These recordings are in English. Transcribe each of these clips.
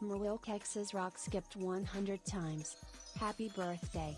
Merwilkex's rock skipped 100 times. Happy birthday.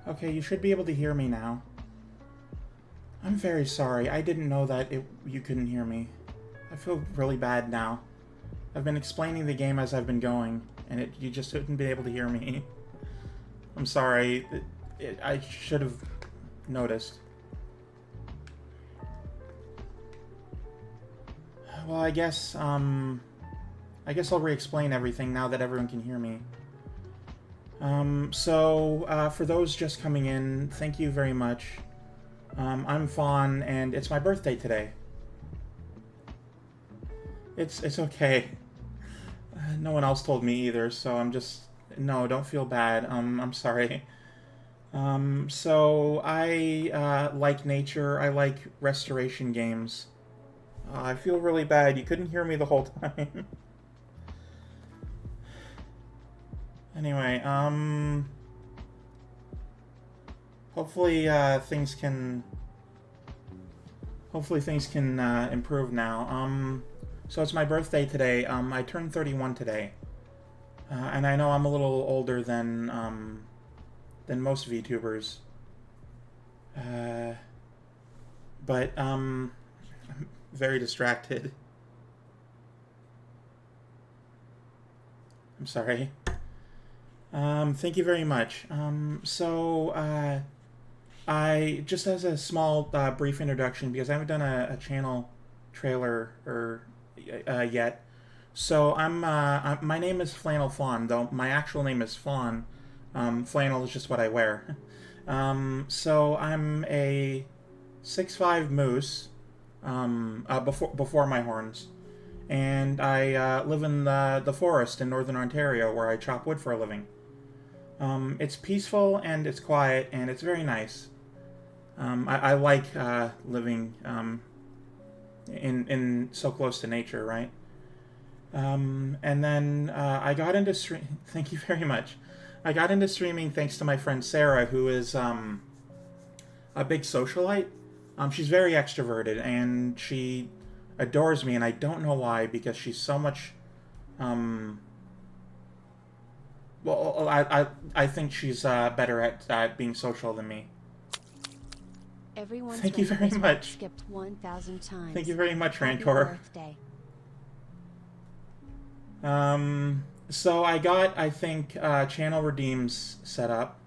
Okay, you should be able to hear me now. I'm very sorry. I didn't know that you couldn't hear me. I feel really bad now. I've been explaining the game as I've been going, and you just wouldn't be able to hear me. I'm sorry. I should have noticed. Well, I guess I'll re-explain everything now that everyone can hear me. For those just coming in, thank you very much. I'm Fawn, and it's my birthday today. It's okay. No one else told me either, so I'm just... No, don't feel bad. I'm sorry. I like nature. I like restoration games. I feel really bad. You couldn't hear me the whole time. Anyway, hopefully things can improve now. So it's my birthday today. I turned 31 today, and I know I'm a little older than most VTubers. But I'm very distracted. I'm sorry. Thank you very much. I just as a small brief introduction, because I haven't done a channel trailer yet. So my name is Flannel Fawn, though my actual name is Fawn. Flannel is just what I wear. So I'm a 6'5" moose. Before my horns. And I live in the forest in northern Ontario, where I chop wood for a living. It's peaceful and it's quiet and it's very nice. I like living in so close to nature, right? And then I got into Thank you very much. I got into streaming thanks to my friend Sarah, who is a big socialite. She's very extroverted and she adores me, and I don't know why, because she's so much. Well, I think she's better at being social than me. Everyone's Thank you very much. Skipped 1,000 times. Thank you very much, Happy Rancor. birthday. So I got, I think, channel redeems set up.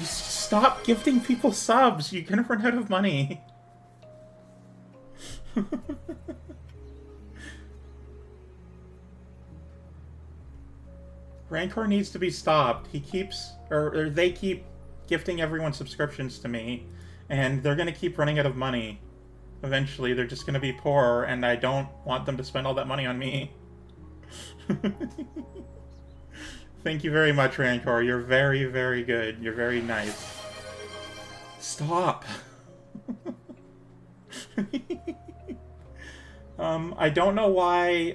Stop gifting people subs. You're gonna run out of money. Rancor needs to be stopped. He keeps, or they keep gifting everyone subscriptions to me, and they're gonna keep running out of money. Eventually, they're just gonna be poor, and I don't want them to spend all that money on me. Thank you very much, Rancor. You're very, very good. You're very nice. Stop. I don't know why,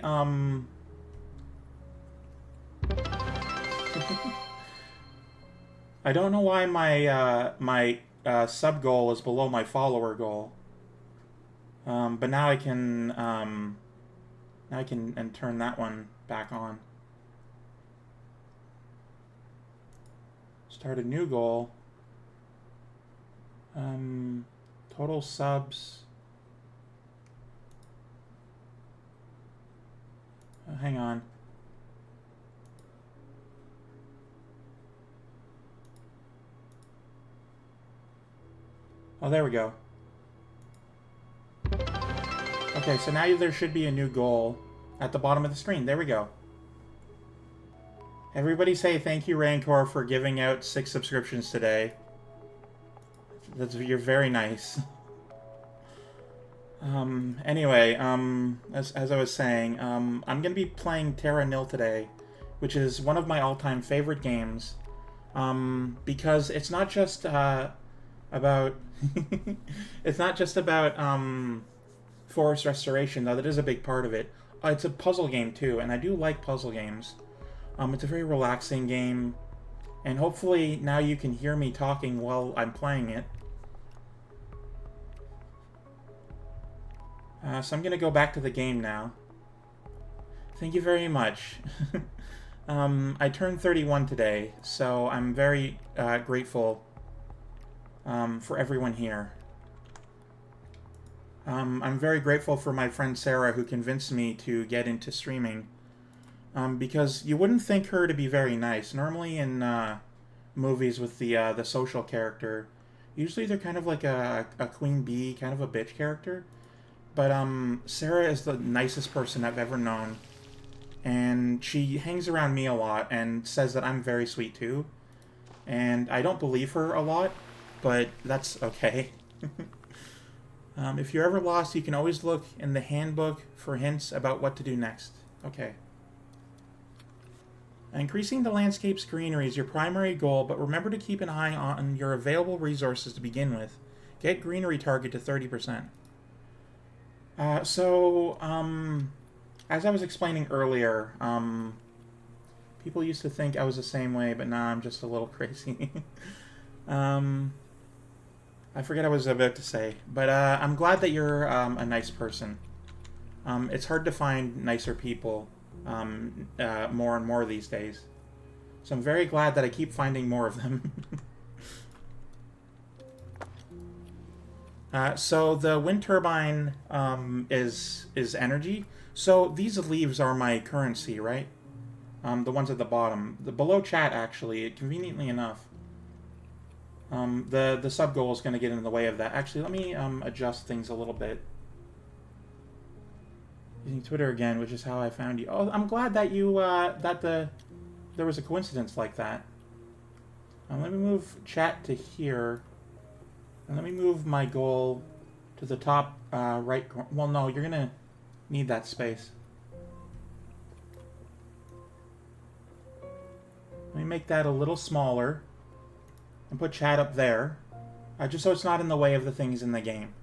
I don't know why my sub goal is below my follower goal. But now I can turn that one back on. Start a new goal. Total subs. Hang on. Oh, there we go. Okay, so now there should be a new goal at the bottom of the screen. There we go. Everybody say thank you, Rancor, for giving out 6 subscriptions today. You're very nice. Anyway, as I was saying, I'm going to be playing Terra Nil today, which is one of my all-time favorite games, because it's not just about it's not just about forest restoration, though that is a big part of it. It's a puzzle game too, and I do like puzzle games. It's a very relaxing game, and hopefully now you can hear me talking while I'm playing it. So I'm going to go back to the game now. Thank you very much. I turned 31 today, so I'm very grateful for everyone here. I'm very grateful for my friend Sarah who convinced me to get into streaming. Because you wouldn't think her to be very nice. Normally in movies with the social character, usually they're kind of like a queen bee, kind of a bitch character. But Sarah is the nicest person I've ever known. And she hangs around me a lot and says that I'm very sweet too. And I don't believe her a lot, but that's okay. If you're ever lost, you can always look in the handbook for hints about what to do next. Okay. Increasing the landscape's greenery is your primary goal, but remember to keep an eye on your available resources to begin with. Get greenery target to 30%. As I was explaining earlier, people used to think I was the same way, but now I'm just a little crazy. I forget what I was about to say, but I'm glad that you're a nice person. It's hard to find nicer people more and more these days. So I'm very glad that I keep finding more of them. So the wind turbine is energy. So these leaves are my currency, right? The ones at the bottom. The below chat, actually, conveniently enough. The sub goal is going to get in the way of that. Actually, let me adjust things a little bit. Using Twitter again, which is how I found you. Oh, I'm glad that you there was a coincidence like that. Let me move chat to here, and let me move my goal to the top right corner. Well, no, you're gonna need that space. Let me make that a little smaller and put chat up there, just so it's not in the way of the things in the game.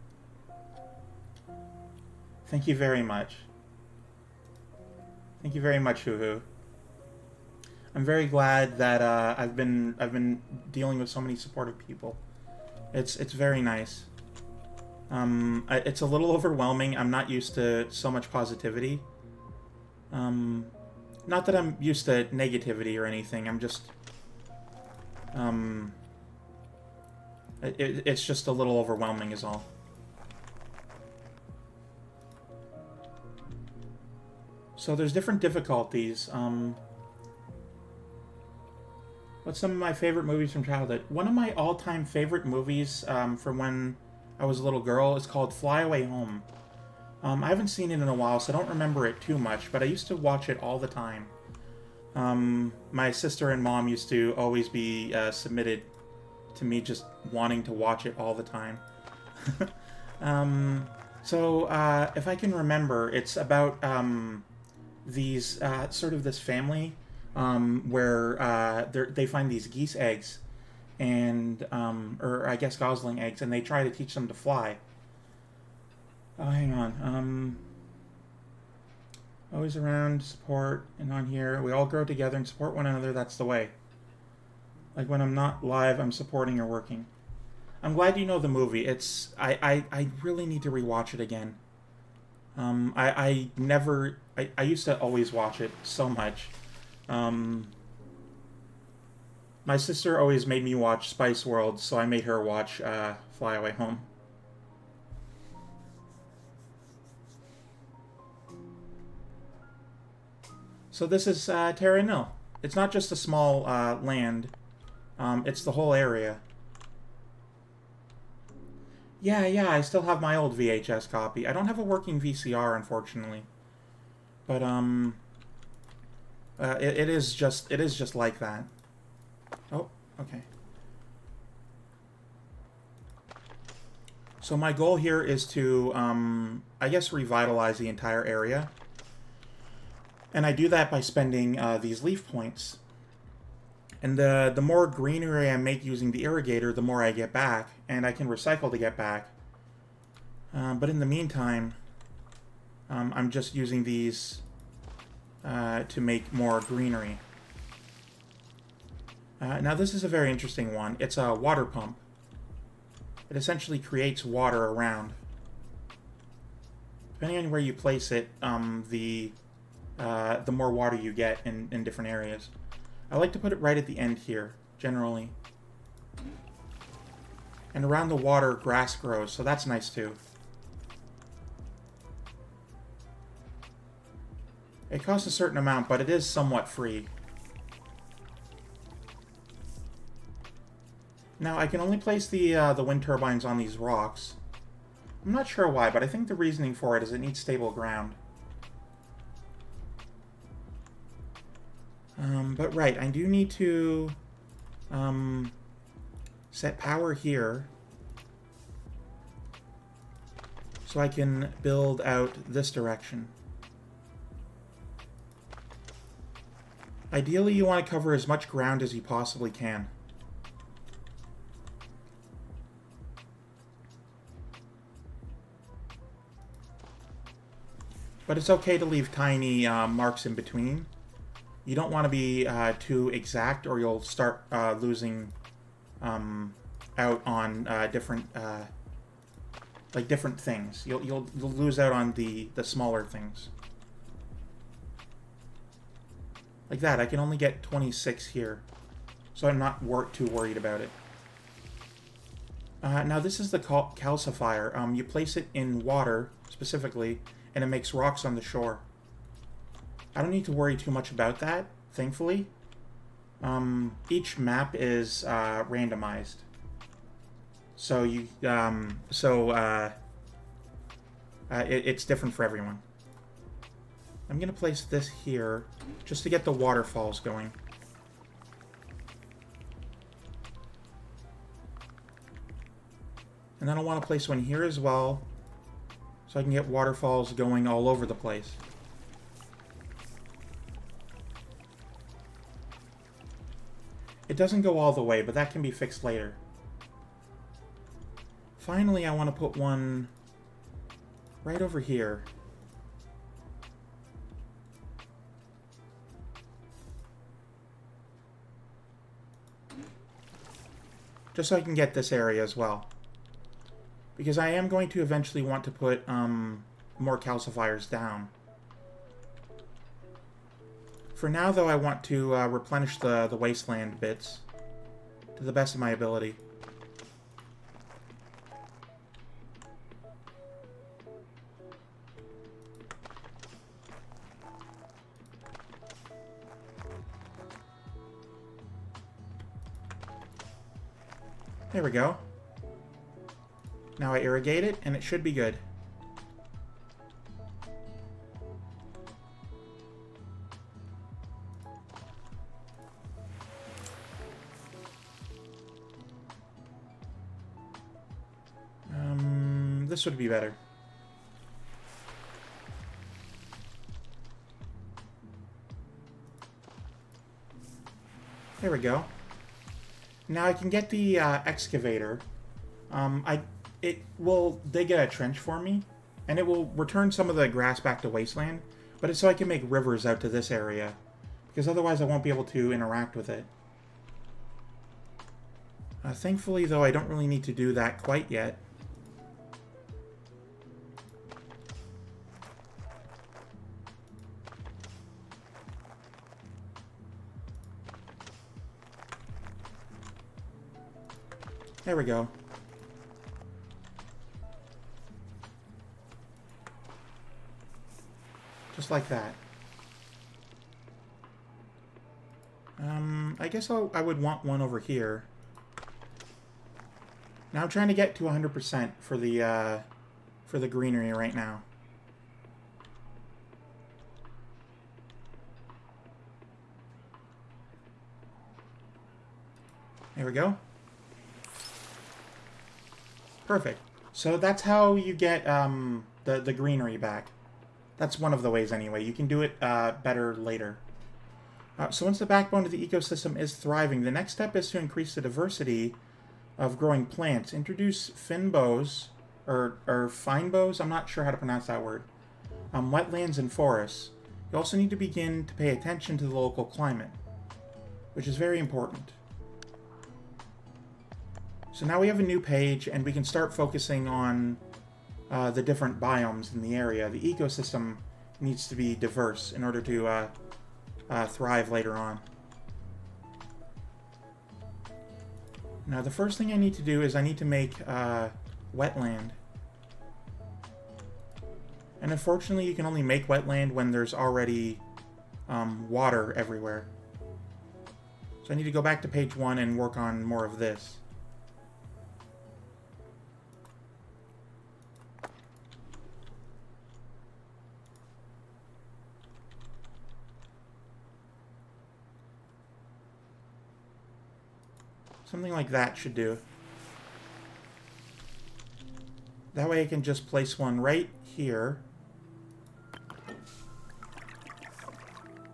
Thank you very much. Thank you very much, Hoo-Hoo. I'm very glad that I've been dealing with so many supportive people. It's very nice. It's a little overwhelming. I'm not used to so much positivity. Not that I'm used to negativity or anything. I'm just it's just a little overwhelming is all. So there's different difficulties. What's some of my favorite movies from childhood? One of my all-time favorite movies from when I was a little girl is called Fly Away Home. I haven't seen it in a while, so I don't remember it too much, but I used to watch it all the time. My sister and mom used to always be submitted to me just wanting to watch it all the time. If I can remember, it's about these sort of this family where they find these geese eggs and or I guess gosling eggs, and they try to teach them to fly. Oh, hang on. Always around, support, and on here we all grow together and support one another. That's the way. Like when I'm not live, I'm supporting or working. I'm glad you know the movie. I really need to rewatch it again. I used to always watch it so much. My sister always made me watch Spice World, so I made her watch Fly Away Home. So this is Terra Nil. It's not just a small land. It's the whole area. Yeah, I still have my old VHS copy. I don't have a working VCR, unfortunately. But it is just like that. Oh, okay. So my goal here is to, I guess, revitalize the entire area. And I do that by spending these leaf points. And the more greenery I make using the irrigator, the more I get back, and I can recycle to get back. But in the meantime, I'm just using these to make more greenery. Now this is a very interesting one. It's a water pump. It essentially creates water around. Depending on where you place it, the the more water you get in different areas. I like to put it right at the end here, generally. And around the water, grass grows, so that's nice too. It costs a certain amount, but it is somewhat free. Now, I can only place the wind turbines on these rocks. I'm not sure why, but I think the reasoning for it is it needs stable ground. But right, I do need to set power here so I can build out this direction. Ideally, you want to cover as much ground as you possibly can. But it's okay to leave tiny marks in between. You don't want to be too exact, or you'll start losing out on different things. You'll lose out on the smaller things. Like that, I can only get 26 here, so I'm not too worried about it. Now this is the calcifier. You place it in water, specifically, and it makes rocks on the shore. I don't need to worry too much about that, thankfully. Each map is randomized. So it's different for everyone. I'm going to place this here just to get the waterfalls going. And then I want to place one here as well, so I can get waterfalls going all over the place. It doesn't go all the way, but that can be fixed later. Finally, I want to put one right over here. Just so I can get this area as well. Because I am going to eventually want to put more calcifiers down. For now, though, I want to replenish the wasteland bits to the best of my ability. There we go. Now I irrigate it, and it should be good. This would be better. There we go. Now I can get the excavator. It will dig a trench for me, and it will return some of the grass back to wasteland, but it's so I can make rivers out to this area, because otherwise I won't be able to interact with it. Thankfully, though, I don't really need to do that quite yet. There we go. Just like that. I guess I would want one over here. Now I'm trying to get to 100% for the greenery right now. There we go. Perfect. So that's how you get the greenery back. That's one of the ways anyway. You can do it better later. So once the backbone of the ecosystem is thriving, the next step is to increase the diversity of growing plants. Introduce finbows, or finebows, I'm not sure how to pronounce that word, wetlands and forests. You also need to begin to pay attention to the local climate, which is very important. So now we have a new page, and we can start focusing on the different biomes in the area. The ecosystem needs to be diverse in order to thrive later on. Now, the first thing I need to do is I need to make wetland. And unfortunately, you can only make wetland when there's already water everywhere. So I need to go back to page 1 and work on more of this. Something like that should do. That way I can just place one right here.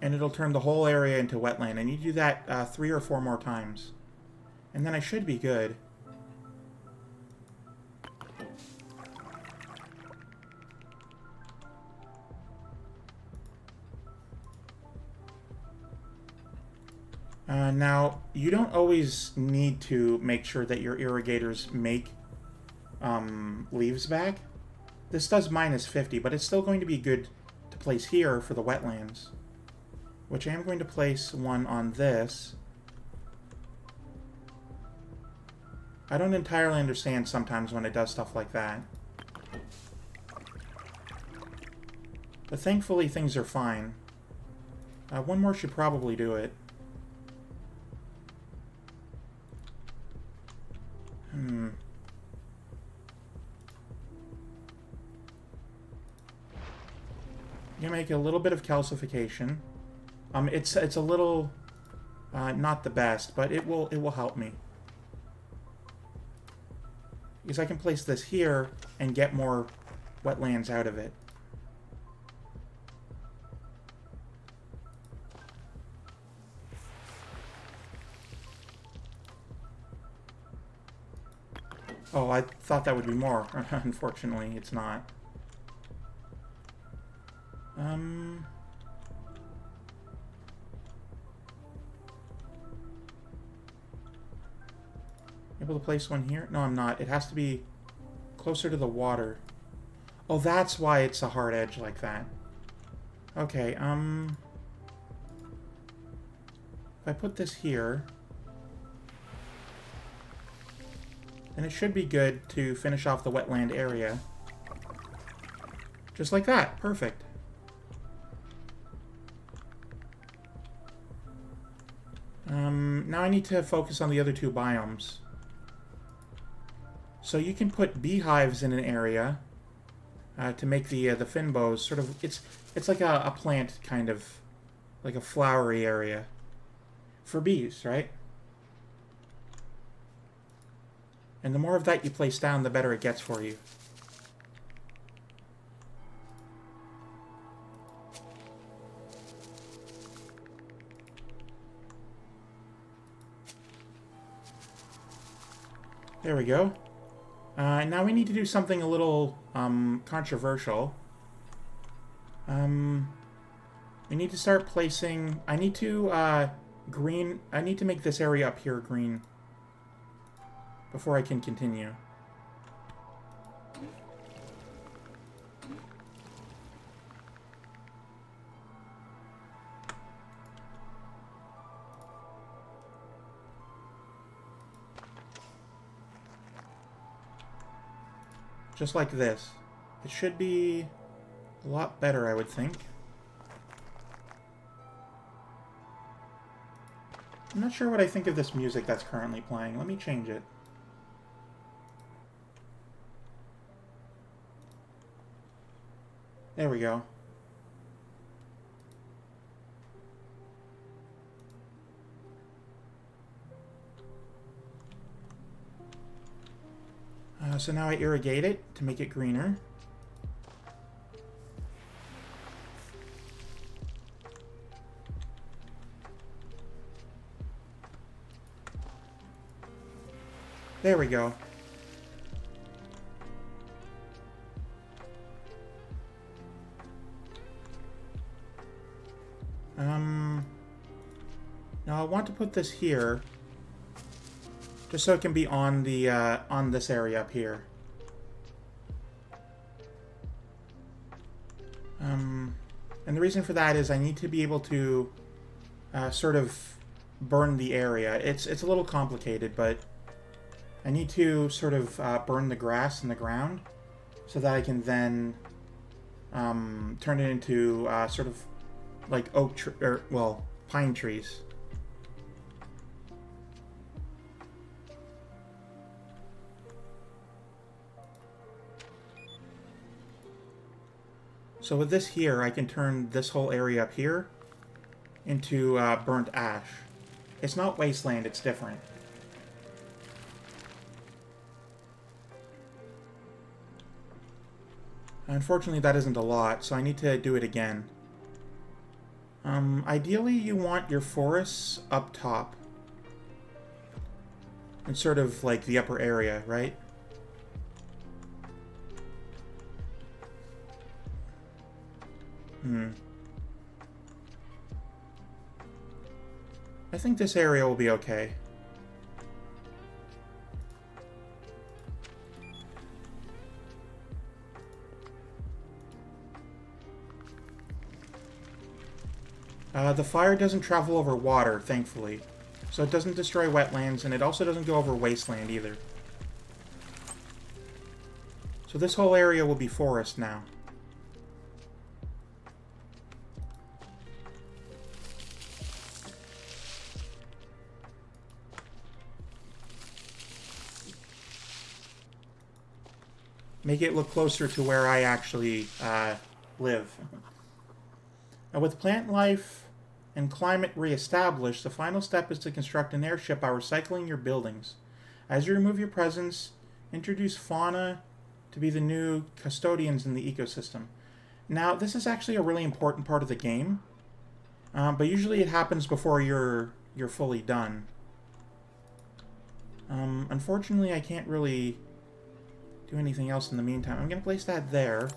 And it'll turn the whole area into wetland. I need to do that 3 or 4 more times. And then I should be good. Now, you don't always need to make sure that your irrigators make leaves back. This does minus 50, but it's still going to be good to place here for the wetlands. Which I am going to place one on this. I don't entirely understand sometimes when it does stuff like that. But thankfully things are fine. One more should probably do it. You make a little bit of calcification. It's a little not the best, but it will help me. Because I can place this here and get more wetlands out of it. Oh, I thought that would be more. Unfortunately, it's not. Able to place one here? No, I'm not. It has to be closer to the water. Oh, that's why it's a hard edge like that. Okay, if I put this here, then it should be good to finish off the wetland area. Just like that. Perfect. Now I need to focus on the other 2 biomes. So you can put beehives in an area to make the finbows sort of... It's like a plant, kind of. Like a flowery area. For bees, right? And the more of that you place down, the better it gets for you. There we go. Now we need to do something a little controversial. We need to start placing... I need to make this area up here green before I can continue. Just like this. It should be a lot better, I would think. I'm not sure what I think of this music that's currently playing. Let me change it. There we go. So now I irrigate it to make it greener. There we go. Now I want to put this here, just so it can be on the on this area up here. And the reason for that is I need to be able to sort of burn the area. It's a little complicated, but I need to sort of burn the grass in the ground so that I can then turn it into sort of like pine trees. So with this here, I can turn this whole area up here into burnt ash. It's not wasteland, it's different. Unfortunately, that isn't a lot, so I need to do it again. Ideally, you want your forests up top. And sort of like the upper area, right? I think this area will be okay. The fire doesn't travel over water, thankfully. So it doesn't destroy wetlands, and it also doesn't go over wasteland either. So this whole area will be forest now. Make it look closer to where I actually live. Now, with plant life and climate re-established, the final step is to construct an airship by recycling your buildings. As you remove your presence, introduce fauna to be the new custodians in the ecosystem. Now, this is actually a really important part of the game, but usually it happens before you're fully done. Unfortunately, I can't really do anything else in the meantime. I'm going to place that there.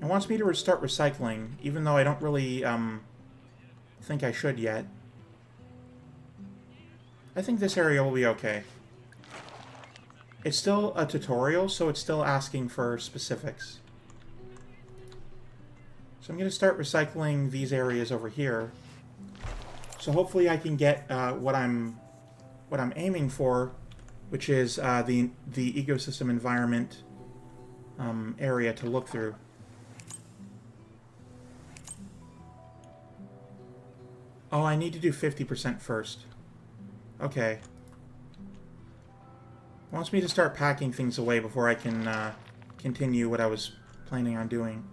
It wants me to start recycling, even though I don't really think I should yet. I think this area will be okay. It's still a tutorial, so it's still asking for specifics. So I'm going to start recycling these areas over here. So hopefully I can get what I'm aiming for, which is the ecosystem environment area to look through. Oh, I need to do 50% first. Okay. It wants me to start packing things away before I can continue what I was planning on doing.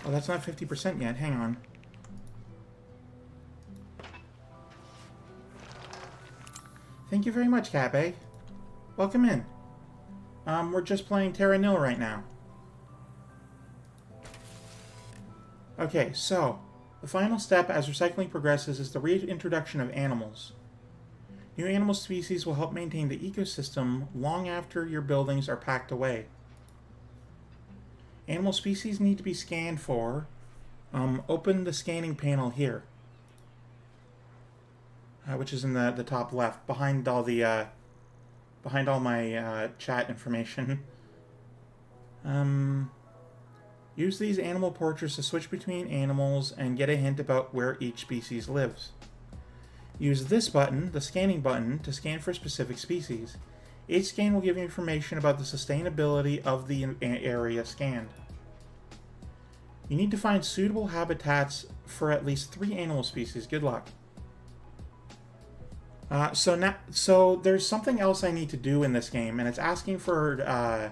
Oh, that's not 50% yet. Hang on. Thank you very much, Cabe. Welcome in. We're just playing Terra Nil right now. Okay, so the final step as recycling progresses is the reintroduction of animals. New animal species will help maintain the ecosystem long after your buildings are packed away. Animal species need to be scanned for. Open the scanning panel here. Which is in the top left, behind all the behind all my chat information. Use these animal portraits to switch between animals and get a hint about where each species lives. Use this button, the scanning button, to scan for specific species. Each scan will give you information about the sustainability of the area scanned. You need to find suitable habitats for at least 3 animal species. Good luck. So there's something else I need to do in this game, and it's asking for a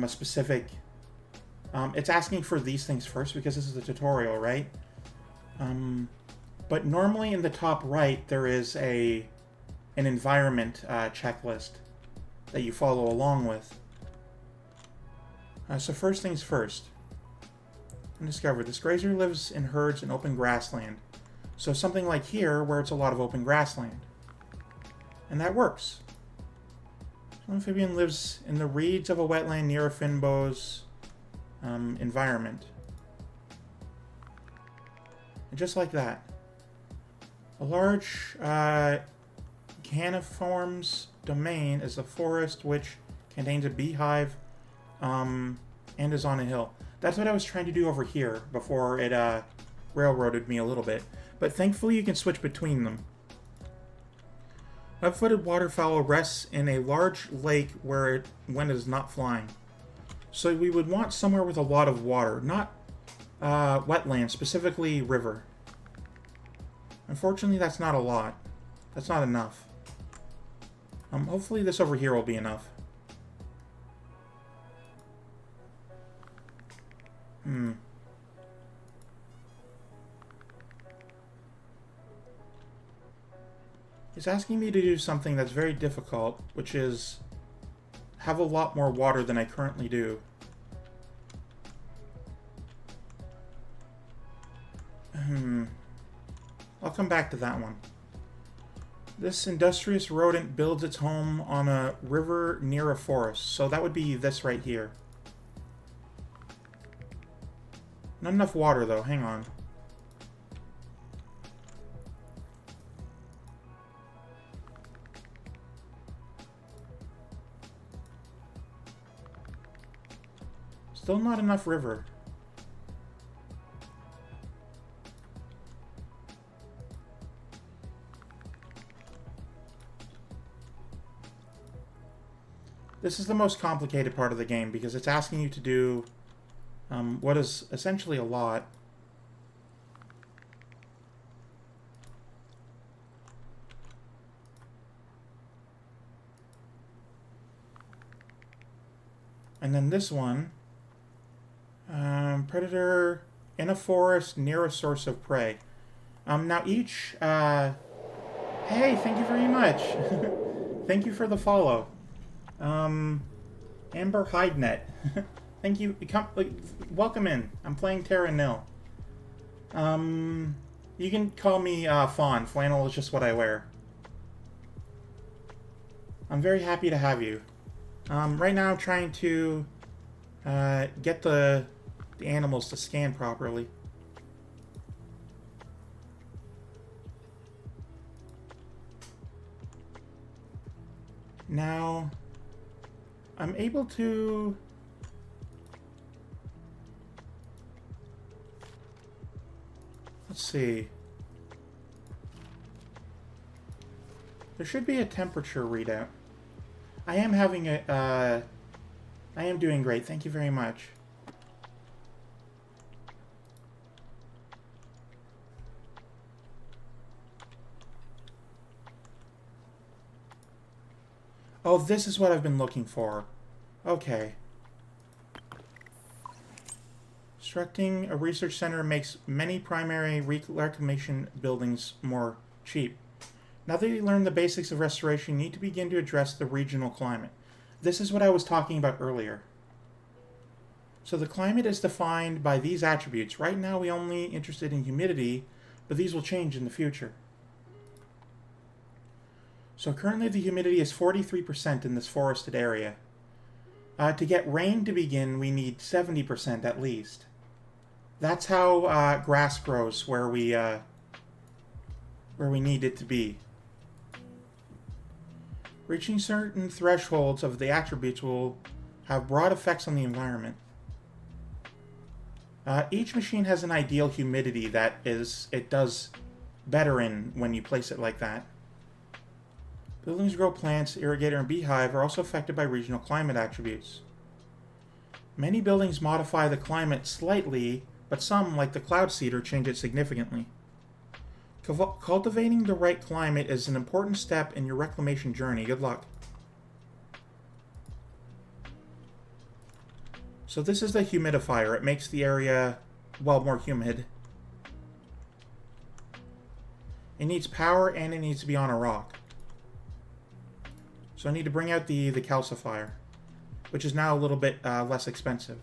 specific. It's asking for these things first because this is a tutorial, right? But normally in the top right there is an environment checklist that you follow along with. So first things first. Undiscovered. This grazer lives in herds in open grassland. So something like here, where it's a lot of open grassland. And that works. So amphibian lives in the reeds of a wetland near a finbows. environment. And just like that. A large caniforms domain is a forest which contains a beehive and is on a hill. That's what I was trying to do over here before it railroaded me a little bit. But thankfully you can switch between them. Web-footed waterfowl rests in a large lake when it is not flying. So we would want somewhere with a lot of water, not wetland, specifically river. Unfortunately, that's not a lot. That's not enough. Hopefully this over here will be enough. It's asking me to do something that's very difficult, which is have a lot more water than I currently do. I'll come back to that one. This industrious rodent builds its home on a river near a forest, so that would be this right here. Not enough water though, hang on. Still not enough river. This is the most complicated part of the game because it's asking you to do what is essentially a lot. And then this one, predator in a forest near a source of prey. Now each, hey, thank you very much. Thank you for the follow. Amber Hidenet. Thank you. Welcome in. I'm playing Terra Nil. You can call me Fawn. Flannel is just what I wear. I'm very happy to have you. Right now I'm trying to get the animals to scan properly. Now I'm able to let's see. There should be a temperature readout. I am having a I am doing great. Thank you very much. Oh, this is what I've been looking for. Okay. Constructing a research center makes many primary reclamation buildings more cheap. Now that you learn the basics of restoration, you need to begin to address the regional climate. This is what I was talking about earlier. So the climate is defined by these attributes. Right now we're only interested in humidity, but these will change in the future. So currently the humidity is 43% in this forested area. To get rain to begin, we need 70% at least. That's how grass grows where we need it to be. Reaching certain thresholds of the attributes will have broad effects on the environment. Each machine has an ideal humidity that it does better in when you place it like that. Buildings grow plants, irrigator, and beehive are also affected by regional climate attributes. Many buildings modify the climate slightly, but some, like the cloud seeder, change it significantly. Cultivating the right climate is an important step in your reclamation journey. Good luck. So this is the humidifier. It makes the area, well, more humid. It needs power and it needs to be on a rock. So I need to bring out the calcifier, which is now a little bit less expensive.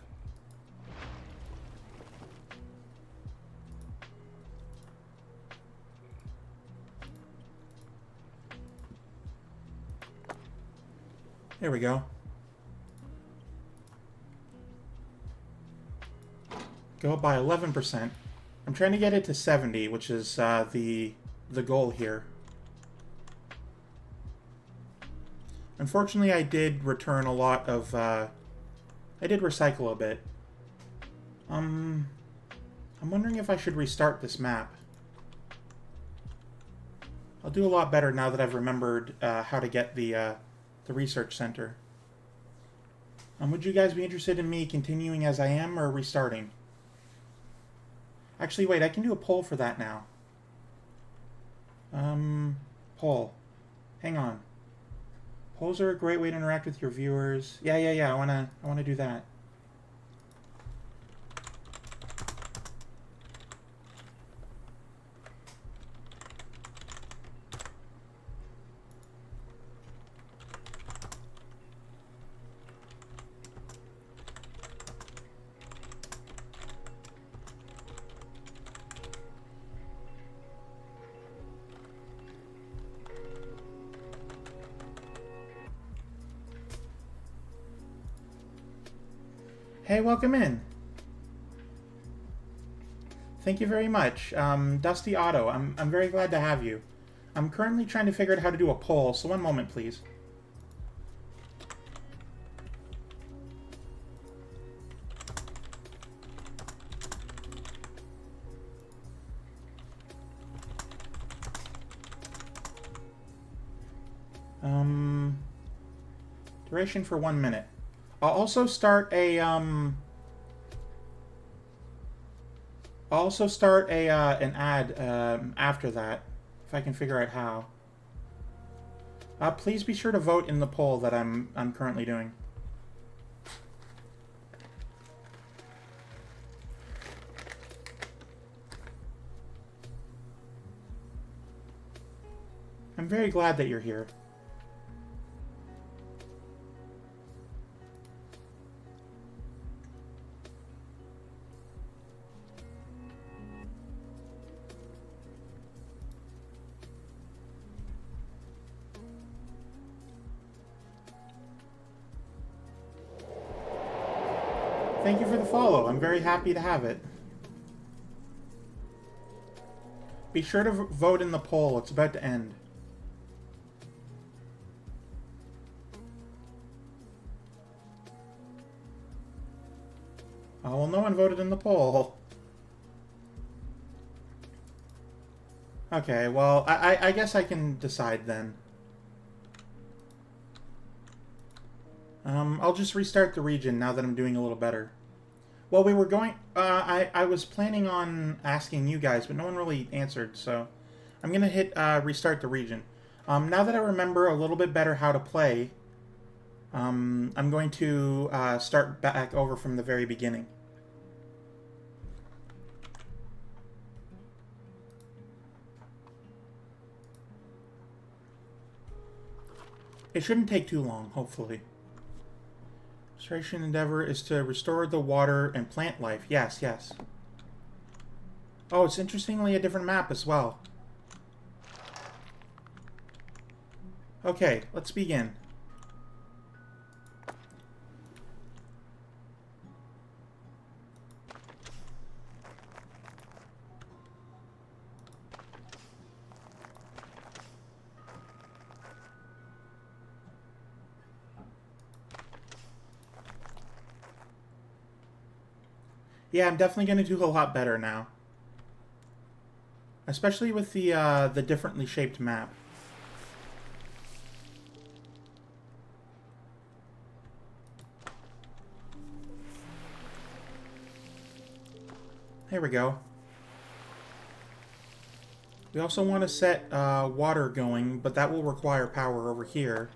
There we go. Go up by 11%. I'm trying to get it to 70, which is the goal here. Unfortunately, I did return a lot of... I did recycle a bit. I'm wondering if I should restart this map. I'll do a lot better now that I've remembered how to get the research center. Would you guys be interested in me continuing as I am or restarting? Actually, wait, I can do a poll for that now. Poll. Hang on. Polls are a great way to interact with your viewers. Yeah, I wanna do that. Hey, welcome in. Thank you very much. Dusty Otto, I'm very glad to have you. I'm currently trying to figure out how to do a poll, so one moment, please. Duration for 1 minute. I'll also start a an ad after that, if I can figure out how. Please be sure to vote in the poll that I'm currently doing. I'm very glad that you're here. Thank you for the follow. I'm very happy to have it. Be sure to vote in the poll. It's about to end. Oh, well, no one voted in the poll. Okay, well, I guess I can decide then. I'll just restart the region now that I'm doing a little better. Well, we were going... I was planning on asking you guys, but no one really answered, so... I'm going to hit restart the region. Now that I remember a little bit better how to play, I'm going to start back over from the very beginning. It shouldn't take too long, hopefully. Restoration endeavor is to restore the water and plant life. Yes. Oh, it's interestingly a different map as well. Okay, let's begin. Yeah, I'm definitely going to do a lot better now. Especially with the differently shaped map. There we go. We also want to set water going, but that will require power over here.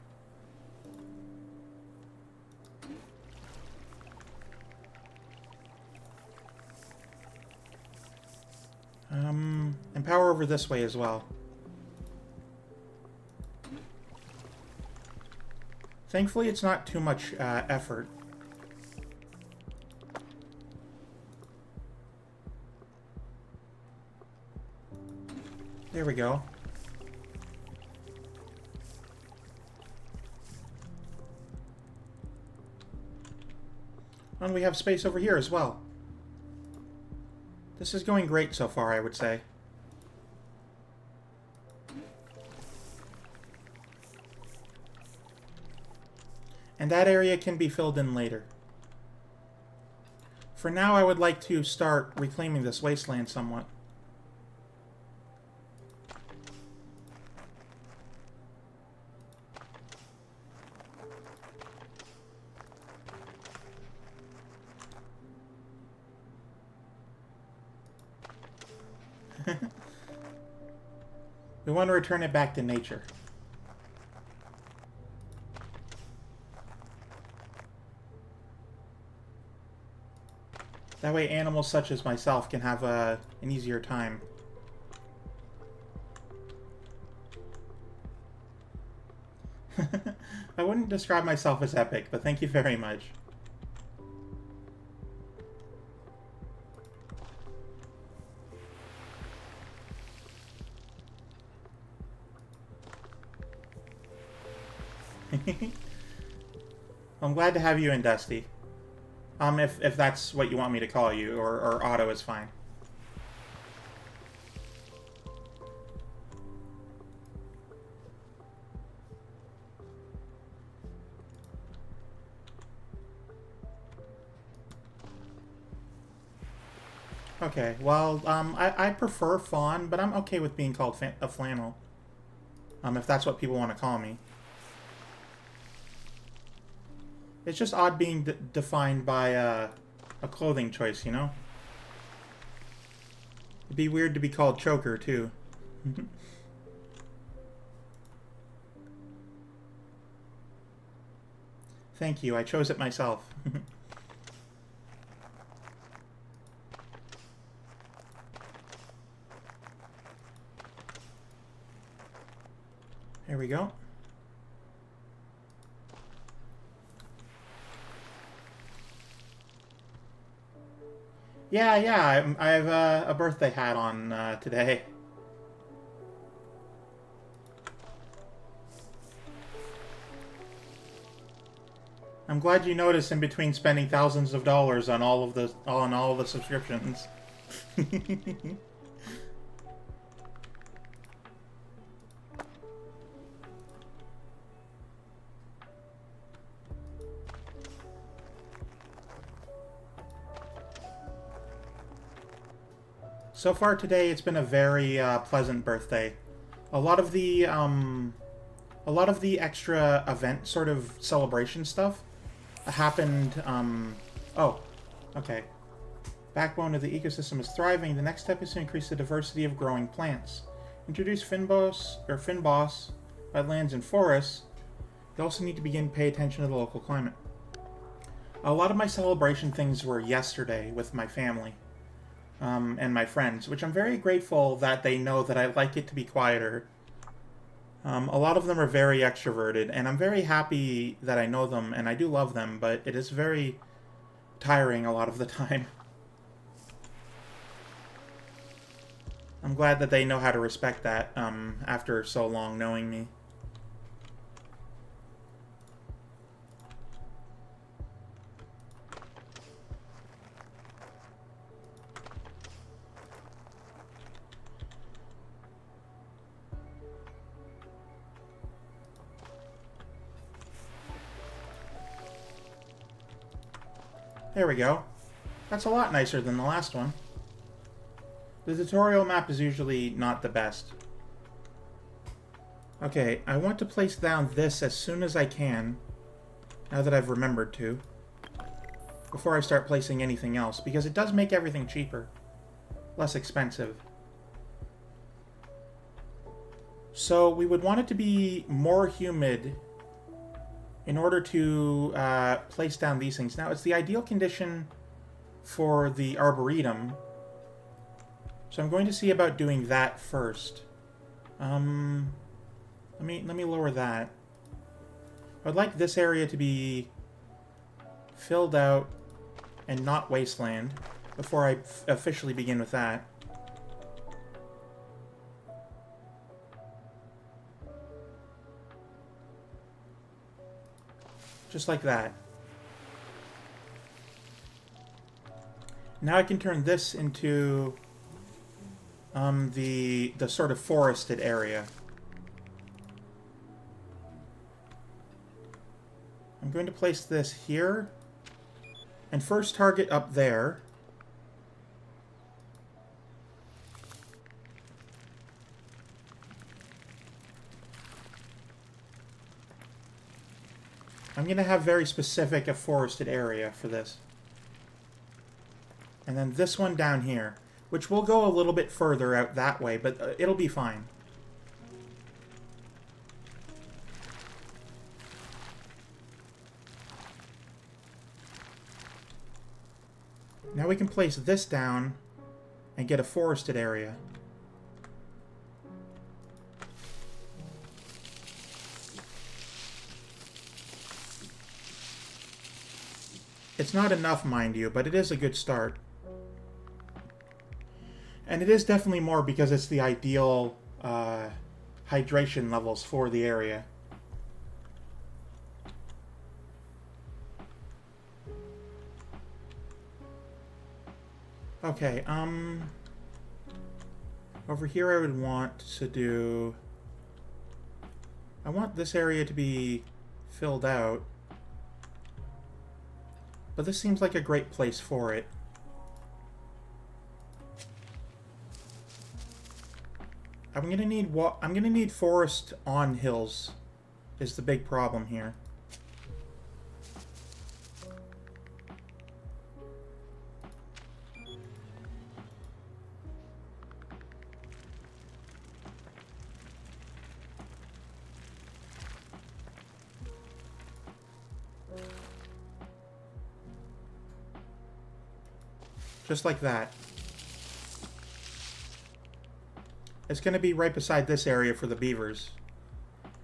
And power over this way as well. Thankfully, it's not too much effort. There we go. And we have space over here as well. This is going great so far, I would say. And that area can be filled in later. For now, I would like to start reclaiming this wasteland somewhat. We want to return it back to nature. That way animals such as myself can have an easier time. I wouldn't describe myself as epic, but thank you very much. I'm glad to have you in, Dusty. If that's what you want me to call you, or Otto is fine. Okay, well, I prefer Fawn, but I'm okay with being called a flannel. If that's what people want to call me. It's just odd being defined by a clothing choice, you know? It'd be weird to be called Choker, too. Thank you, I chose it myself. There we go. Yeah, I have a birthday hat on today. I'm glad you noticed in between spending thousands of dollars on all of the subscriptions. So far today, it's been a very pleasant birthday. A lot of the extra event sort of celebration stuff happened. Oh, okay. Backbone of the ecosystem is thriving. The next step is to increase the diversity of growing plants. Introduce fynbos, wetlands, and forests. You also need to begin to pay attention to the local climate. A lot of my celebration things were yesterday with my family. And my friends, which I'm very grateful that they know that I like it to be quieter. A lot of them are very extroverted, and I'm very happy that I know them, and I do love them, but it is very tiring a lot of the time. I'm glad that they know how to respect that after so long knowing me. There we go. That's a lot nicer than the last one. The tutorial map is usually not the best. Okay, I want to place down this as soon as I can, now that I've remembered to, before I start placing anything else, because it does make everything cheaper, less expensive. So we would want it to be more humid in order to place down these things. Now, it's the ideal condition for the Arboretum, so I'm going to see about doing that first. Let me lower that. I'd like this area to be filled out and not wasteland before I officially begin with that. Just like that. Now I can turn this into the sort of forested area. I'm going to place this here, and first target up there. I'm going to have very specific a forested area for this. And then this one down here, which will go a little bit further out that way, but it'll be fine. Now we can place this down and get a forested area. It's not enough, mind you, but it is a good start. And it is definitely more because it's the ideal hydration levels for the area. Okay, over here I would want to do... I want this area to be filled out. But this seems like a great place for it. I'm gonna need forest on hills is the big problem here. Just like that. It's going to be right beside this area for the beavers.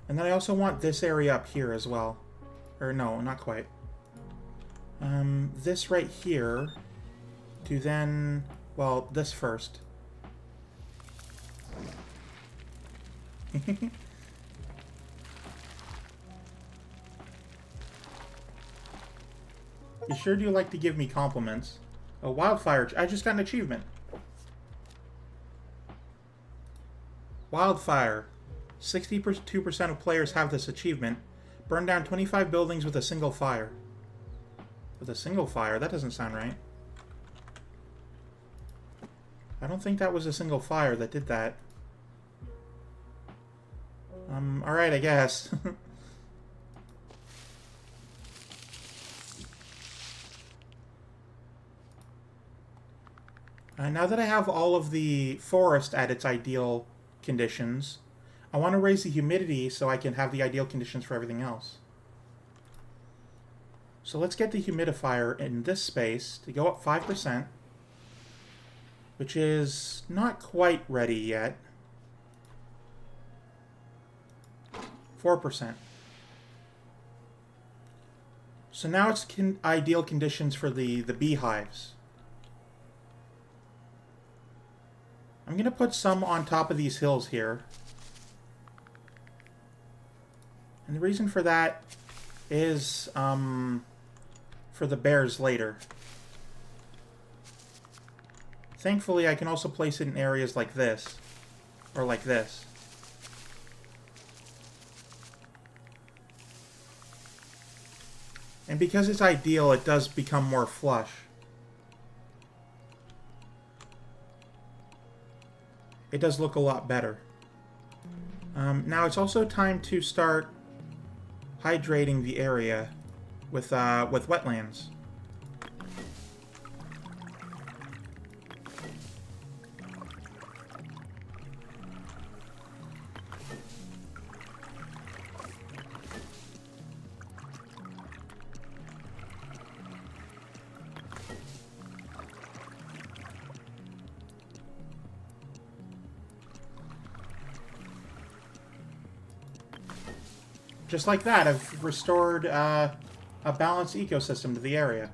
And then I also want this area up here as well. Or no, not quite. This right here to then... Well, this first. You sure do like to give me compliments. A wildfire. I just got an achievement. Wildfire. 62% of players have this achievement. Burn down 25 buildings with a single fire. With a single fire? That doesn't sound right. I don't think that was a single fire that did that. Alright, I guess. Now that I have all of the forest at its ideal conditions, I want to raise the humidity so I can have the ideal conditions for everything else. So let's get the humidifier in this space to go up 5%, which is not quite ready yet. 4%. So now it's ideal conditions for the beehives. I'm going to put some on top of these hills here. And the reason for that is for the bears later. Thankfully, I can also place it in areas like this. Or like this. And because it's ideal, it does become more flush. It does look a lot better. Now it's also time to start hydrating the area with wetlands. Just like that, I've restored a balanced ecosystem to the area.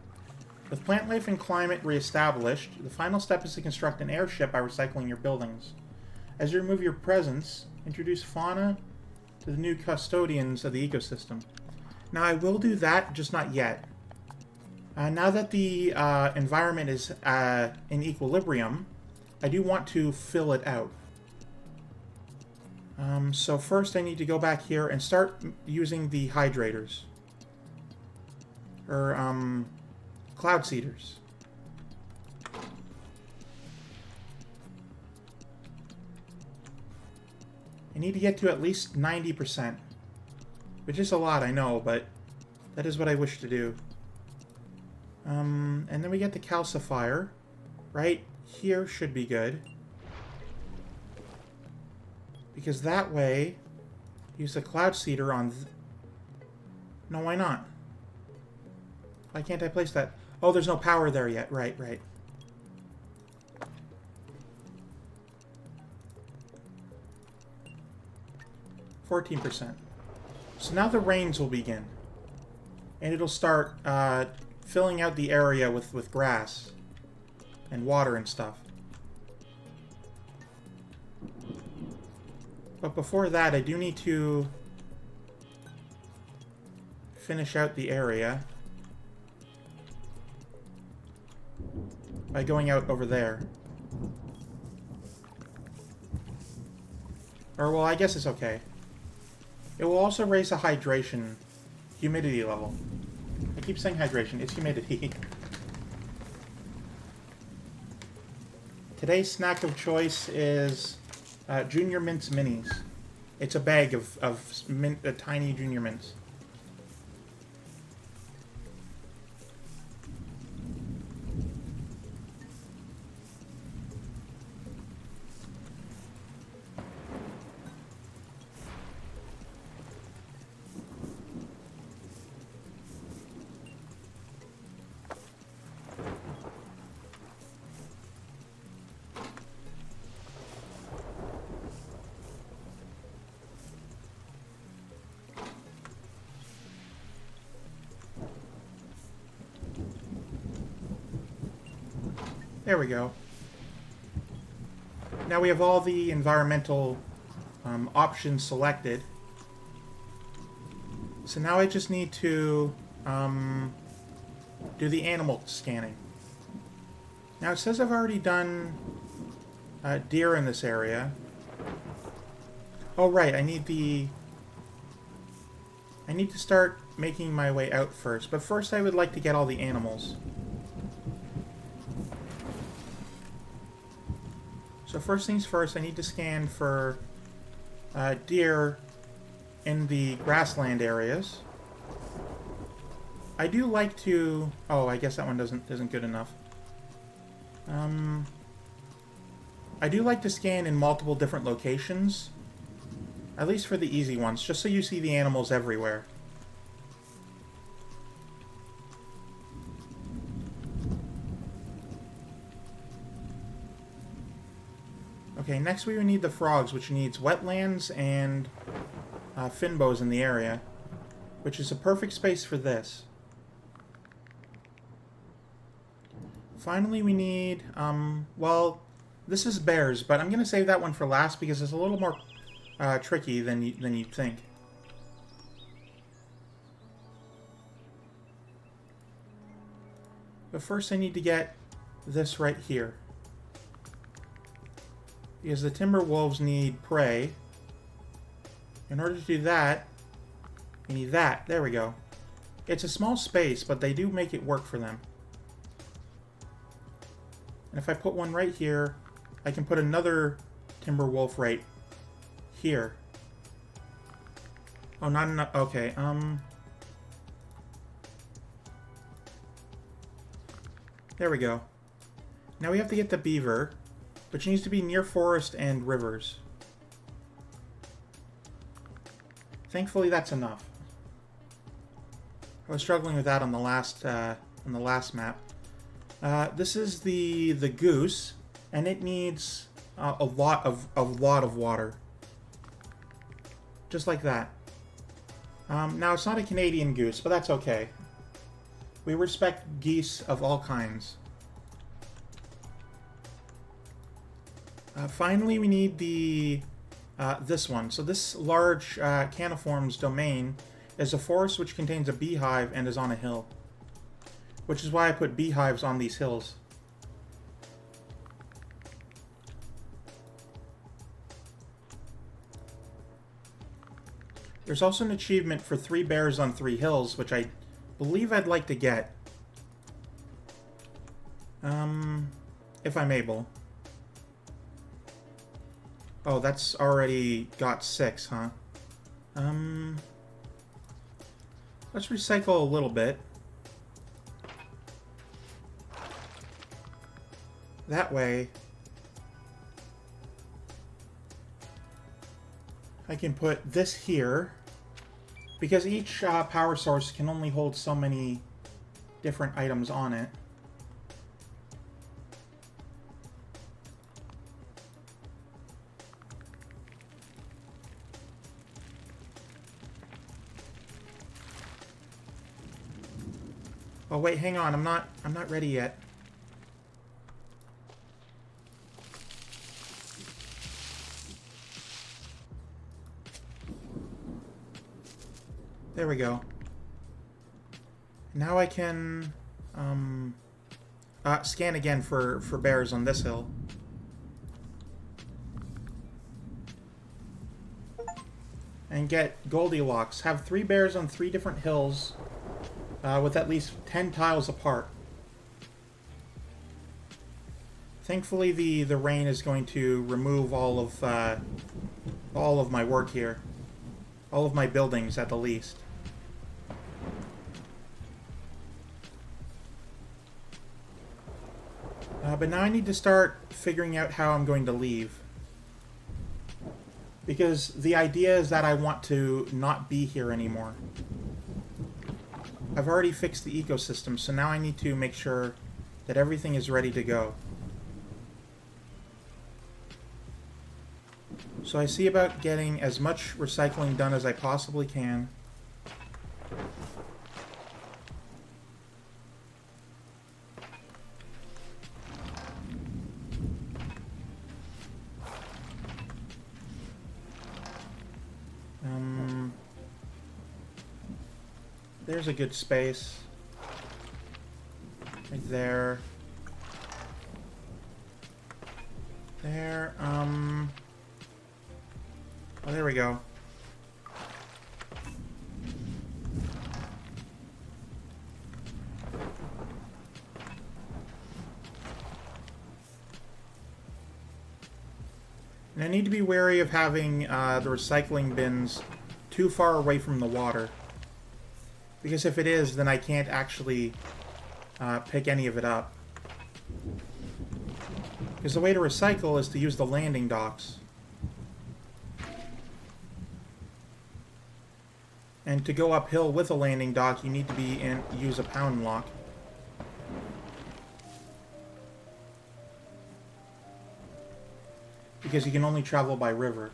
With plant life and climate reestablished, the final step is to construct an airship by recycling your buildings. As you remove your presence, introduce fauna to the new custodians of the ecosystem. Now I will do that, just not yet. Now that the environment is in equilibrium, I do want to fill it out. So first I need to go back here and start using the hydrators. Or, cloud seeders. I need to get to at least 90%. Which is a lot, I know, but that is what I wish to do. And then we get the calcifier. Right here should be good. Because that way, use the cloud seeder on... No, why not? Why can't I place that? Oh, there's no power there yet. Right, right. %. So now the rains will begin. And it'll start filling out the area with grass and water and stuff. But before that, I do need to finish out the area by going out over there. Or, well, I guess it's okay. It will also raise the humidity level. I keep saying hydration, it's humidity. Today's snack of choice is Junior Mints Minis. It's a bag of tiny Junior Mints. There we go. Now we have all the environmental options selected. So now I just need to do the animal scanning. Now it says I've already done deer in this area. Oh right, I need to start making my way out first. But first I would like to get all the animals. So first things first, I need to scan for deer in the grassland areas. I do like to... Oh, I guess that one isn't good enough. I do like to scan in multiple different locations. At least for the easy ones, just so you see the animals everywhere. Okay, next we would need the frogs, which needs wetlands and finbows in the area, which is a perfect space for this. Finally, we need, well, this is bears, but I'm going to save that one for last because it's a little more tricky than you'd think. But first I need to get this right here. Because the timber wolves need prey. In order to do that, we need that. There we go. It's a small space, but they do make it work for them. And if I put one right here, I can put another timber wolf right here. Oh, not enough. Okay, there we go. Now we have to get the beaver, which needs to be near forest and rivers. Thankfully, that's enough. I was struggling with that on the last map. This is the goose, and it needs a lot of water, just like that. Now it's not a Canadian goose, but that's okay. We respect geese of all kinds. Finally, we need the this one. So this large caniform's domain is a forest which contains a beehive and is on a hill. which is why I put beehives on these hills. There's also an achievement for 3 bears on 3 hills, which I believe I'd like to get. If I'm able. Oh, that's already got 6, huh? Let's recycle a little bit. That way, I can put this here, because each power source can only hold so many different items on it. Oh wait, hang on, I'm not ready yet. There we go. Now I can scan again for bears on this hill. And get Goldilocks. Have 3 bears on 3 different hills with at least 10 tiles apart. Thankfully the rain is going to remove all of my work here. All of my buildings at the least. But now I need to start figuring out how I'm going to leave. Because the idea is that I want to not be here anymore. I've already fixed the ecosystem, so now I need to make sure that everything is ready to go. So I see about getting as much recycling done as I possibly can. There's a good space. Right there. There, oh, there we go. And I need to be wary of having the recycling bins too far away from the water. Because if it is, then I can't actually pick any of it up. Because the way to recycle is to use the landing docks. And to go uphill with a landing dock, you need to use a pound lock. Because you can only travel by river.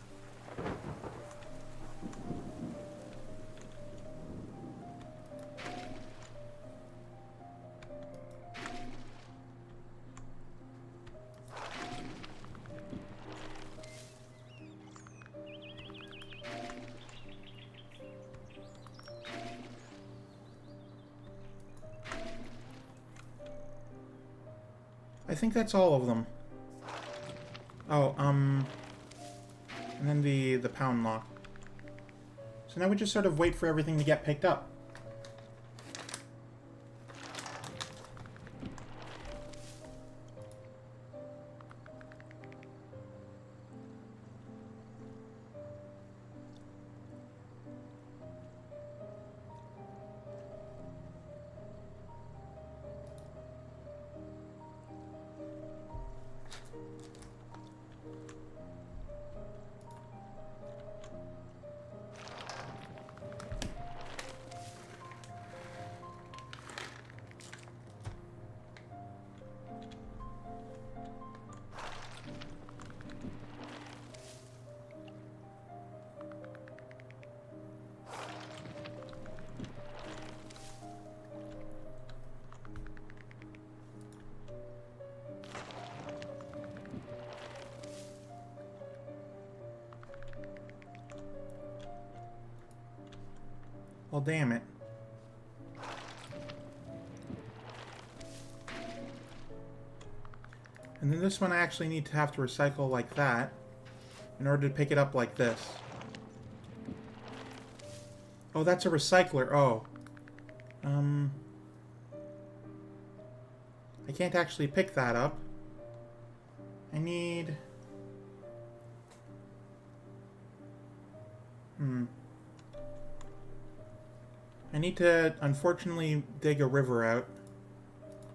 I think that's all of them. Oh, and then the pound lock. So now we just sort of wait for everything to get picked up. Well, damn it. And then this one I actually need to have to recycle like that in order to pick it up like this. Oh, that's a recycler. Oh. I can't actually pick that up. I need... I need to, unfortunately, dig a river out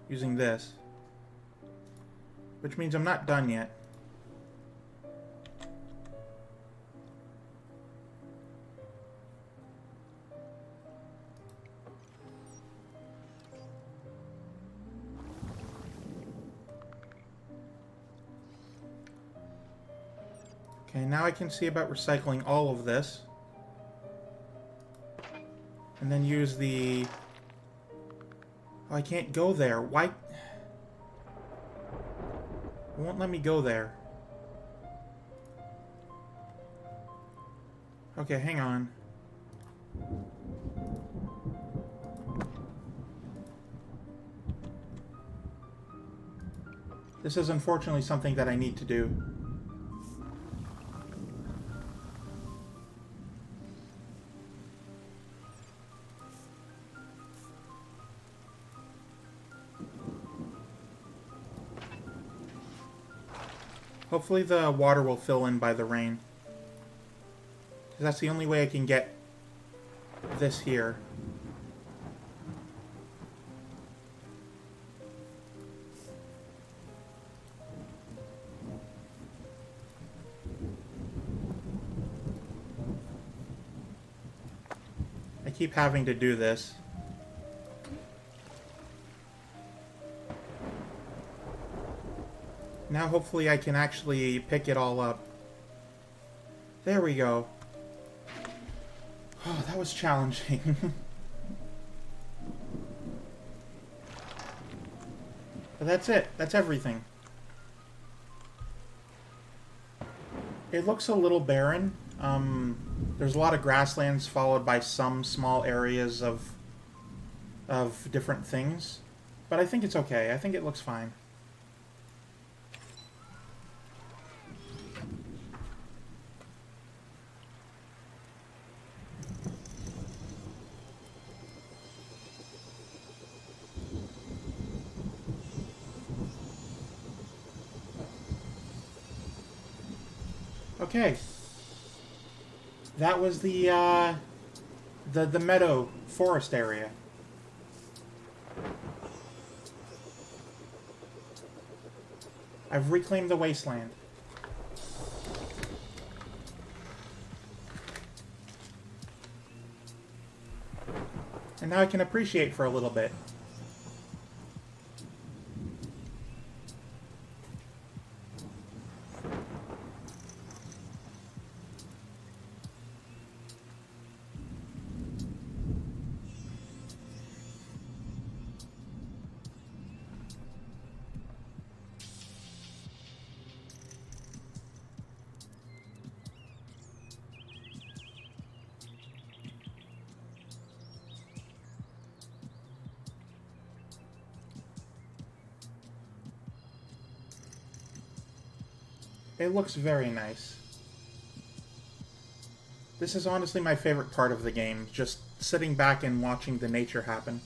using this. Which means I'm not done yet. Okay, now I can see about recycling all of this. And then use the... Oh, I can't go there. Why? It won't let me go there. Okay, hang on. This is unfortunately something that I need to do. Hopefully the water will fill in by the rain. 'Cause that's the only way I can get this here. I keep having to do this. Now hopefully I can actually pick it all up. There we go. Oh, that was challenging. But that's it. That's everything. It looks a little barren. There's a lot of grasslands followed by some small areas of different things. But I think it's okay. I think it looks fine. Okay. That was the meadow forest area. I've reclaimed the wasteland. And now I can appreciate for a little bit. It looks very nice. This is honestly my favorite part of the game, just sitting back and watching the nature happen.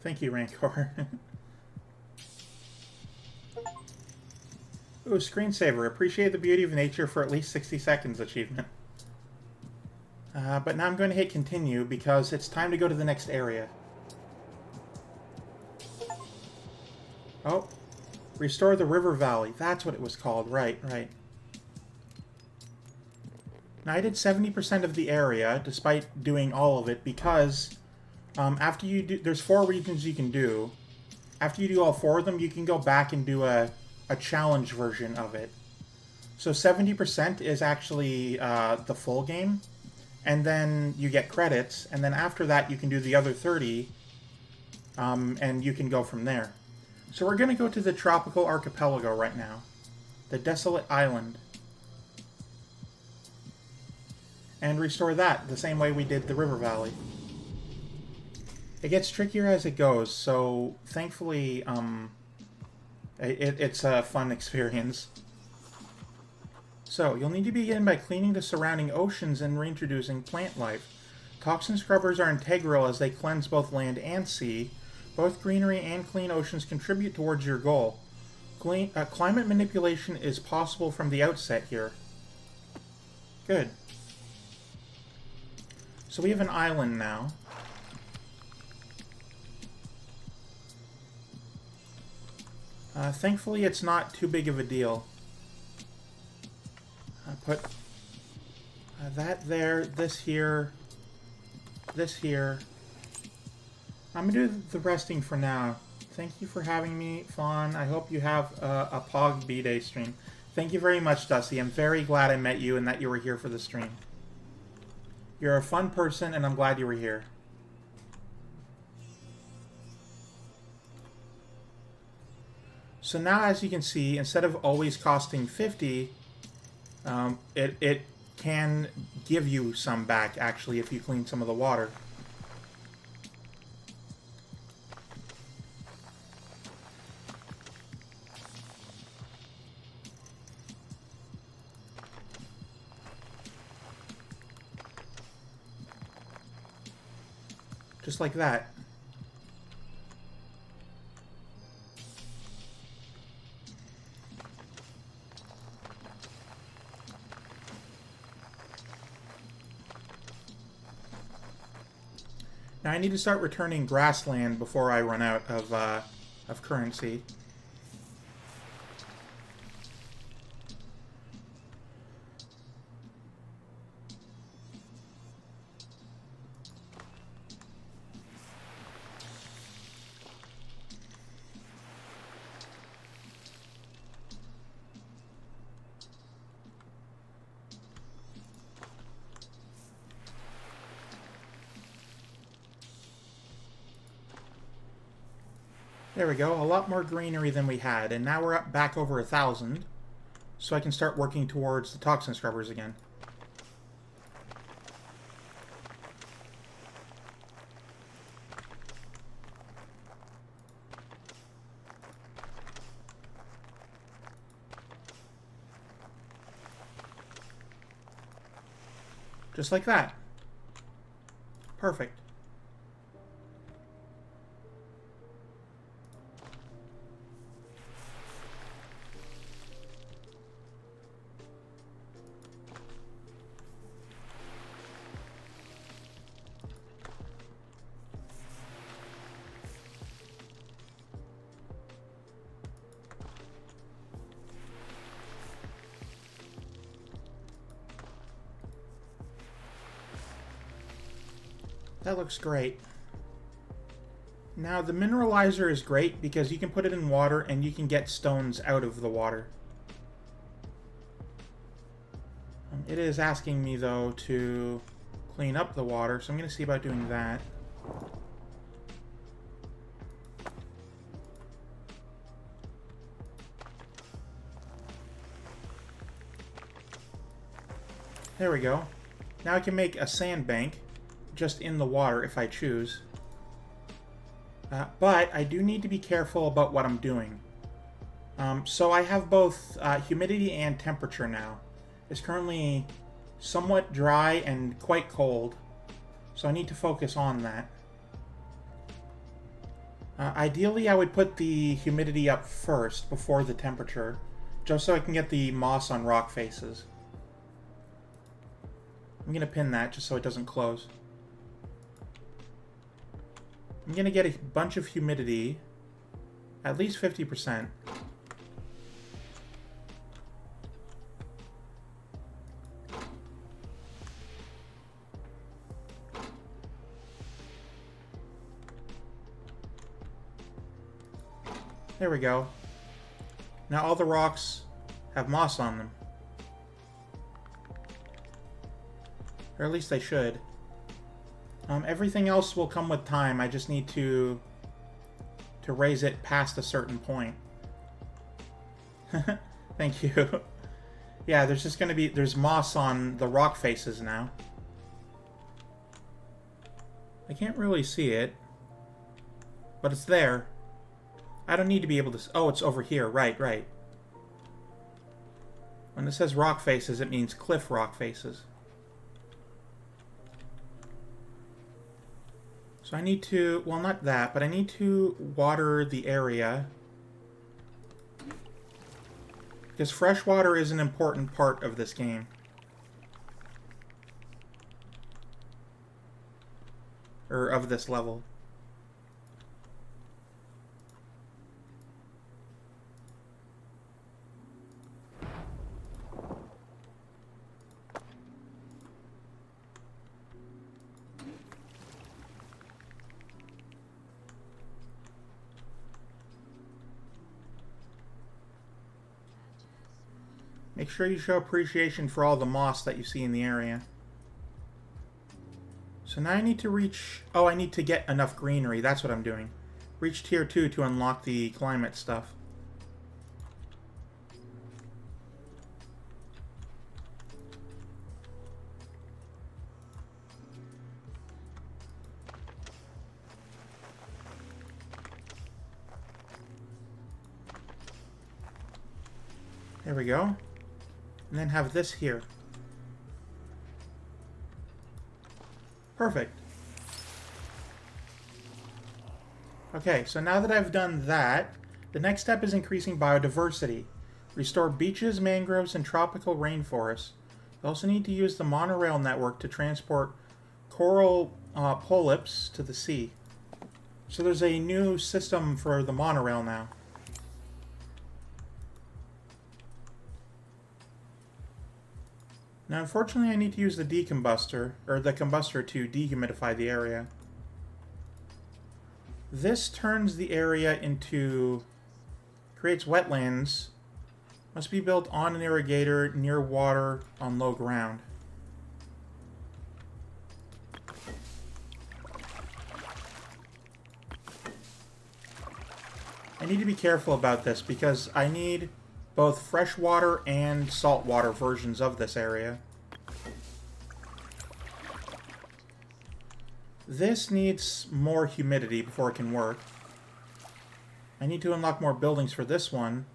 Thank you, Rancor. Ooh, screensaver. Appreciate the beauty of nature for at least 60 seconds achievement. But now I'm going to hit continue because it's time to go to the next area. Oh, restore the river valley. That's what it was called. Right, right. Now I did 70% of the area, despite doing all of it, because after you do, there's 4 regions you can do. After you do all 4 of them, you can go back and do a challenge version of it. So 70% is actually the full game, and then you get credits, and then after that you can do the other 30, and you can go from there. So we're going to go to the tropical archipelago right now, the desolate island. and restore that the same way we did the river valley. It gets trickier as it goes, so thankfully it's a fun experience. So, you'll need to begin by cleaning the surrounding oceans and reintroducing plant life. Toxin scrubbers are integral as they cleanse both land and sea. Both greenery and clean oceans contribute towards your goal. Climate manipulation is possible from the outset here. Good. So we have an island now. Thankfully, it's not too big of a deal. Put that there, this here, this here. I'm going to do the resting for now. Thank you for having me, Fawn. I hope you have a Pog B-Day stream. Thank you very much, Dusty. I'm very glad I met you and that you were here for the stream. You're a fun person, and I'm glad you were here. So now, as you can see, instead of always costing 50, it can give you some back, actually, if you clean some of the water. Just like that. Now I need to start returning grassland before I run out of currency. There we go, a lot more greenery than we had, and now we're up back over 1,000, so I can start working towards the toxin scrubbers again. Just like that. Perfect. That looks great. Now the mineralizer is great because you can put it in water and you can get stones out of the water. It is asking me though to clean up the water, so I'm going to see about doing that. There we go. Now I can make a sandbank just in the water if I choose. But I do need to be careful about what I'm doing. So I have both humidity and temperature now. It's currently somewhat dry and quite cold, so I need to focus on that. Ideally, I would put the humidity up first before the temperature, just so I can get the moss on rock faces. I'm going to pin that just so it doesn't close. I'm going to get a bunch of humidity, at least 50%. There we go. Now all the rocks have moss on them. Or at least they should. Everything else will come with time. I just need to raise it past a certain point. Thank you. Yeah, there's just going to be... There's moss on the rock faces now. I can't really see it, but it's there. I don't need to be able to... Oh, it's over here. Right, right. When it says rock faces, it means cliff rock faces. So I need to... Well, not that, but I need to water the area. Because fresh water is an important part of this game. Or of this level. Make sure you show appreciation for all the moss that you see in the area. So now I need to reach... Oh, I need to get enough greenery. That's what I'm doing. Reach tier 2 to unlock the climate stuff. There we go. And then have this here. Perfect. Okay, so now that I've done that, the next step is increasing biodiversity. Restore beaches, mangroves, and tropical rainforests. You also need to use the monorail network to transport coral polyps to the sea. So there's a new system for the monorail now. Now, unfortunately, I need to use the decombustor, or the combustor, to dehumidify the area. This turns the area into... creates wetlands. Must be built on an irrigator near water on low ground. I need to be careful about this because I need both freshwater and saltwater versions of this area. This needs more humidity before it can work. I need to unlock more buildings for this one,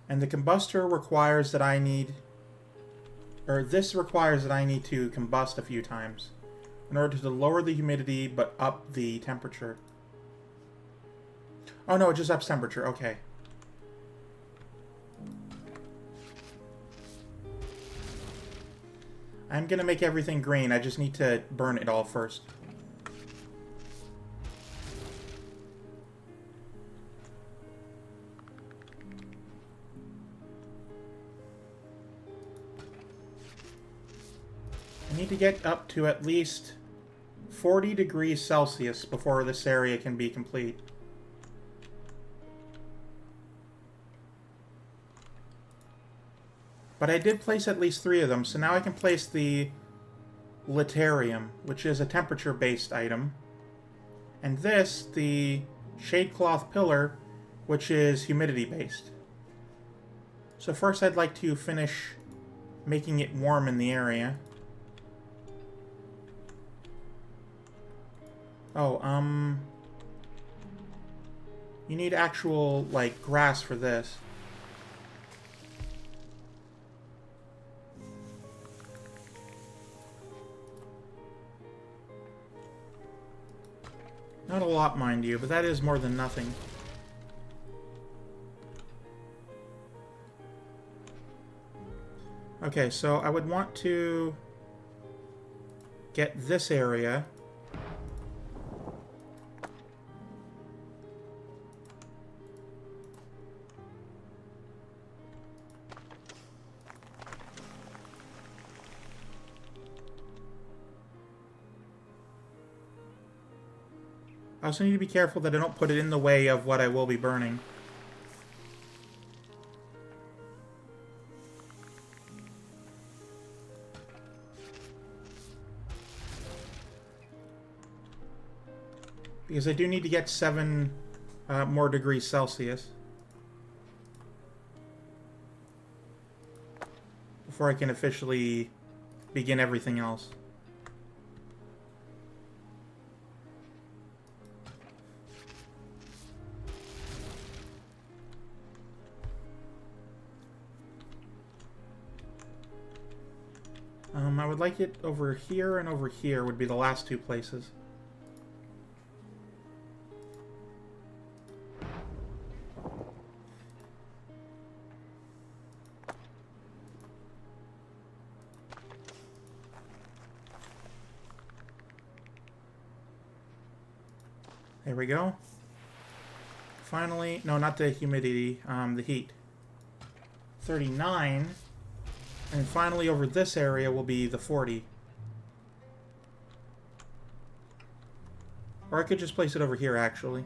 and the combustor requires that I need... or this requires that I need to combust a few times in order to lower the humidity but up the temperature. Oh no, it just ups temperature, okay. I'm gonna make everything green, I just need to burn it all first. I need to get up to at least 40 degrees Celsius before this area can be complete. But I did place at least 3 of them, so now I can place the Litarium, which is a temperature-based item. And this, the Shade Cloth Pillar, which is humidity-based. So first I'd like to finish making it warm in the area. Oh, you need actual, like, grass for this. Not a lot, mind you, but that is more than nothing. Okay, so I would want to get this area. I also need to be careful that I don't put it in the way of what I will be burning. Because I do need to get 7 more degrees Celsius before I can officially begin everything else. I would like it over here and over here would be the last two places. There we go. Finally, no, not the humidity, the heat. 39. And finally over this area will be the 40. Or I could just place it over here, actually.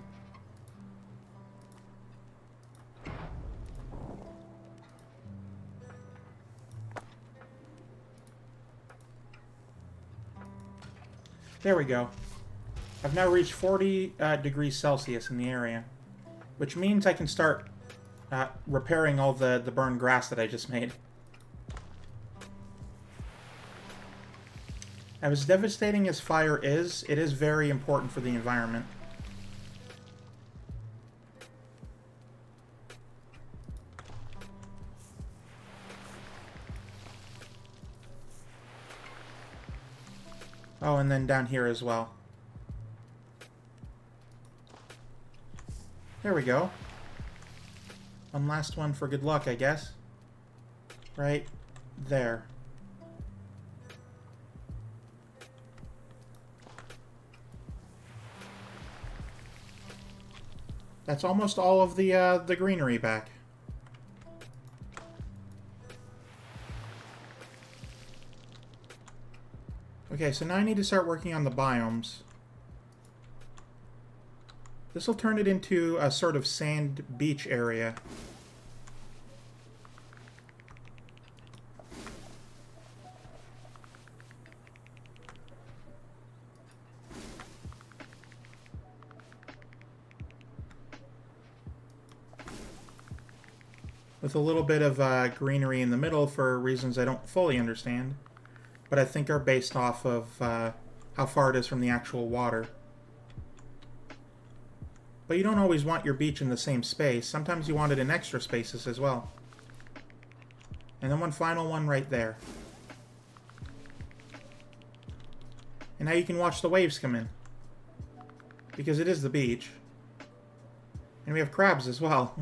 There we go. I've now reached 40 degrees Celsius in the area, which means I can start repairing all the burned grass that I just made. As devastating as fire is, it is very important for the environment. Oh, and then down here as well. There we go. One last one for good luck, I guess. Right there. That's almost all of the greenery back. Okay, so now I need to start working on the biomes. This will turn it into a sort of sand beach area. With a little bit of greenery in the middle for reasons I don't fully understand, but I think are based off of how far it is from the actual water. But you don't always want your beach in the same space. Sometimes you want it in extra spaces as well. And then one final one right there. And now you can watch the waves come in. Because it is the beach. And we have crabs as well.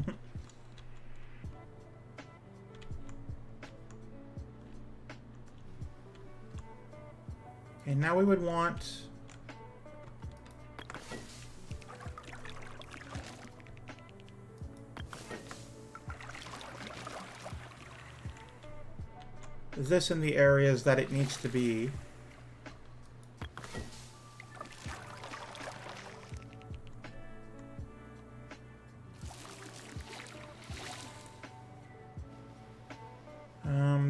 And now we would want... this in the areas that it needs to be.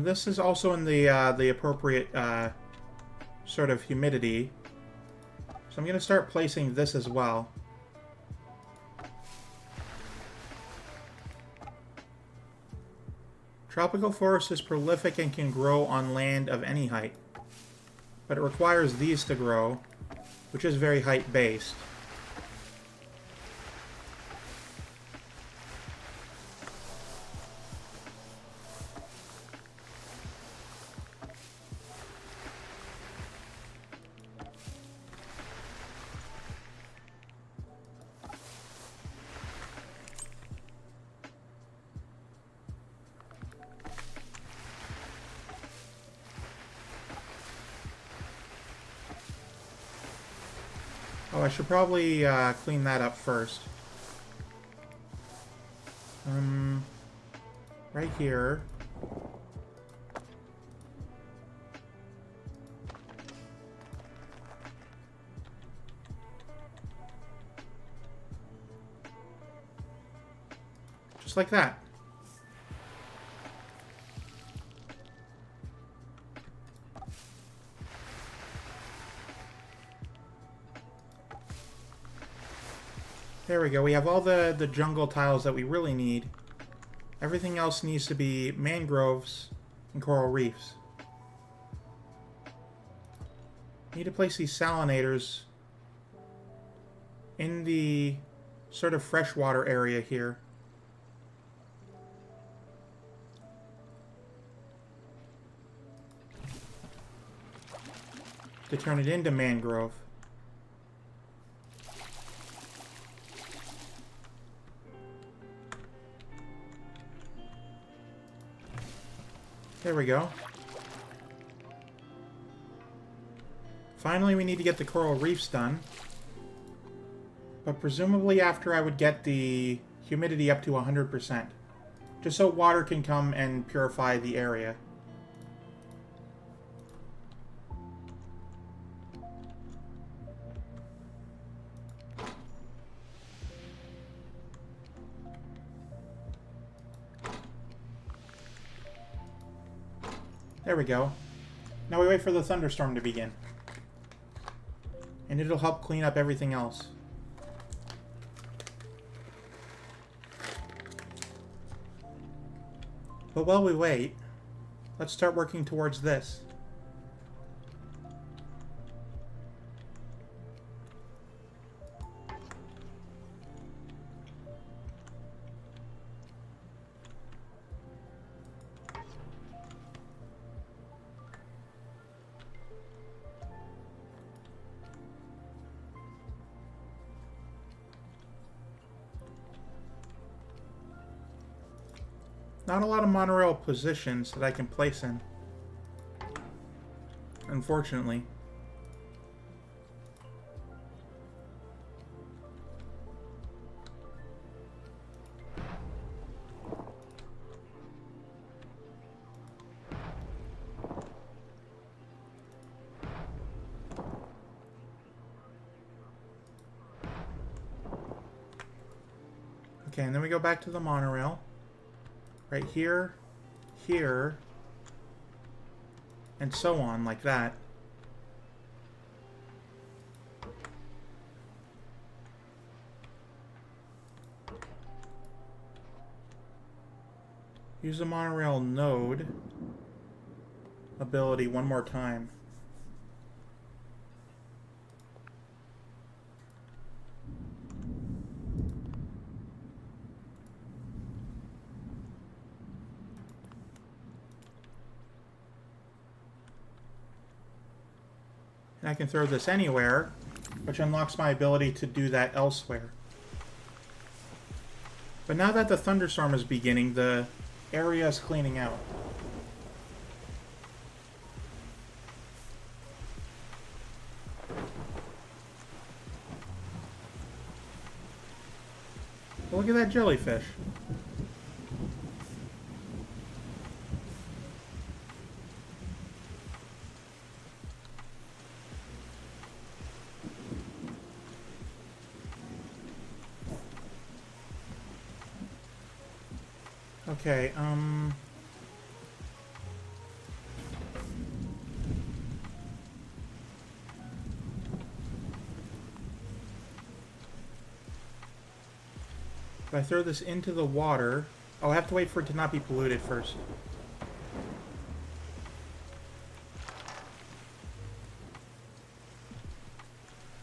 This is also in the appropriate sort of humidity. So I'm going to start placing this as well. Tropical forest is prolific and can grow on land of any height, but it requires these to grow, which is very height-based. Oh, I should probably clean that up first. Right here. Just like that. There we go. We have all the jungle tiles that we really need. Everything else needs to be mangroves and coral reefs. Need to place these salinators in the sort of freshwater area here. to turn it into mangrove. There we go. Finally, we need to get the coral reefs done. But presumably after I would get the humidity up to 100%. Just so water can come and purify the area. There we go. Now we wait for the thunderstorm to begin. And it'll help clean up everything else. But while we wait, let's start working towards this. Not a lot of monorail positions that I can place in, unfortunately. Okay, and then we go back to the monorail. Right here, here, and so on, like that. Use the monorail node ability one more time. I can throw this anywhere, which unlocks my ability to do that elsewhere. But now that the thunderstorm is beginning, the area is cleaning out. Look at that jellyfish. Okay, if I throw this into the water... Oh, I have to wait for it to not be polluted first.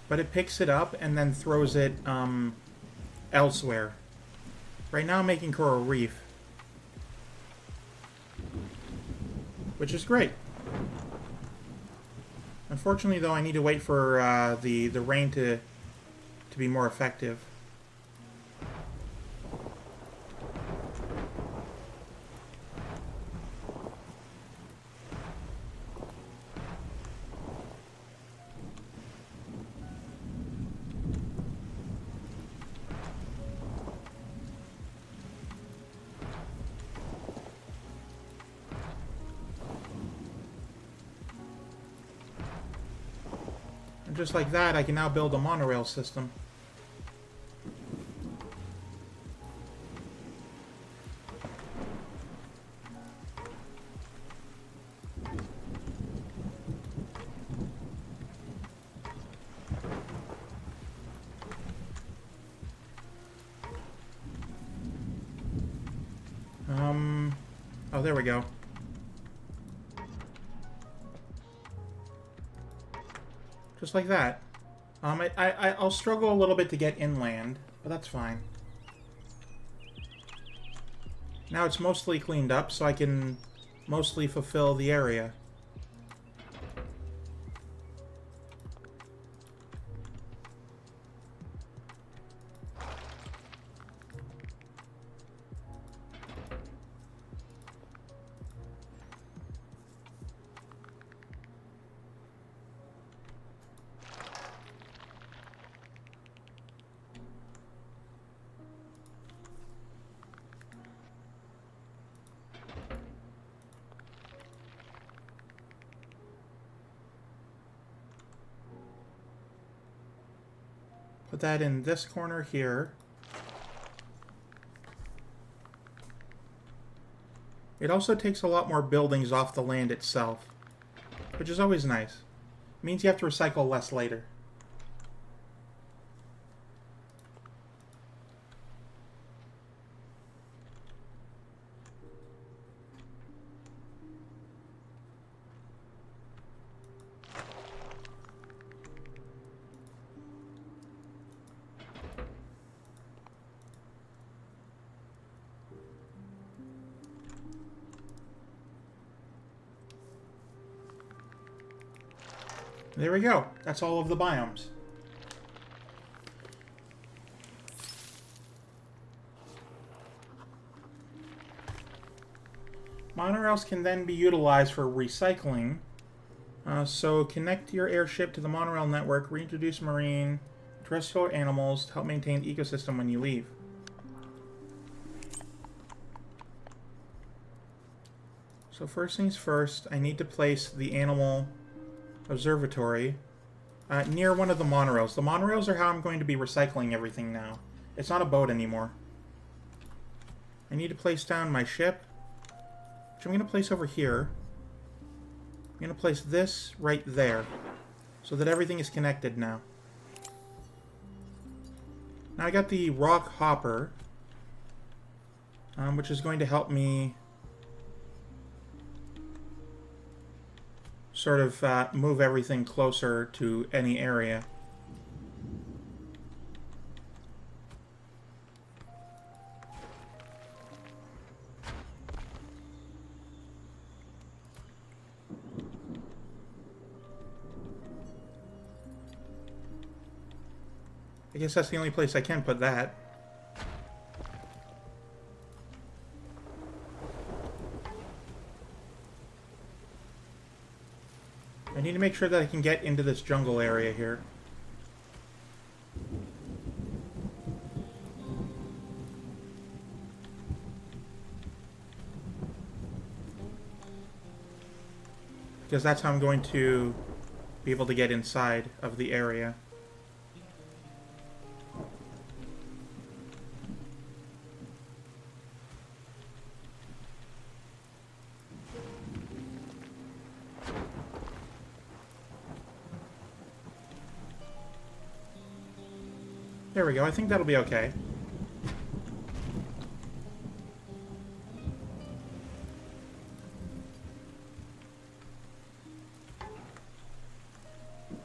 But it picks it up and then throws it, elsewhere. Right now I'm making coral reef. Which is great. Unfortunately, though, I need to wait for the rain to be more effective. And just like that, I can now build a monorail system. Oh, there we go. Just like that. I'll struggle a little bit to get inland, but that's fine. Now it's mostly cleaned up, so I can mostly fulfill the area. Put that in this corner here. It also takes a lot more buildings off the land itself, which is always nice. It means you have to recycle less later. There we go. That's all of the biomes. Monorails can then be utilized for recycling. So connect your airship to the monorail network, reintroduce marine, terrestrial animals to help maintain the ecosystem when you leave. So first things first, I need to place the animal observatory near one of the monorails. The monorails are how I'm going to be recycling everything now. It's not a boat anymore. I need to place down my ship, which I'm going to place over here. I'm going to place this right there, so that everything is connected now. Now I got the rock hopper, which is going to help me sort of move everything closer to any area. I guess that's the only place I can put that. I need to make sure that I can get into this jungle area here. Because that's how I'm going to be able to get inside of the area. There we go. I think that'll be okay.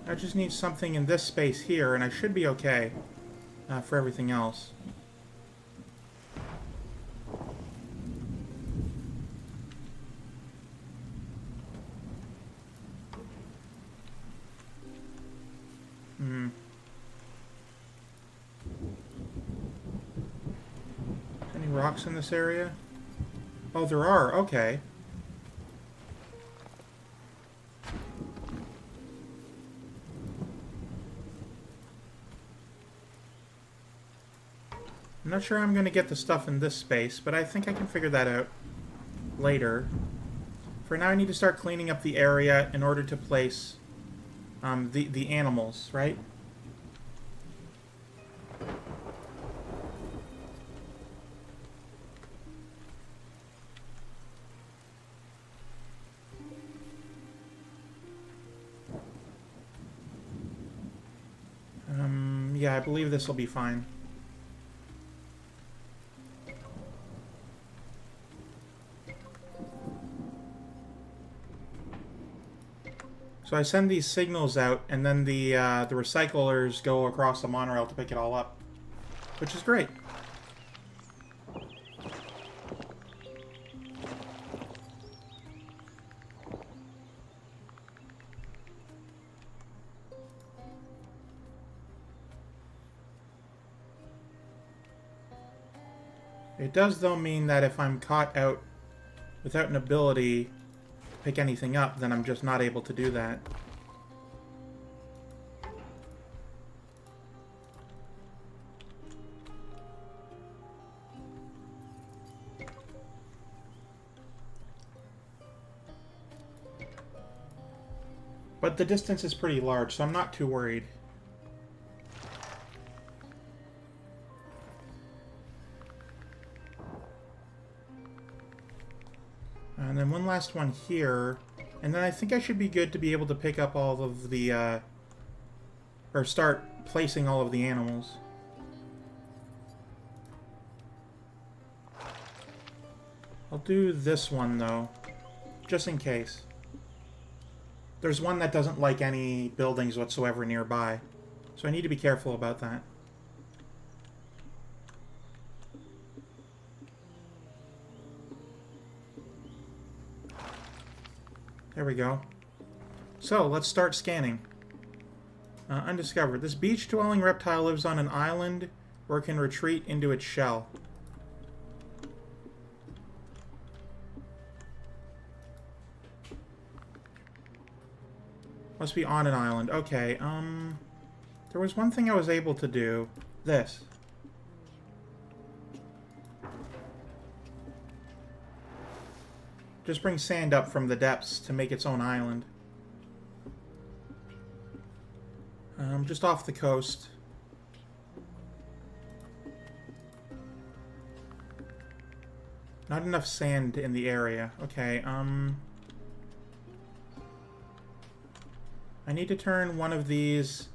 I just need something in this space here, and I should be okay for everything else. Rocks in this area? Oh, there are. Okay. I'm not sure I'm going to get the stuff in this space, but I think I can figure that out later. For now, I need to start cleaning up the area in order to place the animals, right? Yeah, I believe this will be fine. So I send these signals out, and then the recyclers go across the monorail to pick it all up, which is great. It does, though, mean that if I'm caught out without an ability to pick anything up, then I'm just not able to do that. But the distance is pretty large, so I'm not too worried. And then one last one here. And then I think I should be good to be able to pick up all of the, or start placing all of the animals. I'll do this one, though, just in case. There's one that doesn't like any buildings whatsoever nearby, so I need to be careful about that. There we go. So, let's start scanning. Undiscovered. This beach-dwelling reptile lives on an island where it can retreat into its shell. Must be on an island. Okay, there was one thing I was able to do. This. Just bring sand up from the depths to make its own island. Just off the coast. Not enough sand in the area. Okay, I need to turn one of these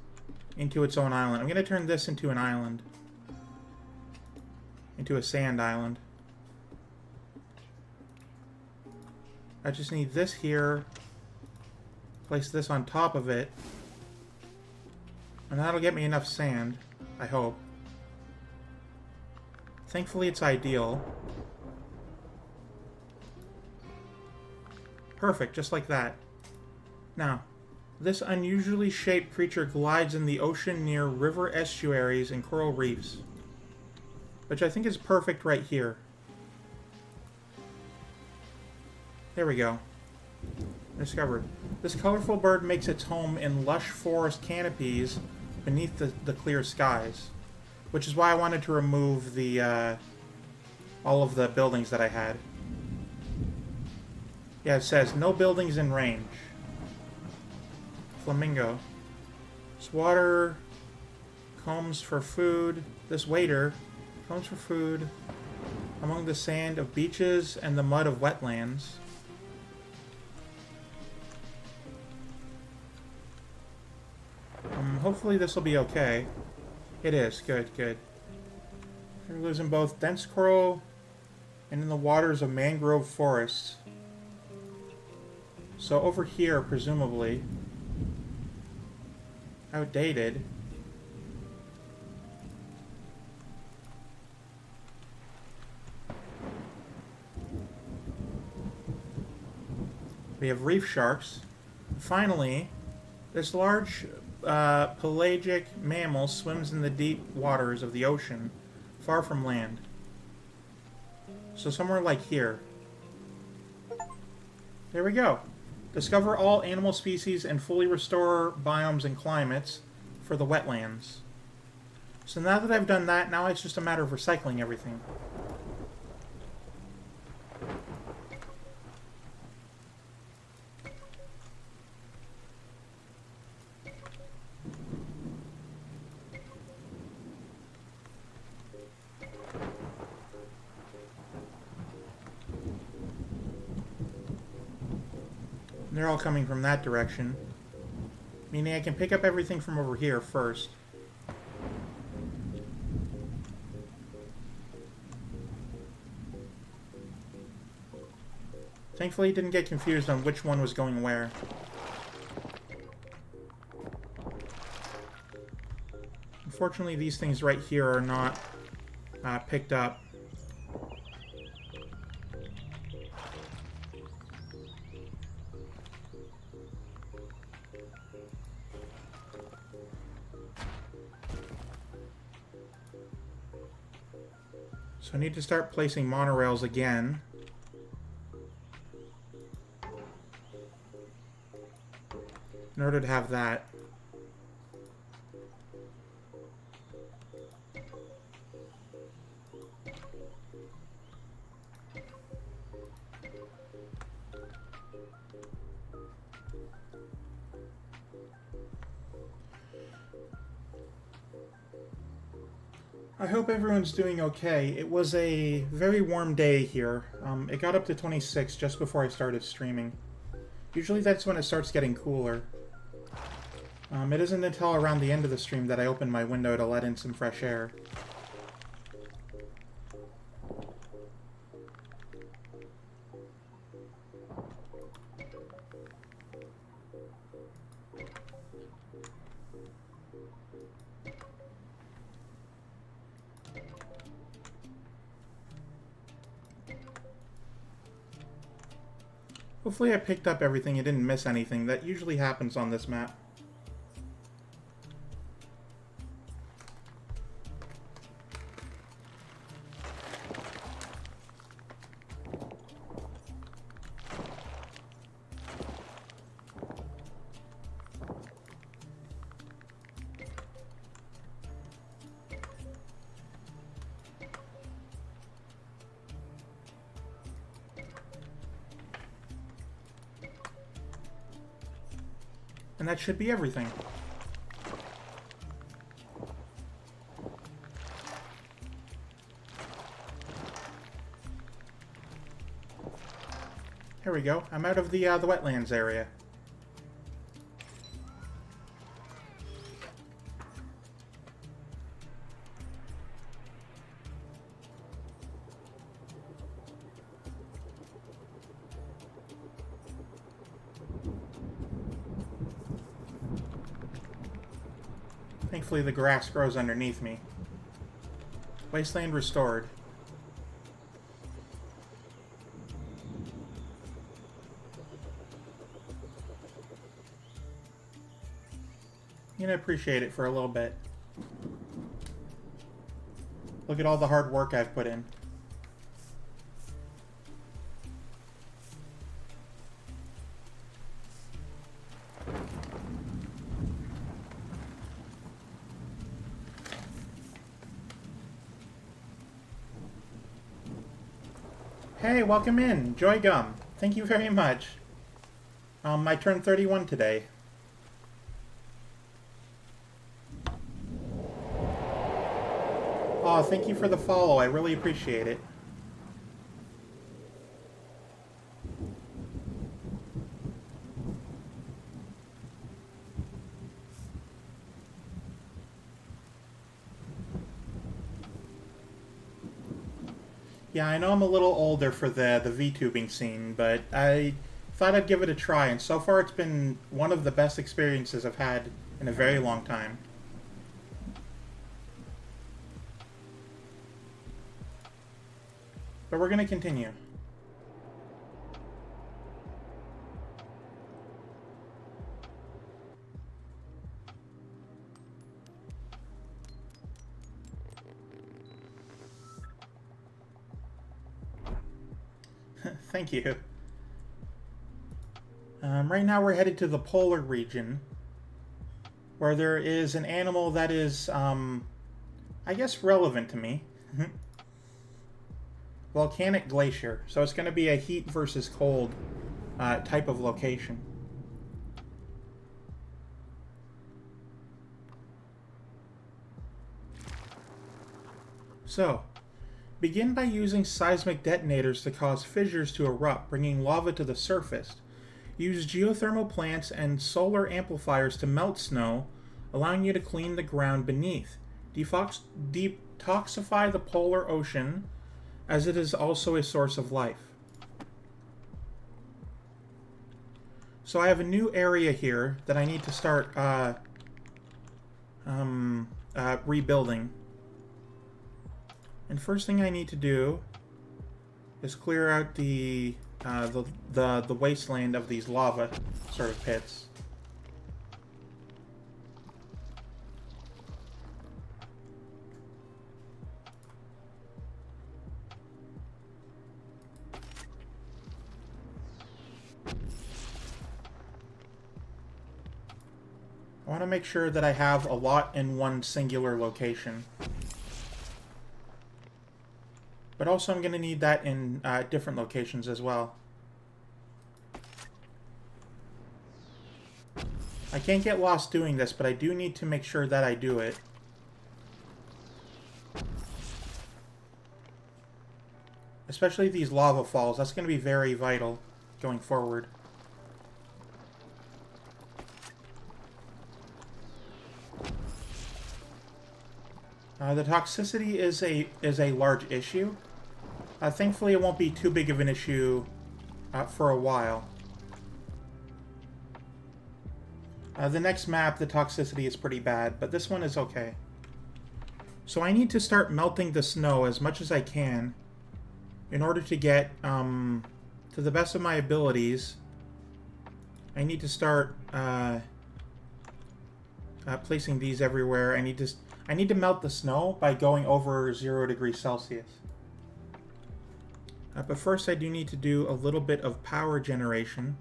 into its own island. I'm going to turn this into an island. Into a sand island. I just need this here. Place this on top of it. And that'll get me enough sand, I hope. Thankfully it's ideal. Perfect, just like that. Now, this unusually shaped creature glides in the ocean near river estuaries and coral reefs. Which I think is perfect right here. There we go. Discovered. This colorful bird makes its home in lush forest canopies beneath the clear skies. Which is why I wanted to remove the, all of the buildings that I had. Yeah, it says, no buildings in range. Flamingo. This water combs for food. This waiter combs for food among the sand of beaches and the mud of wetlands. Hopefully this will be okay. It is. Good, good. It lives in both dense coral and in the waters of mangrove forests. So over here, presumably. Outdated. We have reef sharks. Finally, this large pelagic mammal swims in the deep waters of the ocean, far from land. So somewhere like here. There we go. Discover all animal species and fully restore biomes and climates for the wetlands. So now that I've done that, now it's just a matter of recycling everything. They're all coming from that direction. Meaning I can pick up everything from over here first. Thankfully, didn't get confused on which one was going where. Unfortunately, these things right here are not picked up. So I need to start placing monorails again. In order to have that. I hope everyone's doing okay. It was a very warm day here. It got up to 26 just before I started streaming. Usually that's when it starts getting cooler. It isn't until around the end of the stream that I open my window to let in some fresh air. Hopefully I picked up everything and didn't miss anything. That usually happens on this map. And that should be everything. Here we go. I'm out of the wetlands area. Thankfully, the grass grows underneath me. Wasteland restored. I'm gonna appreciate it for a little bit. Look at all the hard work I've put in. Hey, welcome in, Joy Gum. Thank you very much. I turned 31 today. Oh, thank you for the follow. I really appreciate it. Yeah, I know I'm a little older for the VTubing scene, but I thought I'd give it a try, and so far it's been one of the best experiences I've had in a very long time. But we're going to continue. Thank you. Right now we're headed to the polar region, where there is an animal that is, I guess, relevant to me. Volcanic glacier. So it's going to be a heat versus cold type of location. So, begin by using seismic detonators to cause fissures to erupt, bringing lava to the surface. Use geothermal plants and solar amplifiers to melt snow, allowing you to clean the ground beneath. Detoxify the polar ocean, as it is also a source of life. So I have a new area here that I need to start rebuilding. And first thing I need to do is clear out the wasteland of these lava sort of pits. I want to make sure that I have a lot in one singular location. But also I'm going to need that in different locations as well. I can't get lost doing this, but I do need to make sure that I do it. especially these lava falls. That's going to be very vital going forward. The toxicity is a large issue. Thankfully, it won't be too big of an issue for a while. The next map, the toxicity is pretty bad, but this one is okay. So I need to start melting the snow as much as I can in order to get, to the best of my abilities, I need to start placing these everywhere. I need to melt the snow by going over 0 degrees Celsius. But first I do need to do a little bit of power generation.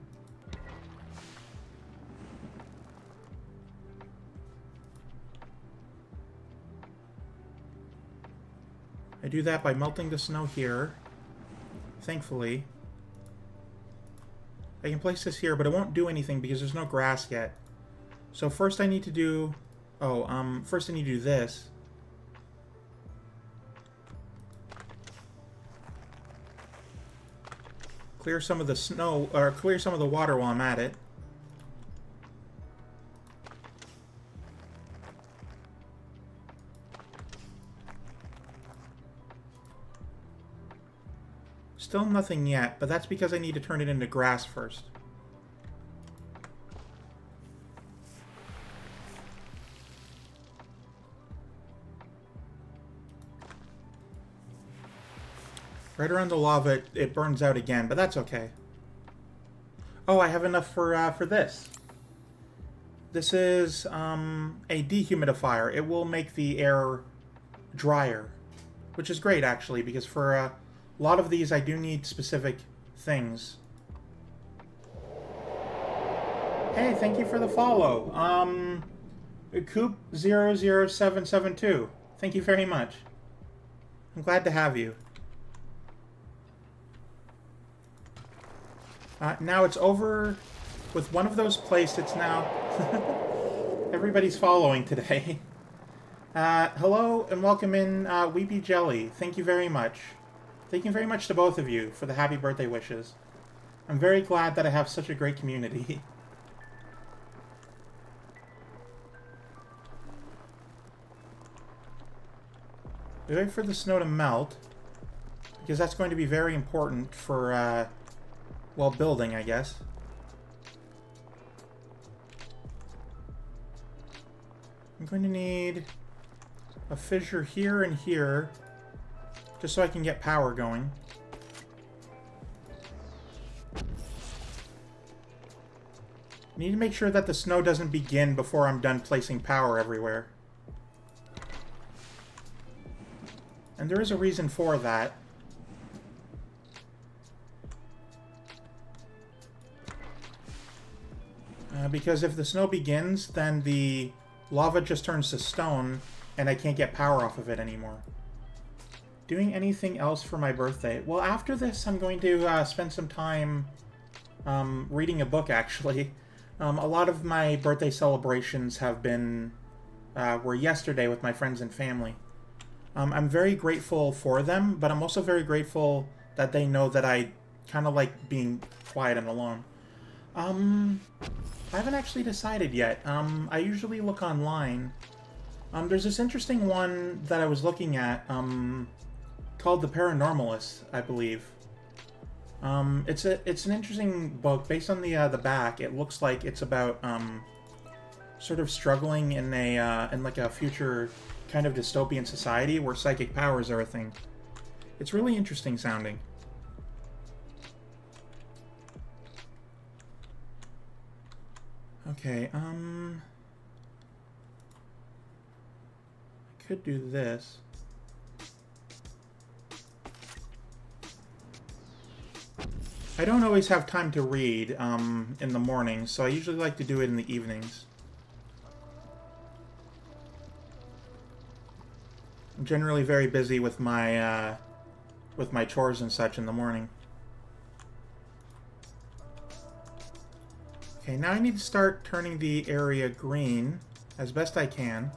I do that by melting the snow here. Thankfully. I can place this here, but it won't do anything because there's no grass yet. So first I need to do... first I need to do this. Clear some of the snow, or clear some of the water while I'm at it. Still nothing yet, but that's because I need to turn it into grass first. Right around the lava, it burns out again, but that's okay. Oh, I have enough for this. This is a dehumidifier. It will make the air drier, which is great, actually, because for a lot of these, I do need specific things. Hey, thank you for the follow. Coop00772. Thank you very much. I'm glad to have you. Now it's over with one of those placed. It's now... Everybody's following today. Hello and welcome in Weepy Jelly. Thank you very much. Thank you very much to both of you for the happy birthday wishes. I'm very glad that I have such a great community. We wait for the snow to melt, because that's going to be very important for, well, building, I guess. I'm going to need a fissure here and here, just so I can get power going. I need to make sure that the snow doesn't begin before I'm done placing power everywhere. And there is a reason for that. Because if the snow begins, then the lava just turns to stone, and I can't get power off of it anymore. Doing anything else for my birthday? Well, after this, I'm going to spend some time reading a book, actually. A lot of my birthday celebrations have been... were yesterday with my friends and family. I'm very grateful for them, but I'm also very grateful that they know that I kind of like being quiet and alone. I haven't actually decided yet. I usually look online. There's this interesting one that I was looking at, called The Paranormalist, I believe. It's an interesting book. Based on the back, it looks like it's about, sort of struggling in like a future kind of dystopian society where psychic powers are a thing. It's really interesting sounding. Okay, I could do this. I don't always have time to read in the morning, so I usually like to do it in the evenings. I'm generally very busy with my chores and such in the morning. Okay, now I need to start turning the area green as best I can.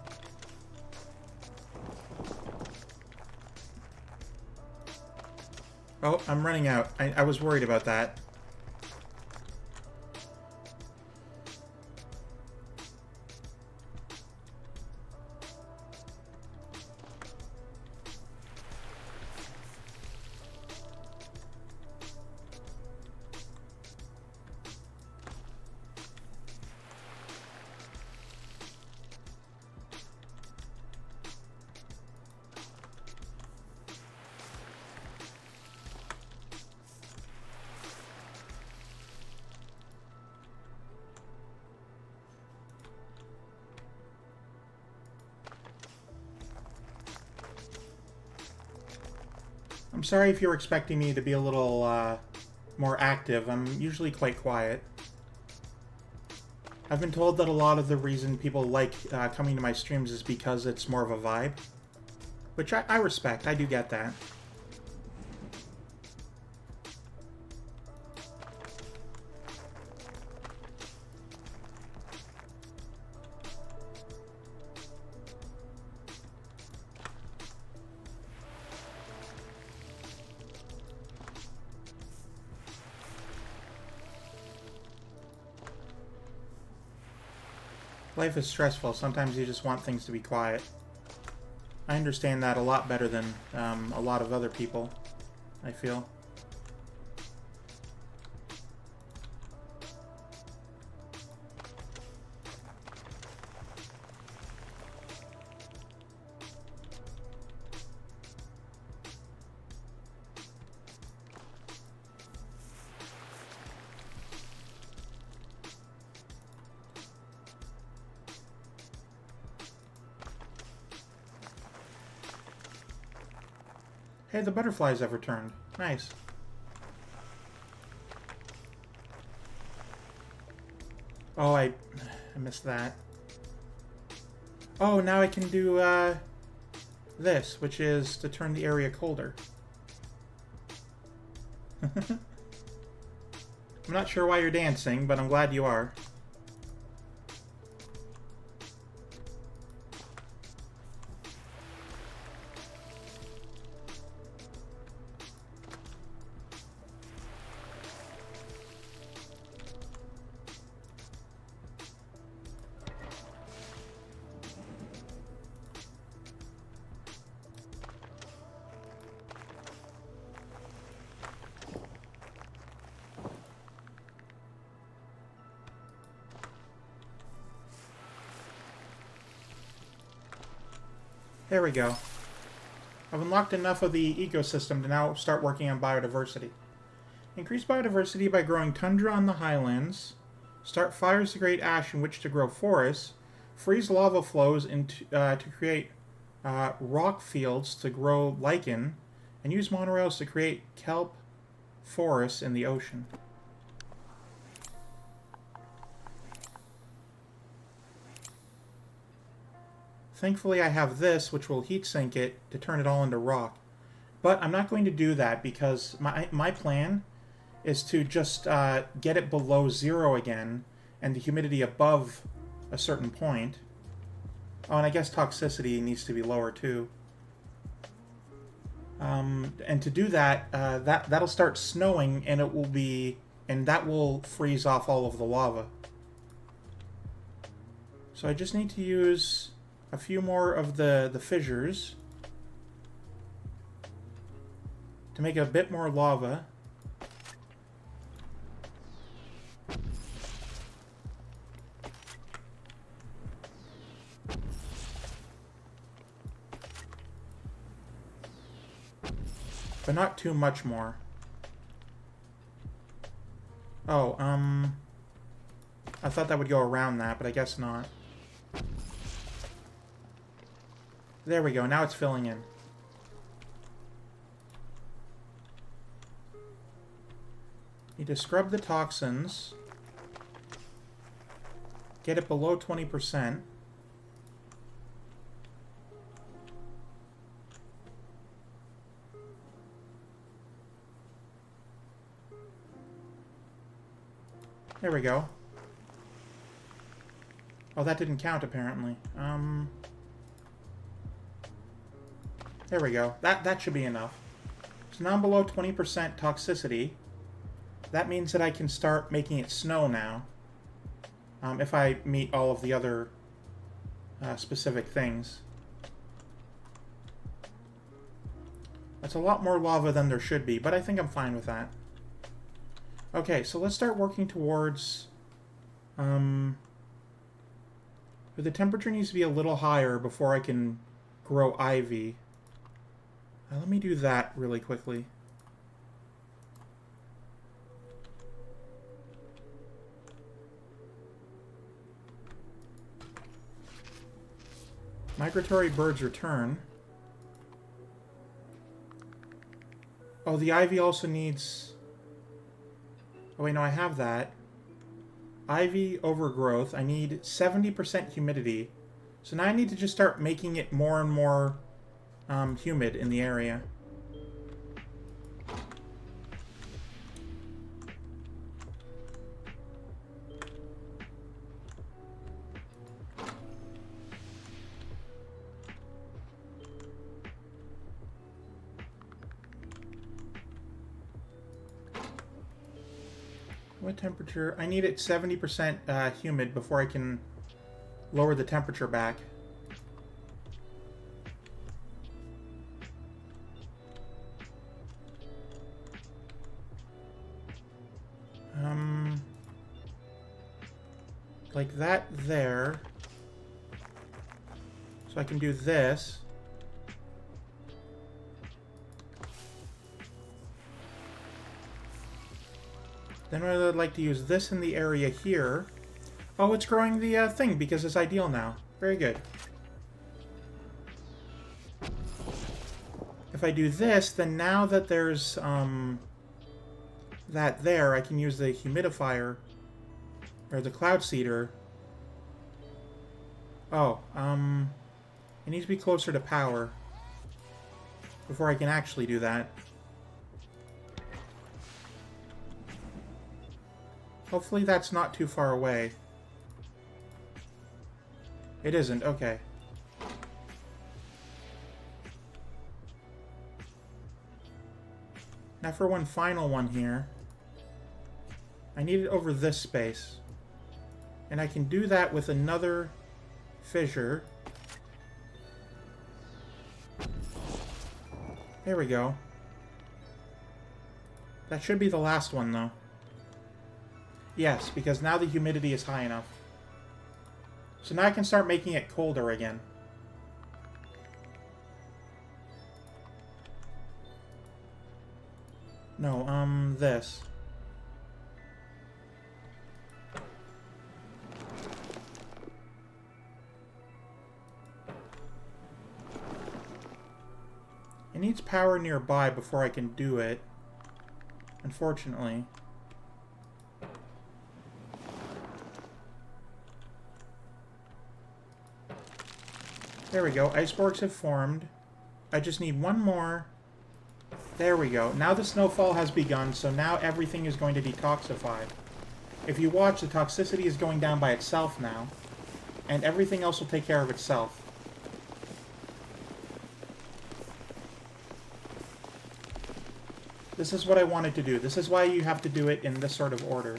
Oh, I'm running out. I was worried about that. I'm sorry if you're expecting me to be a little more active. I'm usually quite quiet. I've been told that a lot of the reason people like coming to my streams is because it's more of a vibe. Which I respect. I do get that. Life is stressful. Sometimes you just want things to be quiet. I understand that a lot better than a lot of other people, I feel. Hey, the butterflies have returned. Nice. Oh, I missed that. Oh, now I can do this, which is to turn the area colder. I'm not sure why you're dancing, but I'm glad you are. There we go. I've unlocked enough of the ecosystem to now start working on biodiversity. Increase biodiversity by growing tundra on the highlands. Start fires to create ash in which to grow forests. Freeze lava flows to create rock fields to grow lichen. And use monorails to create kelp forests in the ocean. Thankfully, I have this, which will heat sink it to turn it all into rock. But I'm not going to do that because my plan is to just get it below 0 again and the humidity above a certain point. Oh, and I guess toxicity needs to be lower too. And to do that, that'll start snowing, and that will freeze off all of the lava. So I just need to use a few more of the fissures to make a bit more lava. But not too much more. Oh, I thought that would go around that, but I guess not. There we go, now it's filling in. Need to scrub the toxins. Get it below 20%. There we go. Oh, that didn't count apparently. There we go. That should be enough. So now I'm below 20% toxicity. That means that I can start making it snow now. If I meet all of the other specific things. That's a lot more lava than there should be, but I think I'm fine with that. Okay, so let's start working towards... the temperature needs to be a little higher before I can grow ivy. Let me do that really quickly. Migratory birds return. Oh, the ivy also needs... Oh wait, no, I have that. Ivy overgrowth. I need 70% humidity. So now I need to just start making it more and more humid in the area. What temperature? I need it 70% humid before I can lower the temperature back. Like that there. So I can do this. Then I would like to use this in the area here. Oh, it's growing the thing because it's ideal now. Very good. If I do this, then now that there's that there, I can use the humidifier or the cloud seeder. Oh, it needs to be closer to power before I can actually do that. Hopefully that's not too far away. It isn't, okay. Now for one final one here. I need it over this space. And I can do that with another fissure. There we go. That should be the last one, though. Yes, because now the humidity is high enough. So now I can start making it colder again. No, this. It needs power nearby before I can do it, unfortunately. There we go. Icebergs have formed. I just need one more. There we go. Now the snowfall has begun, so now everything is going to detoxify. If you watch, the toxicity is going down by itself now, and everything else will take care of itself. This is what I wanted to do. This is why you have to do it in this sort of order.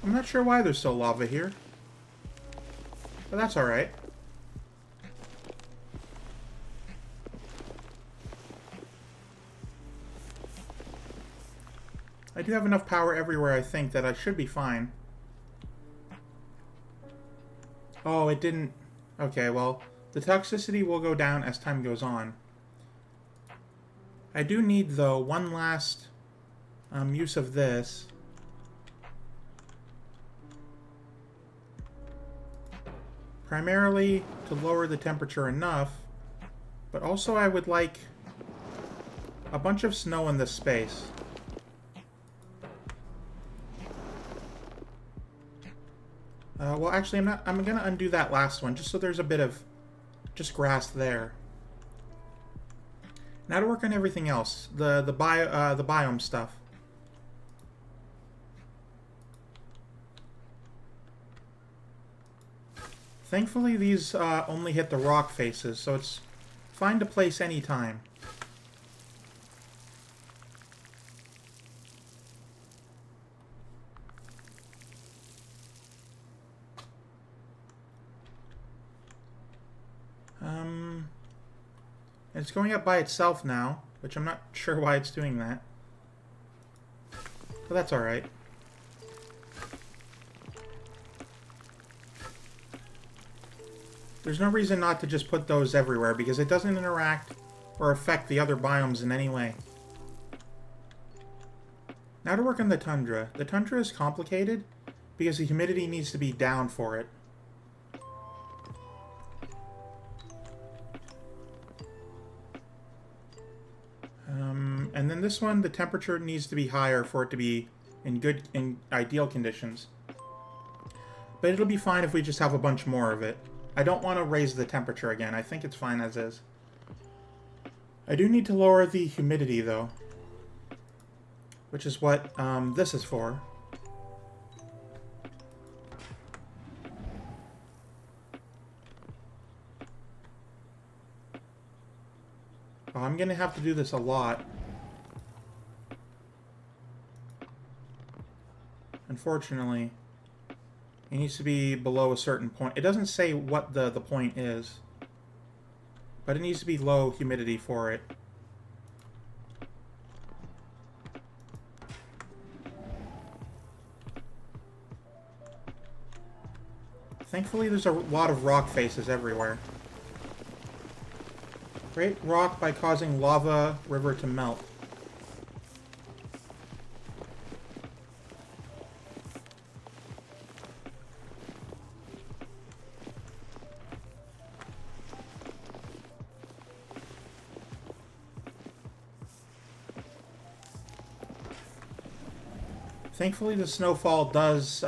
I'm not sure why there's still lava here, but that's alright. I do have enough power everywhere, I think, that I should be fine. Oh, it didn't... Okay, well, the toxicity will go down as time goes on. I do need, though, one last use of this. Primarily to lower the temperature enough, but also I would like a bunch of snow in this space. Well, actually, I'm not. I'm gonna undo that last one just so there's a bit of just grass there. Now to work on everything else, the biome stuff. Thankfully, these only hit the rock faces, so it's fine to place any time. It's going up by itself now, which I'm not sure why it's doing that. But that's alright. There's no reason not to just put those everywhere, because it doesn't interact or affect the other biomes in any way. Now to work on the tundra. The tundra is complicated, because the humidity needs to be down for it. And then this one, the temperature needs to be higher for it to be in ideal conditions. But it'll be fine if we just have a bunch more of it. I don't want to raise the temperature again. I think it's fine as is. I do need to lower the humidity, though. Which is what this is for. Oh, I'm going to have to do this a lot. Unfortunately, it needs to be below a certain point. It doesn't say what the point is, but it needs to be low humidity for it. Thankfully, there's a lot of rock faces everywhere. Create rock by causing lava river to melt. Thankfully, the snowfall does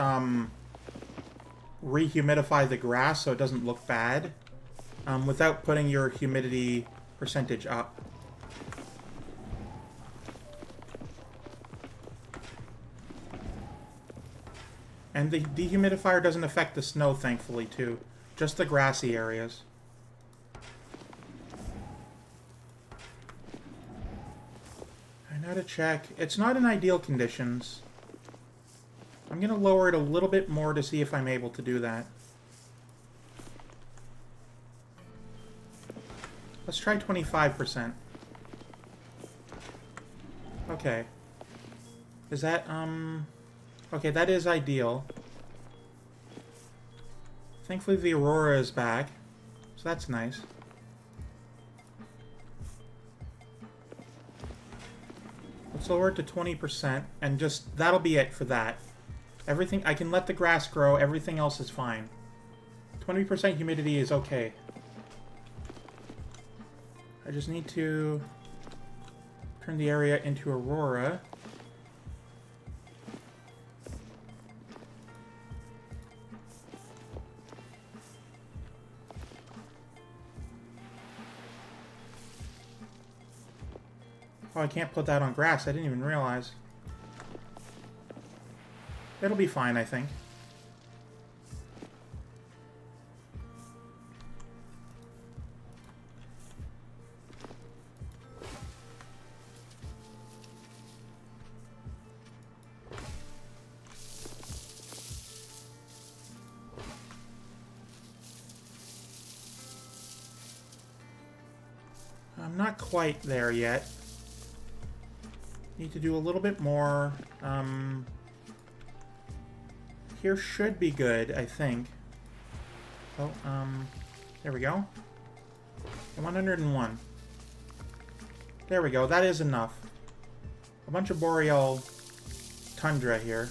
rehumidify the grass so it doesn't look bad without putting your humidity percentage up. And the dehumidifier doesn't affect the snow, thankfully, too. Just the grassy areas. I know to check. It's not in ideal conditions. I'm going to lower it a little bit more to see if I'm able to do that. Let's try 25%. Okay. Is that, okay, that is ideal. Thankfully the aurora is back, so that's nice. Let's lower it to 20%, and just, that'll be it for that. Everything, I can let the grass grow, everything else is fine. 20% humidity is okay. I just need to turn the area into aurora. Oh, I can't put that on grass. I didn't even realize. It'll be fine, I think. I'm not quite there yet. Need to do a little bit more. Here should be good, I think. Oh, there we go. 101. There we go, that is enough. A bunch of boreal tundra here.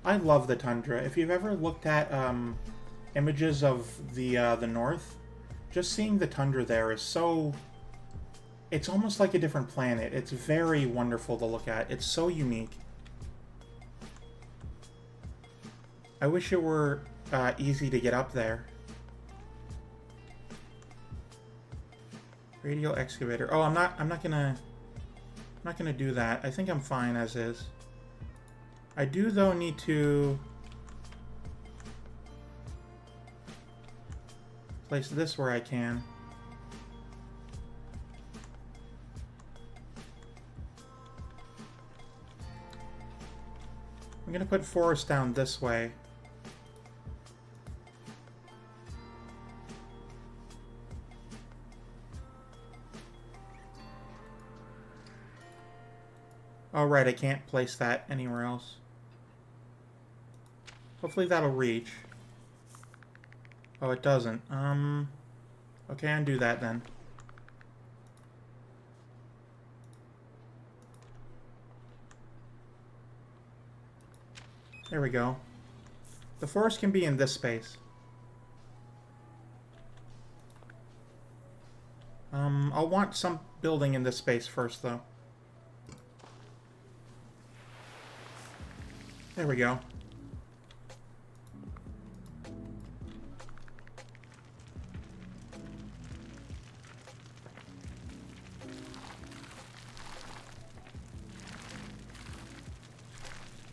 I love the tundra. If you've ever looked at images of the north, just seeing the tundra there is so... It's almost like a different planet. It's very wonderful to look at. It's so unique. I wish it were easy to get up there. Radial excavator. Oh, I'm not gonna do that. I think I'm fine as is. I do though need to place this where I can. I'm gonna put forest down this way. Oh, right, I can't place that anywhere else. Hopefully that'll reach. Oh, it doesn't. Okay, undo that then. There we go. The forest can be in this space. I'll want some building in this space first, though. There we go.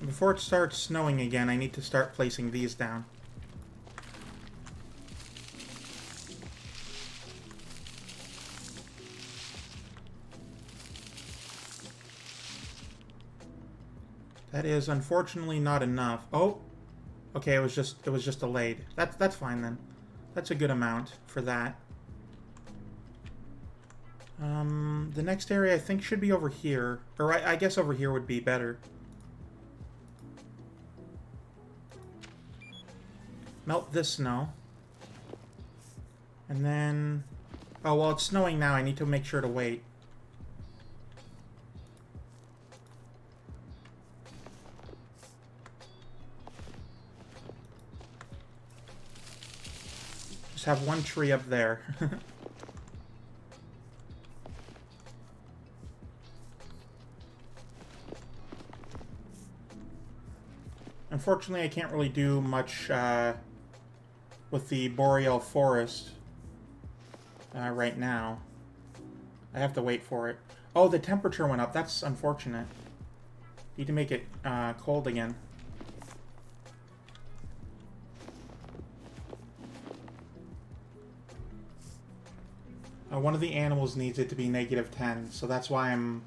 Before it starts snowing again, I need to start placing these down. That is unfortunately not enough. Oh, okay. It was just delayed. That's fine then. That's a good amount for that. The next area I think should be over here, or I guess over here would be better. Melt this snow. And then... Oh, well, it's snowing now. I need to make sure to wait. Just have one tree up there. Unfortunately, I can't really do much with the boreal forest right now. I have to wait for it. Oh, the temperature went up. That's unfortunate. Need to make it cold again. One of the animals needs it to be -10, so that's why I'm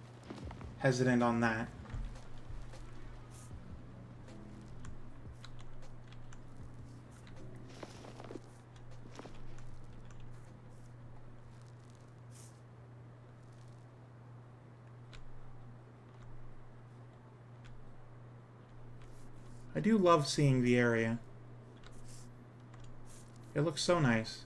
hesitant on that. I do love seeing the area. It looks so nice.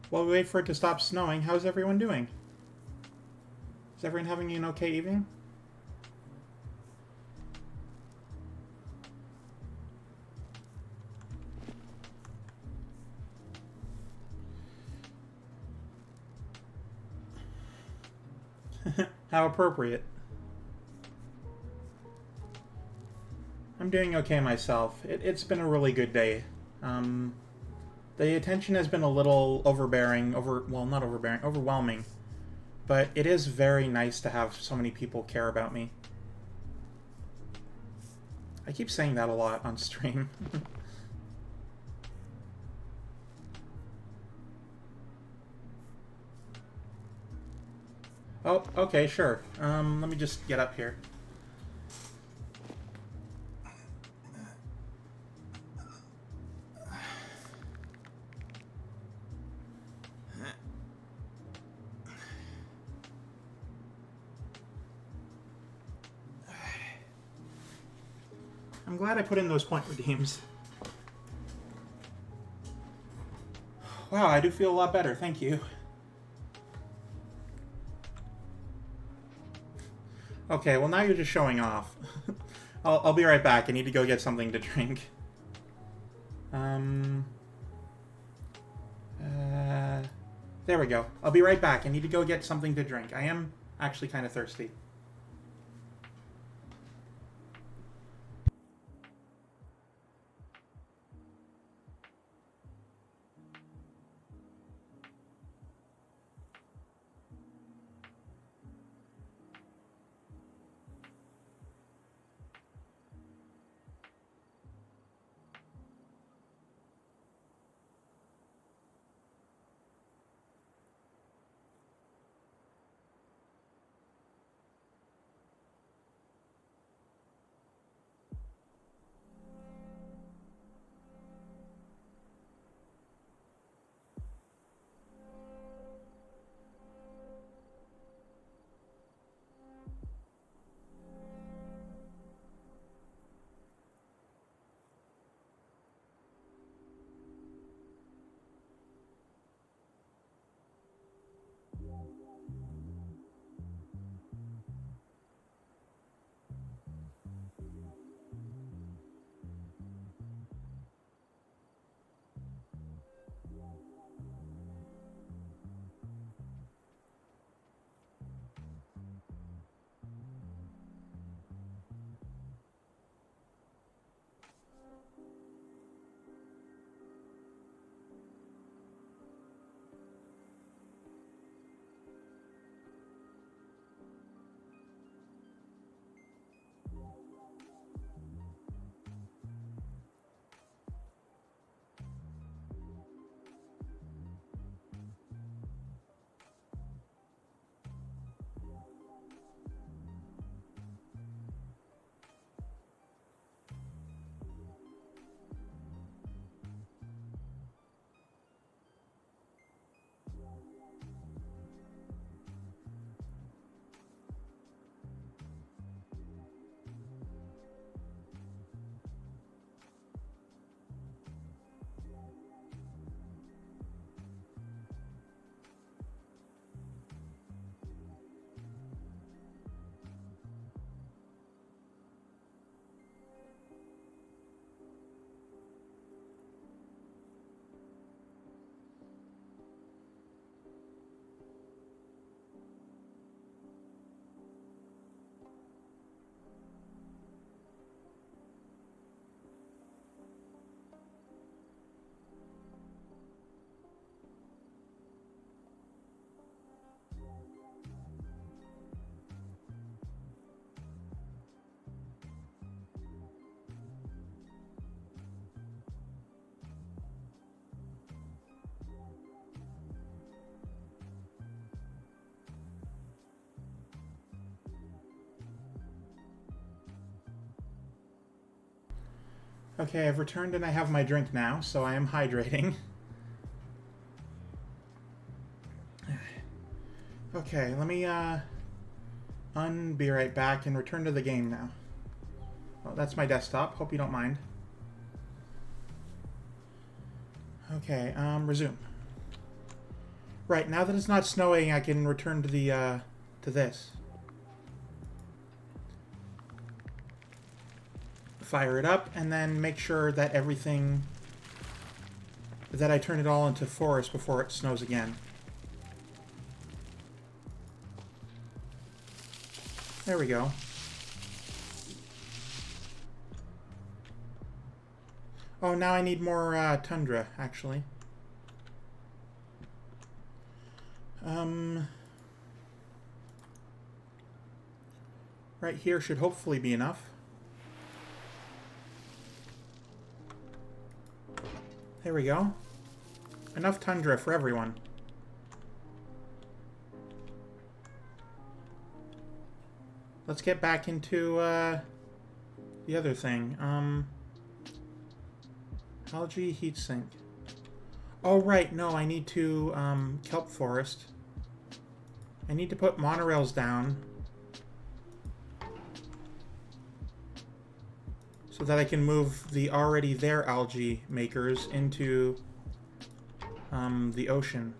While we wait for it to stop snowing, how's everyone doing? Is everyone having an okay evening? How appropriate. I'm doing okay myself. It's been a really good day. The attention has been a little overbearing, well, not overbearing, overwhelming. But it is very nice to have so many people care about me. I keep saying that a lot on stream. Oh, okay, sure. Let me just get up here. I'm glad I put in those point redeems. Wow, I do feel a lot better, thank you. Okay, well now you're just showing off. I'll be right back. I need to go get something to drink. There we go. I'll be right back. I need to go get something to drink. I am actually kind of thirsty. Okay, I've returned and I have my drink now, so I am hydrating. Okay, let me be right back and return to the game now. Oh, that's my desktop. Hope you don't mind. Okay, resume. Right, now that it's not snowing, I can return to the to this. Fire it up, and then make sure that everything... that I turn it all into forest before it snows again. There we go. Oh, now I need more tundra, actually. Right here should hopefully be enough. There we go. Enough tundra for everyone. Let's get back into the other thing. Algae heat sink. Oh, right. No, I need to kelp forest. I need to put monorails down so that I can move the already there algae makers into the ocean.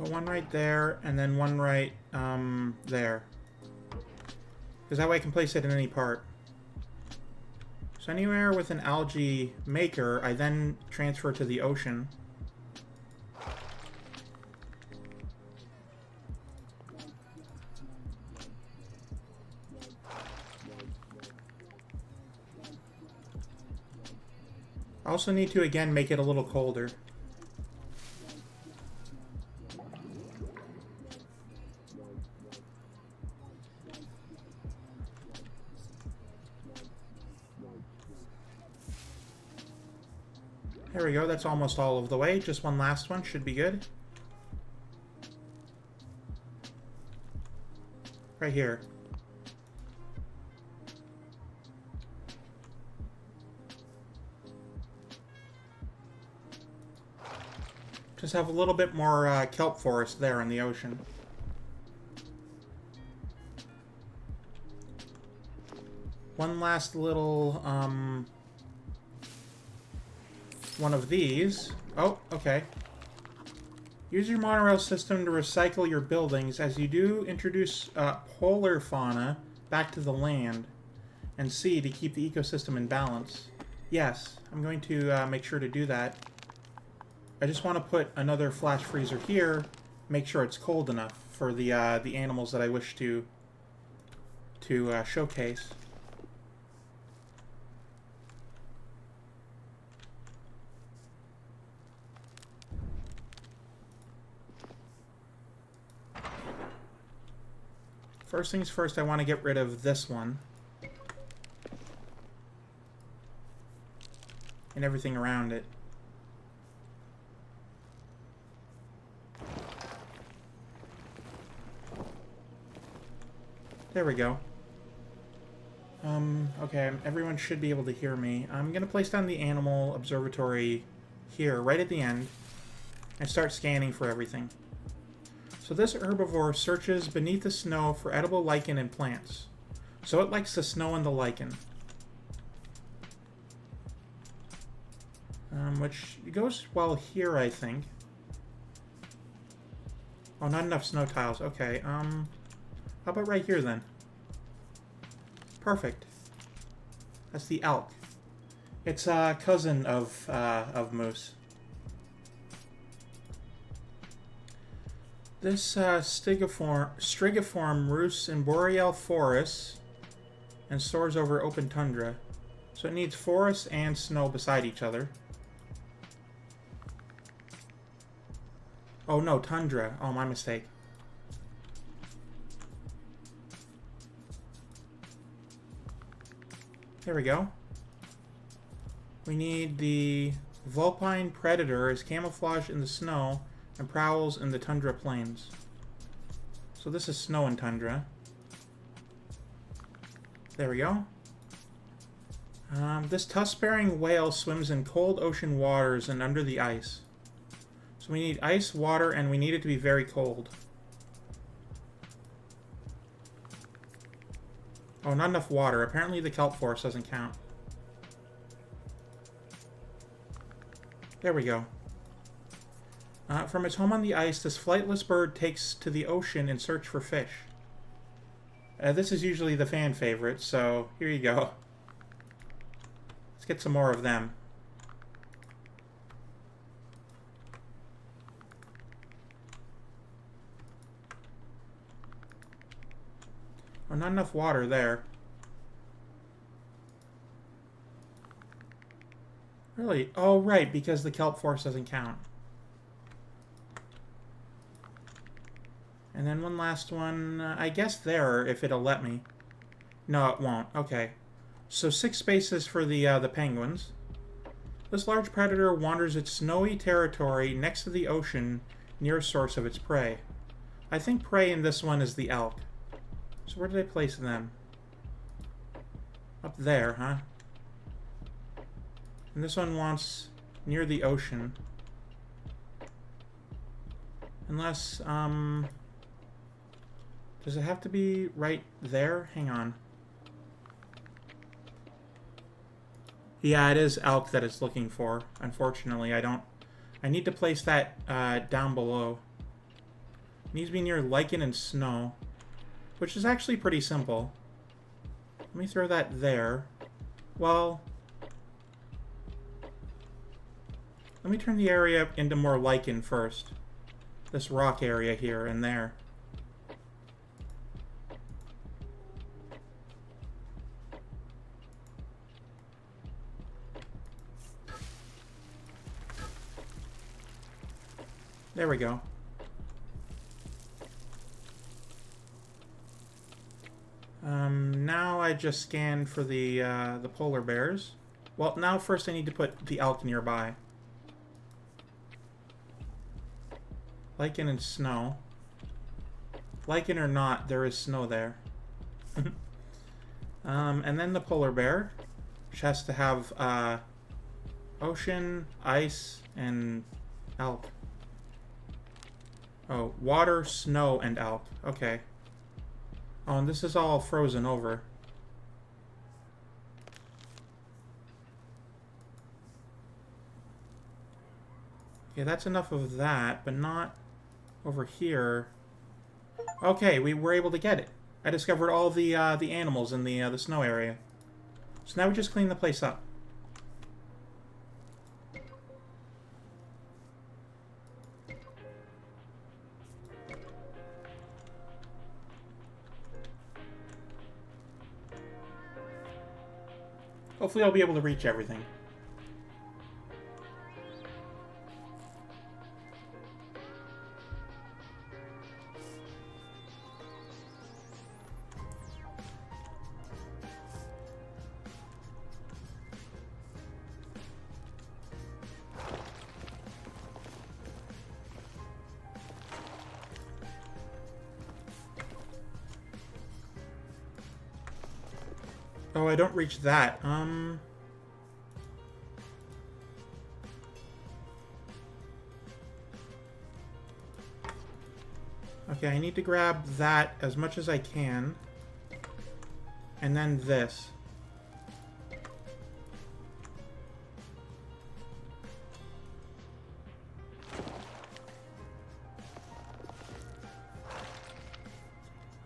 Put one right there, and then one right, there. Because that way I can place it in any part. So anywhere with an algae maker, I then transfer to the ocean. I also need to, again, make it a little colder. There we go, that's almost all of the way. Just one last one should be good. Right here. Just have a little bit more kelp forest there in the ocean. One last little, one of these. Oh, okay. Use your monorail system to recycle your buildings as you do introduce polar fauna back to the land and sea to keep the ecosystem in balance. Yes, I'm going to make sure to do that. I just want to put another flash freezer here, make sure it's cold enough for the animals that I wish to showcase. First things first, I want to get rid of this one. And everything around it. There we go. Okay, everyone should be able to hear me. I'm gonna place down the animal observatory here, right at the end, and start scanning for everything. So this herbivore searches beneath the snow for edible lichen and plants. So it likes the snow and the lichen. Which goes well here, I think. Oh, not enough snow tiles. Okay, how about right here, then? Perfect. That's the elk. It's a cousin of moose. This strigiform roosts in boreal forests and soars over open tundra. So it needs forest and snow beside each other. Oh no, tundra. Oh, my mistake. There we go. We need the vulpine predator is camouflaged in the snow and prowls in the tundra plains. So this is snow and tundra. There we go. This tusk-bearing whale swims in cold ocean waters and under the ice. So we need ice, water, and we need it to be very cold. Oh, not enough water. Apparently the kelp forest doesn't count. There we go. From its home on the ice, this flightless bird takes to the ocean in search for fish. This is usually the fan favorite, so here you go. Let's get some more of them. Oh, not enough water there. Really? Oh, right, because the kelp forest doesn't count. And then one last one, I guess there, if it'll let me. No, it won't. Okay. So 6 spaces for the penguins. This large predator wanders its snowy territory next to the ocean, near source of its prey. I think prey in this one is the elk. So where did I place them? Up there, huh? And this one wants near the ocean. Unless, does it have to be right there? Hang on. Yeah, it is elk that it's looking for. Unfortunately, I need to place that down below. Needs to be near lichen and snow, which is actually pretty simple. Let me throw that there. Well, let me turn the area into more lichen first. This rock area here and there. There we go. Now I just scanned for the polar bears. Well, now first I need to put the elk nearby. Lichen and snow. Lichen or not, there is snow there. And then the polar bear, which has to have ocean, ice, and elk. Oh, water, snow, and elk. Okay. Oh, and this is all frozen over. Okay, that's enough of that, but not over here. Okay, we were able to get it. I discovered all the animals in the snow area. So now we just clean the place up. Hopefully I'll be able to reach everything. Oh, I don't reach that. Okay, I need to grab that as much as I can. And then this.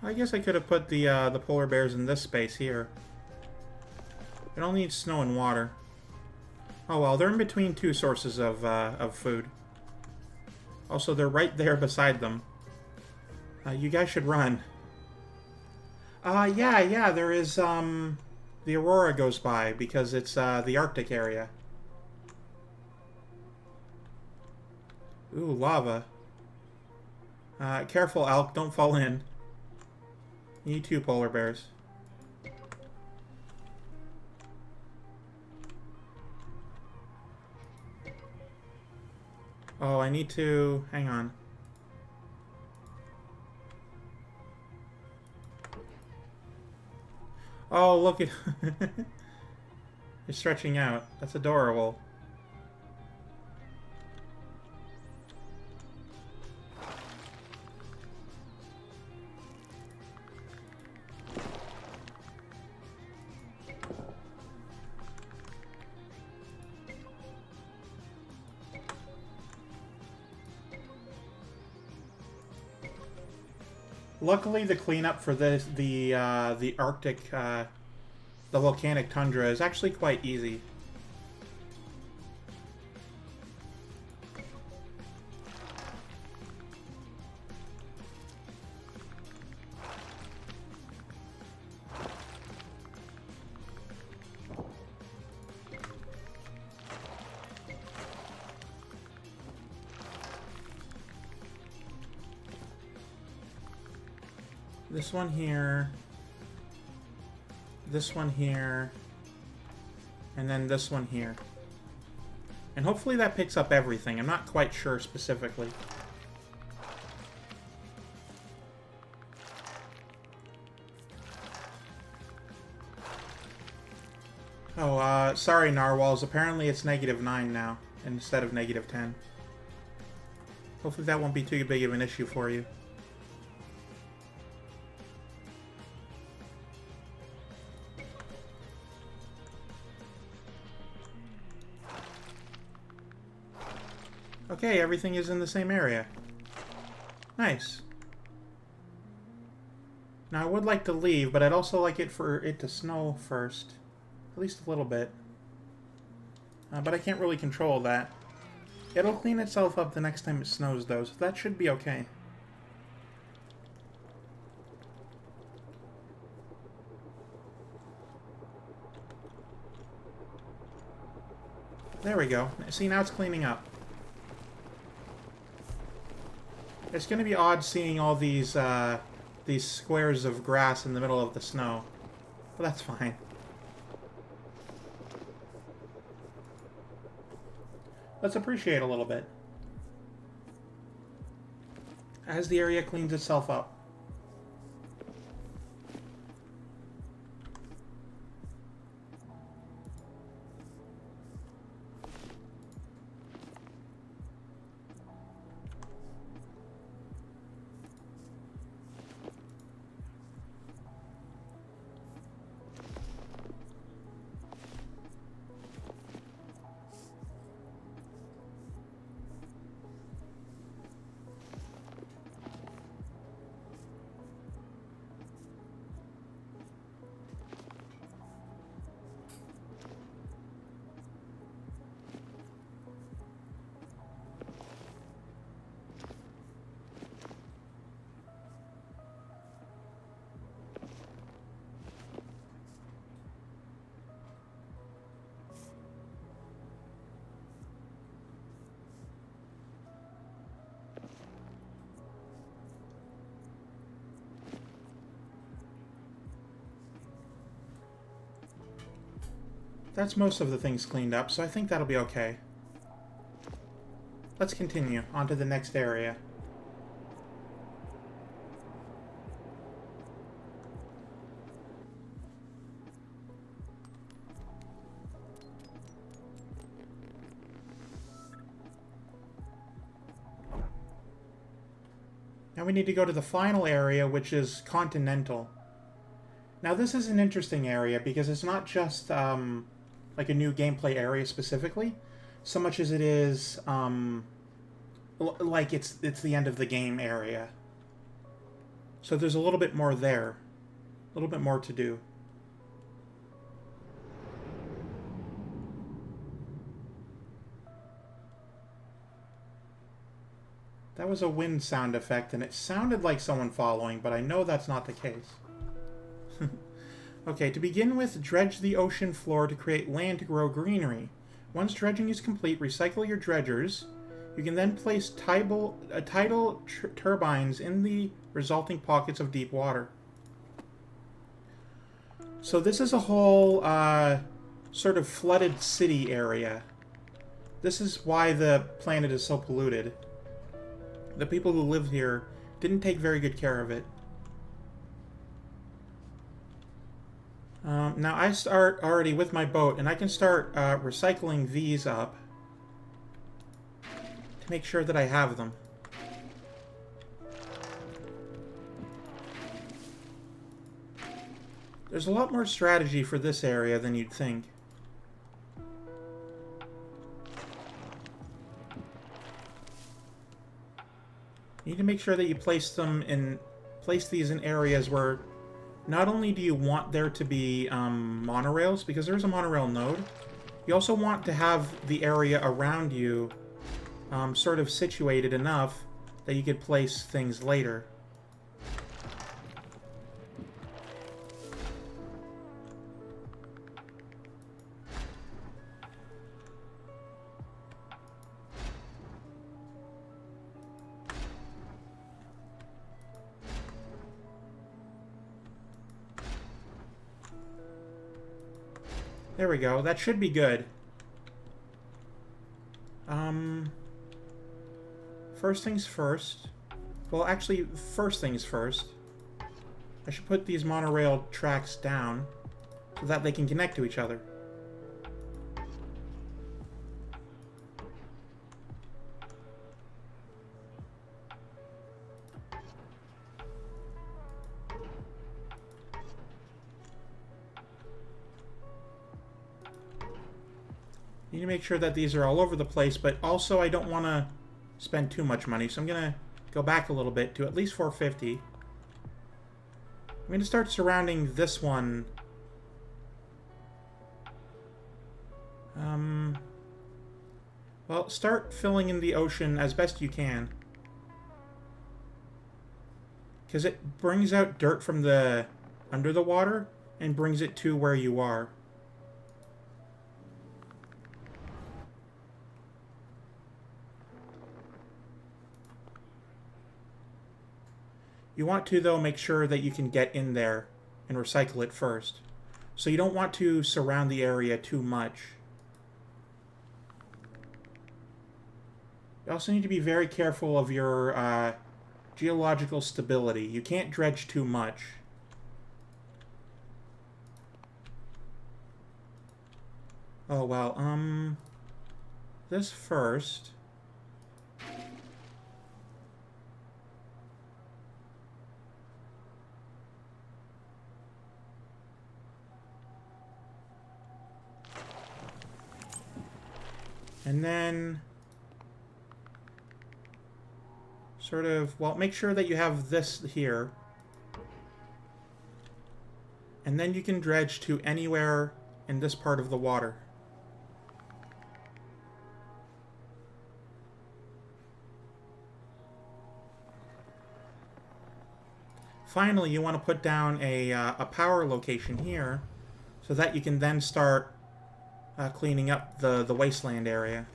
I guess I could have put the polar bears in this space here. It only needs snow and water. Oh well, they're in between two sources of food. Also, they're right there beside them. You guys should run. Yeah, there is, the aurora goes by because it's, the Arctic area. Ooh, lava. Careful, elk, don't fall in. You need 2 polar bears. Oh, I need to... hang on. Oh, look at... You're stretching out. That's adorable. Luckily, the cleanup for this, the Arctic, the volcanic tundra is actually quite easy. This one here, and then this one here. And hopefully that picks up everything. I'm not quite sure specifically. Oh, sorry, narwhals. Apparently it's -9 now, instead of -10. Hopefully that won't be too big of an issue for you. Okay, everything is in the same area. Nice. Now, I would like to leave, but I'd also like it for it to snow first. At least a little bit. But I can't really control that. It'll clean itself up the next time it snows, though, so that should be okay. There we go. See, now it's cleaning up. It's going to be odd seeing all these squares of grass in the middle of the snow. But that's fine. Let's appreciate a little bit. As the area cleans itself up. That's most of the things cleaned up, so I think that'll be okay. Let's continue on to the next area. Now we need to go to the final area, which is continental. Now this is an interesting area because it's not just like a new gameplay area specifically, so much as it is like it's the end of the game area. So there's a little bit more there, a little bit more to do. That was a wind sound effect, and it sounded like someone following, but I know that's not the case. Okay, to begin with, dredge the ocean floor to create land to grow greenery. Once dredging is complete, recycle your dredgers. You can then place tidal turbines in the resulting pockets of deep water. So this is a whole sort of flooded city area. This is why the planet is so polluted. The people who live here didn't take very good care of it. Now I start already with my boat, and I can start recycling these up to make sure that I have them. There's a lot more strategy for this area than you'd think. You need to make sure that you place these in areas where not only do you want there to be monorails, because there's a monorail node, you also want to have the area around you sort of situated enough that you could place things later. There we go. That should be good. First things first. Well, actually, first things first. I should put these monorail tracks down so that they can connect to each other. Need to make sure that these are all over the place, but also I don't want to spend too much money, so I'm going to go back a little bit to at least 450. I'm going to start surrounding this one. Well, start filling in the ocean as best you can. Because it brings out dirt from the under the water and brings it to where you are. You want to, though, make sure that you can get in there and recycle it first. So you don't want to surround the area too much. You also need to be very careful of your geological stability. You can't dredge too much. Oh, well, this first. And then sort of, well, make sure that you have this here. And then you can dredge to anywhere in this part of the water. Finally, you want to put down a power location here so that you can then start cleaning up the wasteland area.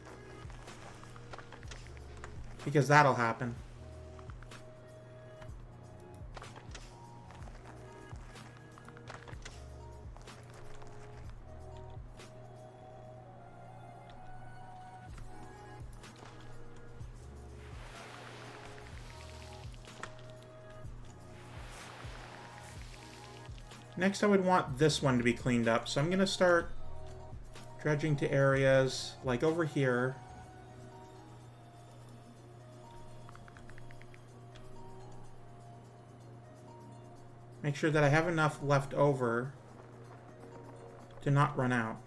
Because that'll happen. Next, I would want this one to be cleaned up, so I'm going to start dredging to areas like over here. Make sure that I have enough left over to not run out.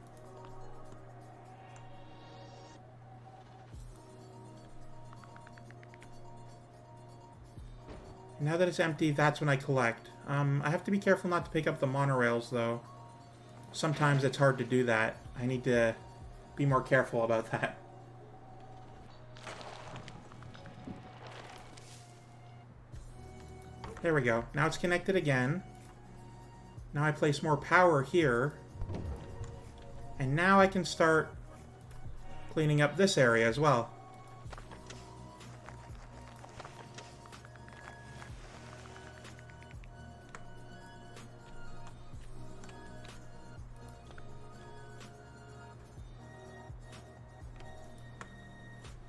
Now that it's empty, that's when I collect. I have to be careful not to pick up the monorails, though. Sometimes it's hard to do that. I need to be more careful about that. There we go. Now it's connected again. Now I place more power here. And now I can start cleaning up this area as well.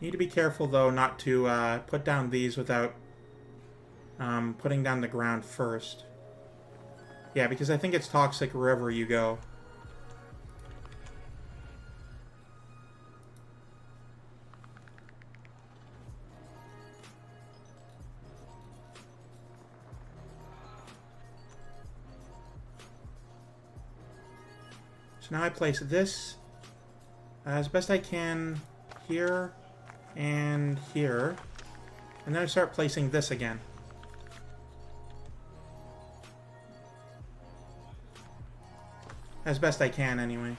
Need to be careful, though, not to put down these without putting down the ground first. Yeah, because I think it's toxic wherever you go. So now I place this as best I can here and here. And then I start placing this again. As best I can, anyway.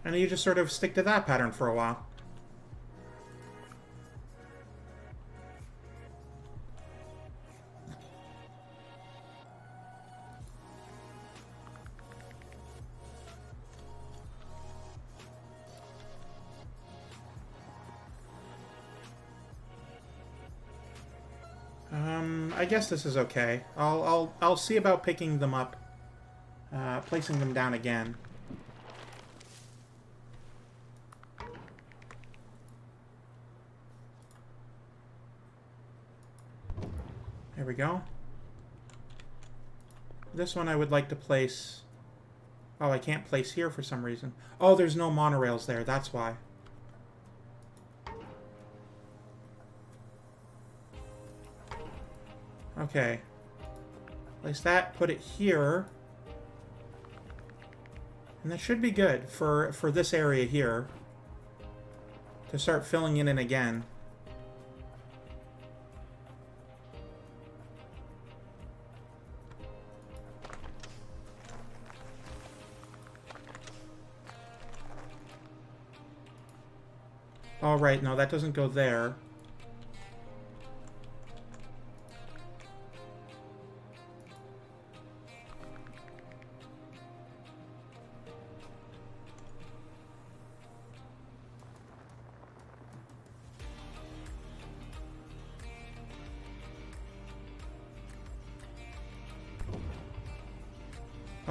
And you just sort of stick to that pattern for a while. I guess this is okay. I'll see about picking them up, placing them down again. There we go. This one I would like to place... Oh, I can't place here for some reason. Oh, there's no monorails there, that's why. Okay. Place that, put it here. And And that should be good for this area here to start filling it in again. All right, no, that doesn't go there.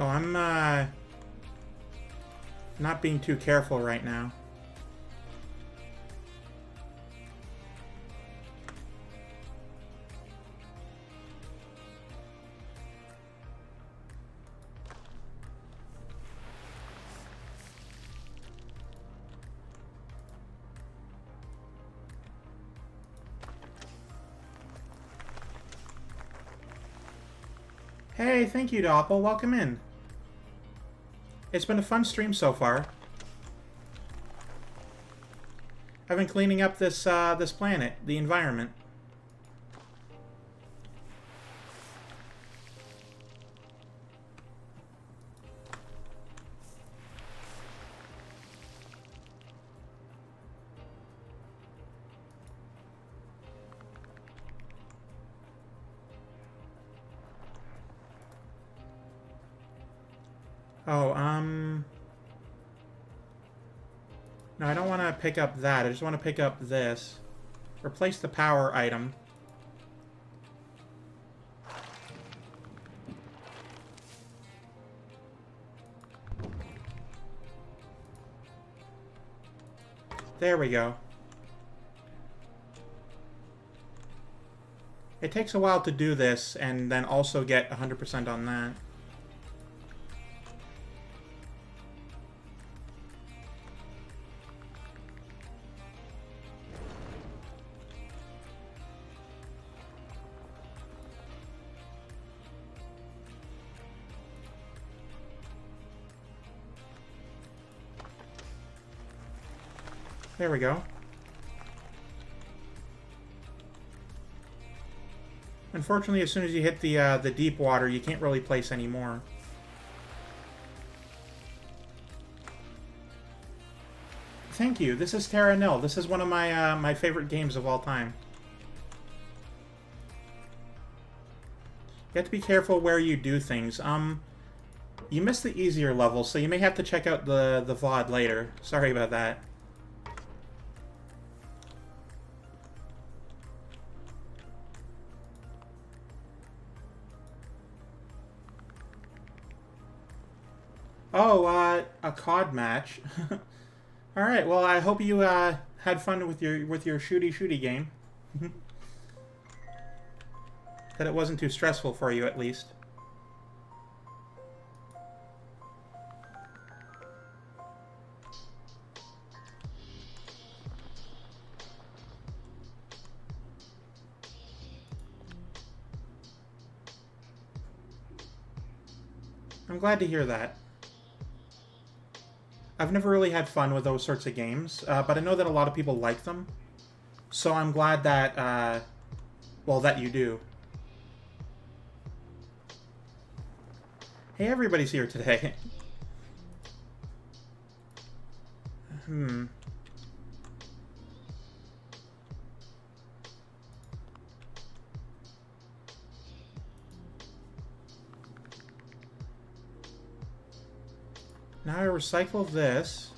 Oh, I'm not being too careful right now. Hey, thank you, Doppel. Welcome in. It's been a fun stream so far. I've been cleaning up this this planet, the environment. Oh, no, I don't want to pick up that. I just want to pick up this. Replace the power item. There we go. It takes a while to do this and then also get 100% on that. There we go. Unfortunately, as soon as you hit the deep water, you can't really place any more. Thank you. This is Terra Nil. This is one of my my favorite games of all time. You have to be careful where you do things. You missed the easier level, so you may have to check out the VOD later. Sorry about that. Oh, a COD match. All right. Well, I hope you had fun with your shooty game. That it wasn't too stressful for you, at least. I'm glad to hear that. I've never really had fun with those sorts of games, but I know that a lot of people like them. So I'm glad that, well, that you do. Hey, everybody's here today. Now I recycle this.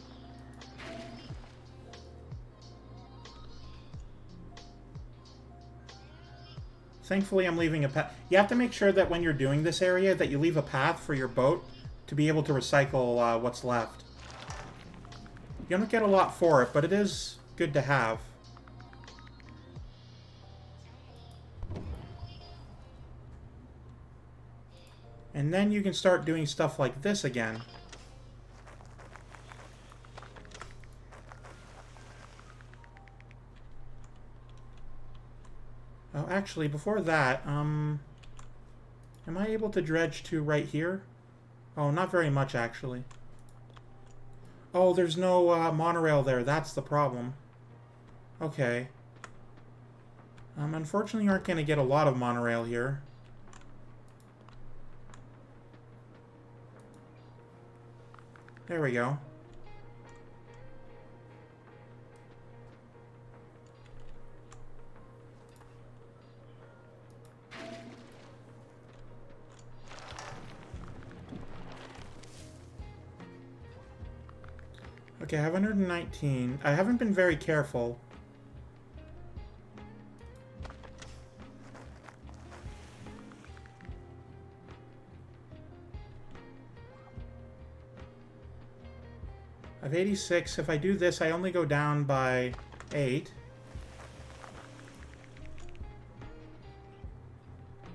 Thankfully, I'm leaving a path. You have to make sure that when you're doing this area that you leave a path for your boat to be able to recycle what's left. You don't get a lot for it, but it is good to have. And then you can start doing stuff like this again. Oh, actually, before that, am I able to dredge to right here? Oh, not very much, actually. Oh, there's no monorail there. That's the problem. Okay. Unfortunately, you aren't going to get a lot of monorail here. There we go. Okay, I have 119. I haven't been very careful. I have 86. If I do this, I only go down by 8.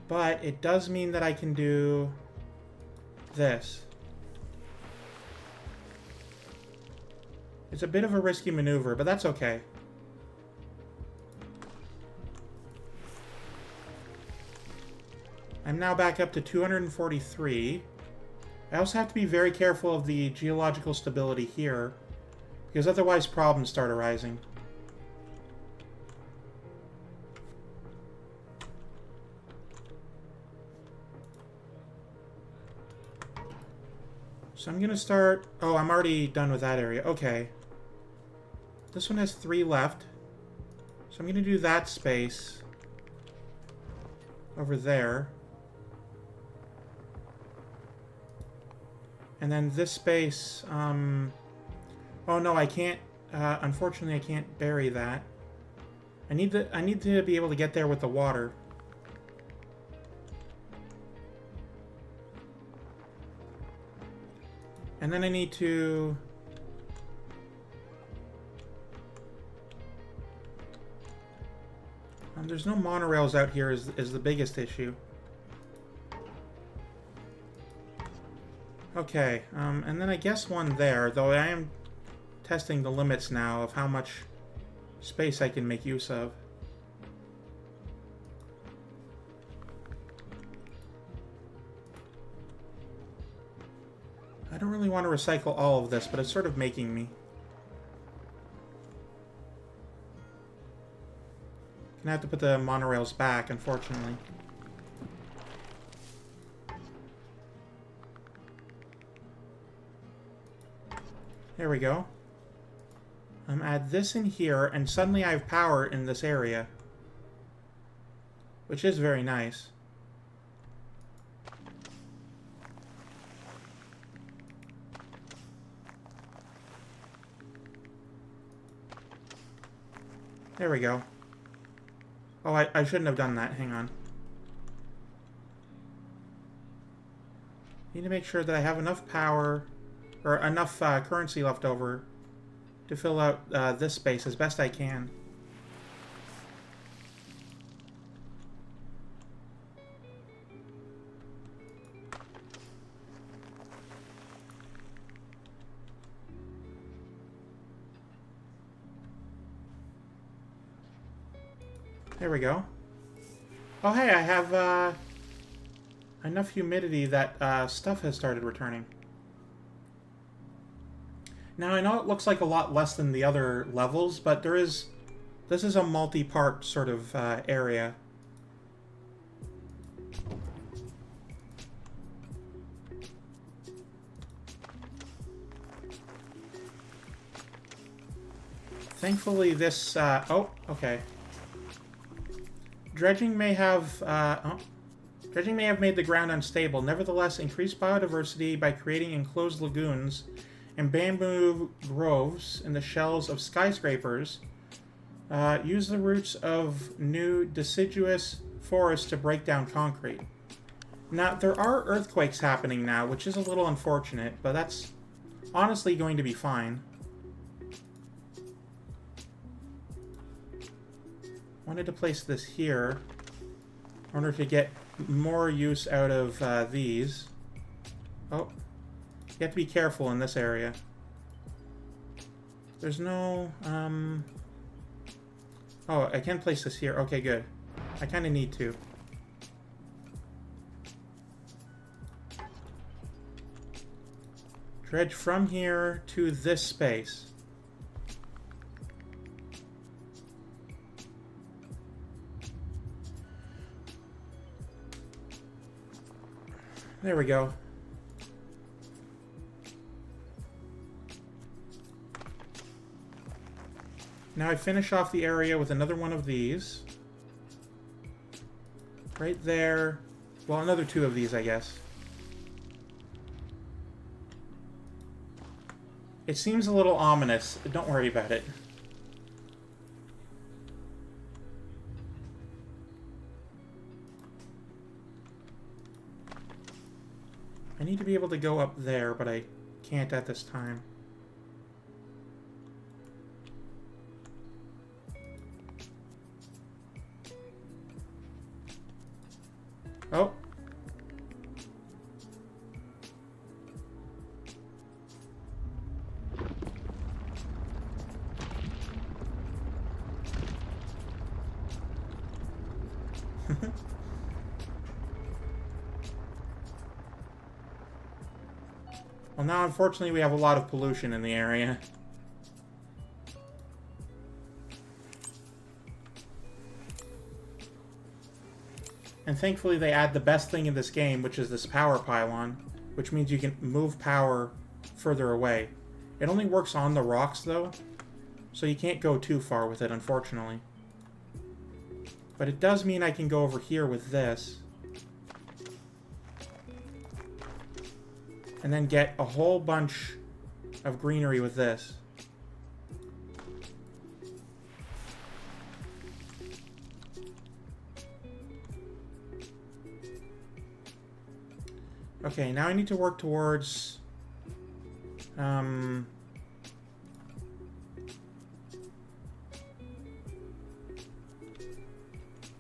But it does mean that I can do this. It's a bit of a risky maneuver, but that's okay. I'm now back up to 243. I also have to be very careful of the geological stability here, because otherwise problems start arising. So I'm going to start... Oh, I'm already done with that area. Okay. This one has 3 left. So I'm going to do that space over there. And then this space... Oh, no, I can't... unfortunately, I can't bury that. I need to be able to get there with the water. And then I need to... there's no monorails out here is the biggest issue. Okay, and then I guess one there, though I am testing the limits now of how much space I can make use of. I don't really want to recycle all of this, but it's sort of making me. Gonna have to put the monorails back, unfortunately. There we go. Add this in here, and suddenly I have power in this area. Which is very nice. There we go. Oh, I shouldn't have done that. Hang on. Need to make sure that I have enough power, or enough currency left over to fill out this space as best I can. There we go. Oh, hey, I have enough humidity that stuff has started returning. Now, I know it looks like a lot less than the other levels, but this is a multi-part sort of area. Thankfully, this... oh, okay. Dredging may have made the ground unstable. Nevertheless, increased biodiversity by creating enclosed lagoons and bamboo groves in the shells of skyscrapers. Use the roots of new deciduous forests to break down concrete. Now, there are earthquakes happening now, which is a little unfortunate, but that's honestly going to be fine. Wanted to place this here in order to get more use out of these. Oh, you have to be careful in this area. There's no... Oh, I can place this here. Okay, good. I kind of need to. Dredge from here to this space. There we go. Now I finish off the area with another one of these. Right there. Well, another 2 of these, I guess. It seems a little ominous. Don't worry about it. I need to be able to go up there, but I can't at this time. Oh. Well, now, unfortunately, we have a lot of pollution in the area. And thankfully, they add the best thing in this game, which is this power pylon, which means you can move power further away. It only works on the rocks, though, so you can't go too far with it, unfortunately. But it does mean I can go over here with this. And then get a whole bunch of greenery with this. Okay, now I need to work towards...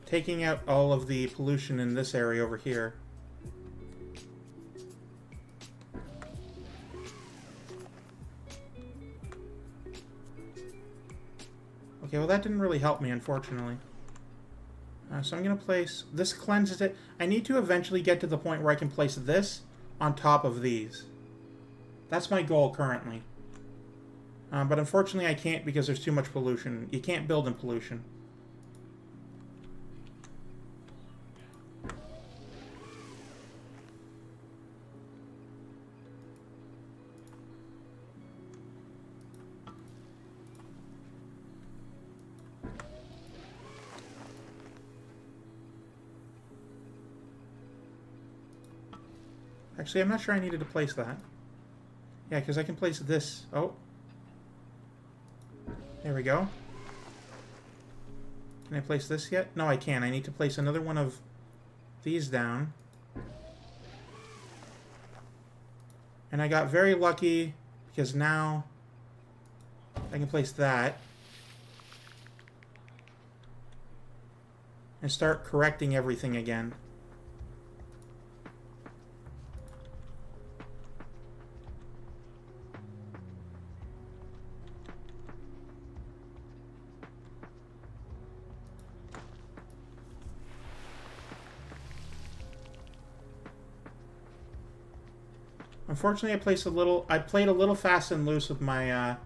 taking out all of the pollution in this area over here. Okay, well that didn't really help me, unfortunately. So I'm going to place... This cleanses it. I need to eventually get to the point where I can place this on top of these. That's my goal currently. But unfortunately I can't because there's too much pollution. You can't build in pollution. Actually, I'm not sure I needed to place that. Yeah, because I can place this. Oh. There we go. Can I place this yet? No, I can't. I need to place another one of these down. And I got very lucky because now I can place that. And start correcting everything again. Unfortunately, I played a little fast and loose with my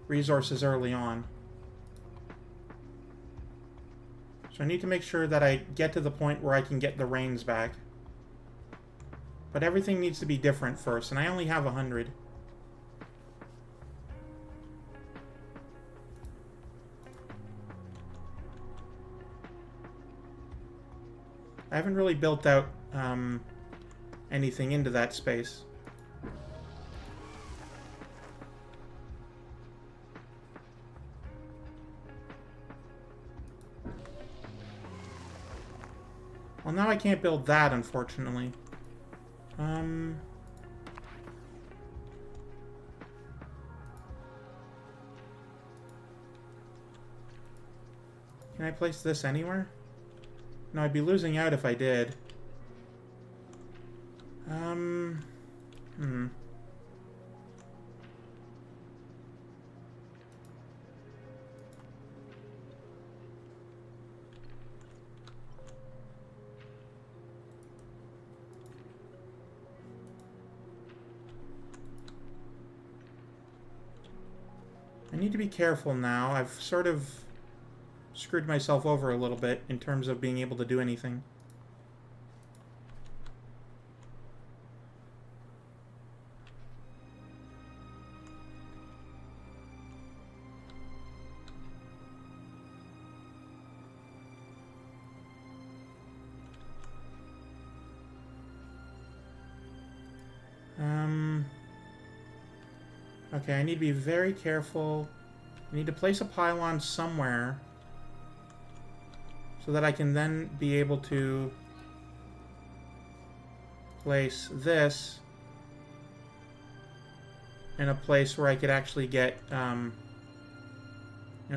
resources early on. So I need to make sure that I get to the point where I can get the rains back. But everything needs to be different first, and I only have 100. I haven't really built out anything into that space. Well, now I can't build that, unfortunately. Can I place this anywhere? No, I'd be losing out if I did. need to be careful now. I've sort of screwed myself over a little bit in terms of being able to do anything. Okay, I need to be very careful. I need to place a pylon somewhere so that I can then be able to place this in a place where I could actually get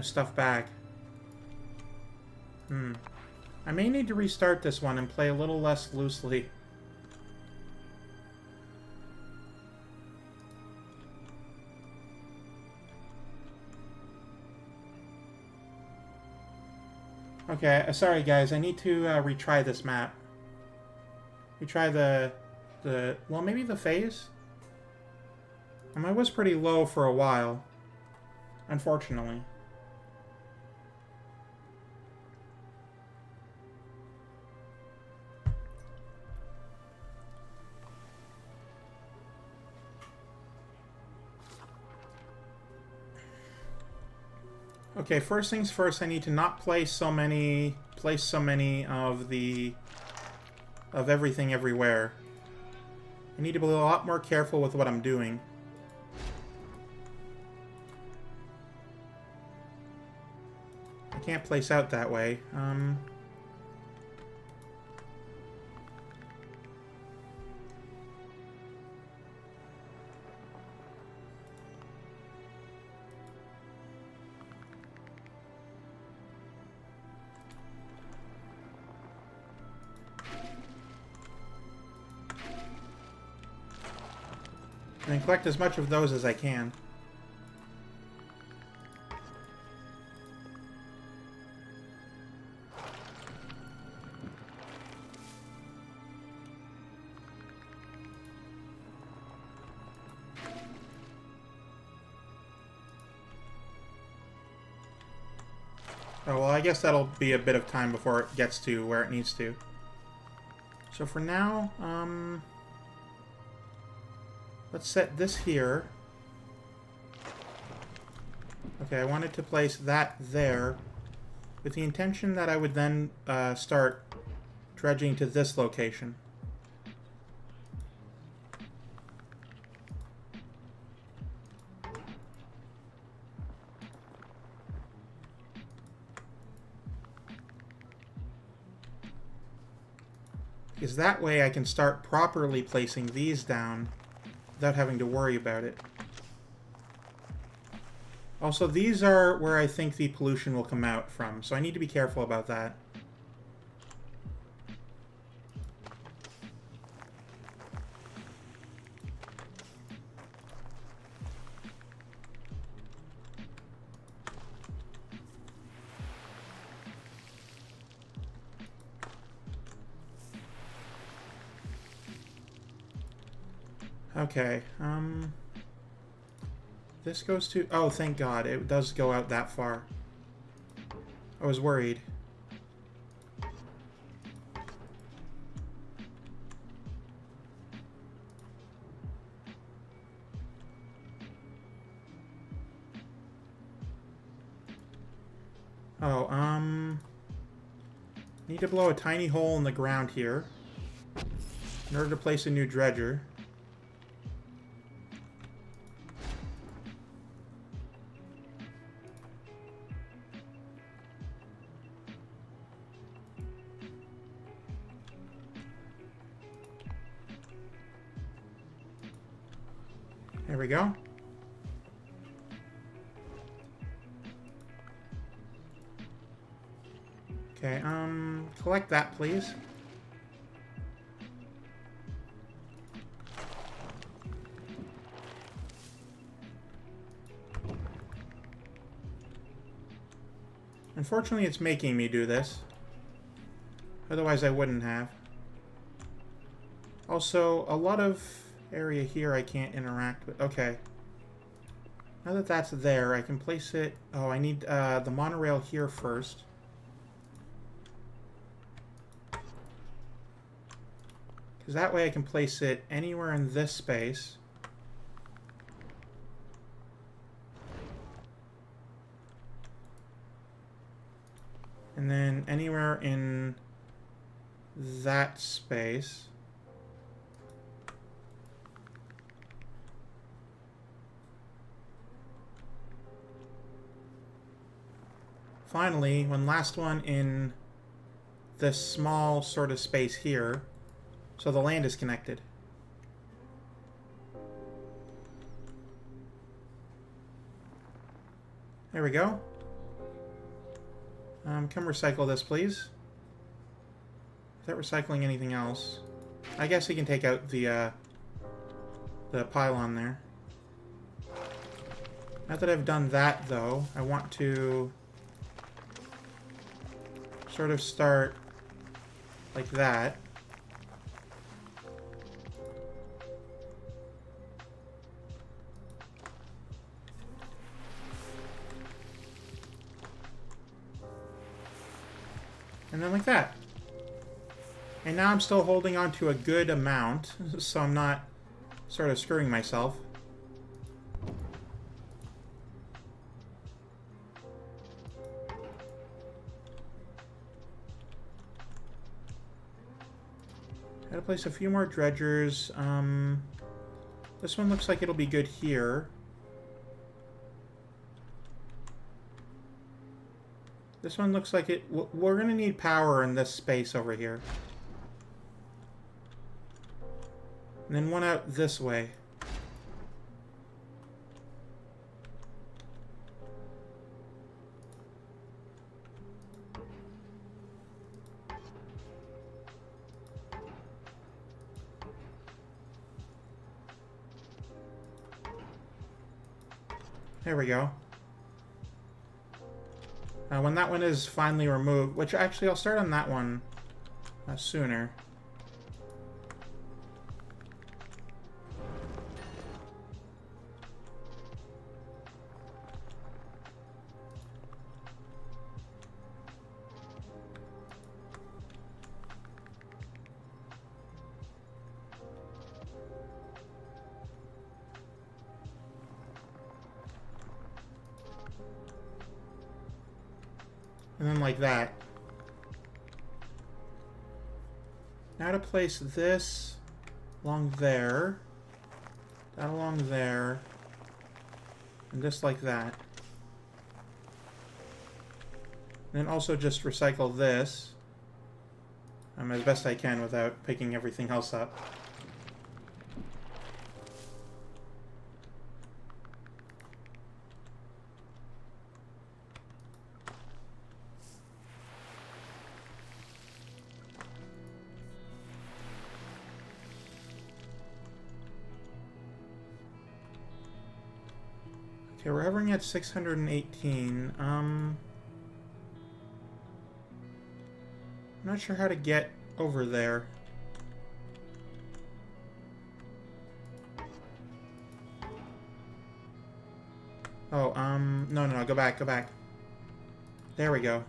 stuff back. I may need to restart this one and play a little less loosely. Okay, sorry guys, I need to retry this map. Retry well, maybe the phase? I was pretty low for a while, unfortunately. Okay, first things first, I need to not place so many of everything everywhere. I need to be a lot more careful with what I'm doing. I can't place out that way. And then collect as much of those as I can. Oh, well, I guess that'll be a bit of time before it gets to where it needs to. So for now, let's set this here. Okay, I wanted to place that there with the intention that I would then start dredging to this location. Because that way I can start properly placing these down without having to worry about it. Also, these are where I think the pollution will come out from, so I need to be careful about that. Okay, this goes to... Oh, thank God, it does go out that far. I was worried. Oh, need to blow a tiny hole in the ground here in order to place a new dredger. There we go. Okay, collect that, please. Unfortunately, it's making me do this. Otherwise, I wouldn't have. Also, a lot of area here I can't interact with. Okay. Now that that's there, I can place it... Oh, I need the monorail here first. Because that way I can place it anywhere in this space. And then anywhere in that space. Finally, one last one in this small sort of space here, so the land is connected. There we go. Come recycle this, please. Without recycling anything else. I guess we can take out the pylon there. Now that I've done that, though, I want to sort of start like that. And then like that. And now I'm still holding on to a good amount, so I'm not sort of screwing myself. Gotta place a few more dredgers. This one looks like it'll be good here. This one looks like it... We're going to need power in this space over here. And then one out this way. There we go. When that one is finally removed, which actually I'll start on that one sooner. And then like that. Now to place this along there, that along there, and just like that. And then also just recycle this as best I can without picking everything else up. Okay, we're hovering at 618. I'm not sure how to get over there. Oh, no, go back, go back. There we go.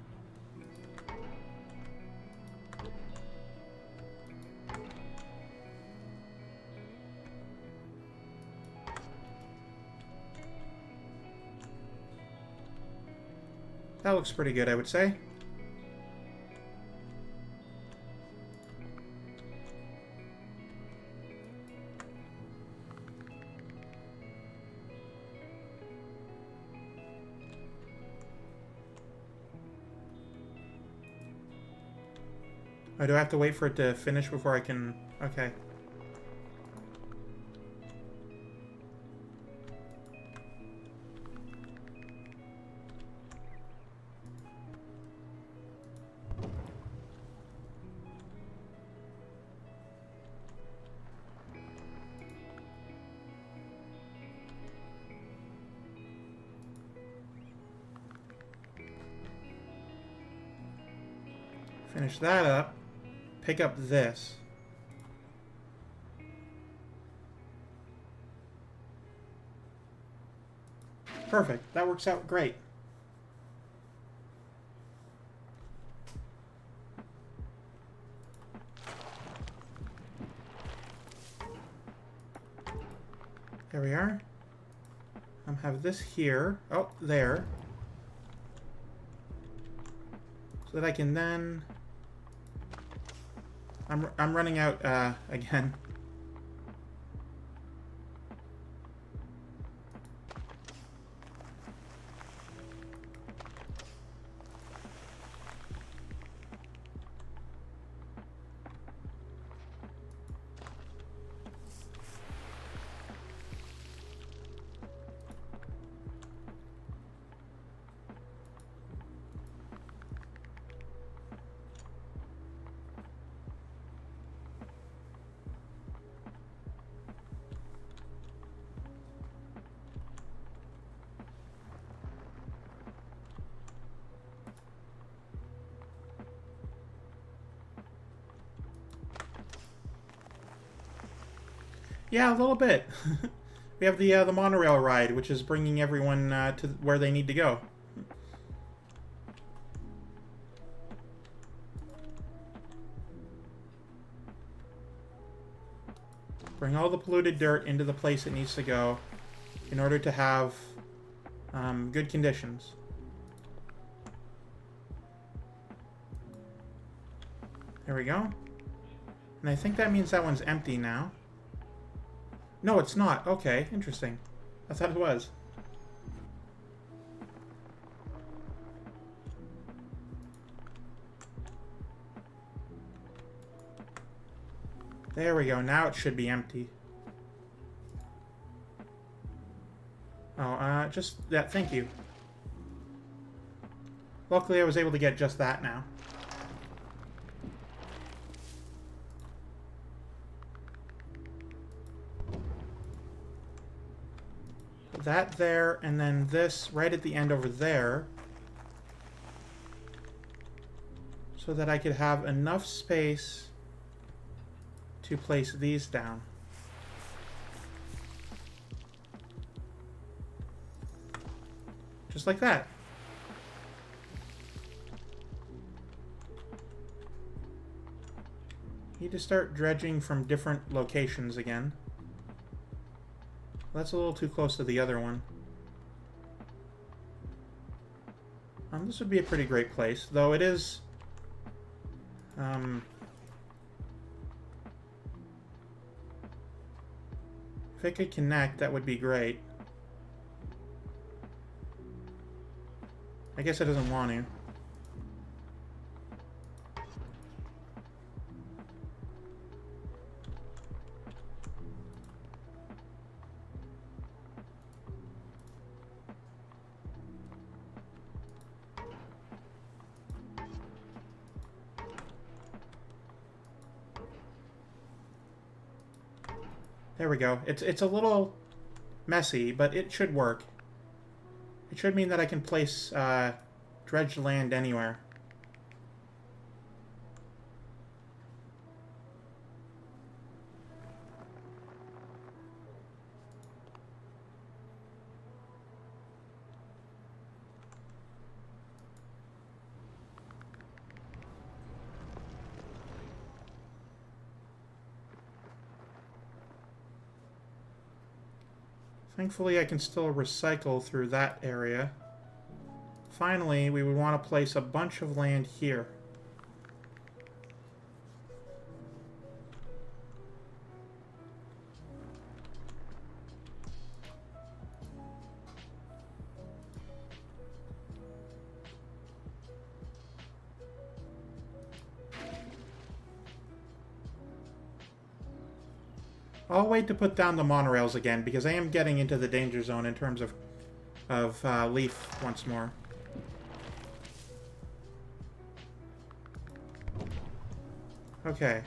That looks pretty good, I would say. Oh, do I have to wait for it to finish before I can... Okay. Finish that up. Pick up this. Perfect. That works out great. There we are. Have this here. Oh, there. So that I can then... I'm running out again. Yeah, a little bit. We have the monorail ride, which is bringing everyone to where they need to go. Bring all the polluted dirt into the place it needs to go in order to have good conditions. There we go. And I think that means that one's empty now. No, it's not. Okay, interesting. I thought it was. There we go. Now it should be empty. Oh, just that. Thank you. Luckily, I was able to get just that now. That there, and then this right at the end over there, so that I could have enough space to place these down. Just like that. Need to start dredging from different locations again. That's a little too close to the other one. This would be a pretty great place, though it is... if it could connect, that would be great. I guess it doesn't want to. There we go. It's a little messy, but it should work. It should mean that I can place dredged land anywhere. Thankfully, I can still recycle through that area. Finally, we would want to place a bunch of land here. I'll wait to put down the monorails again, because I am getting into the danger zone in terms of leaf once more. Okay.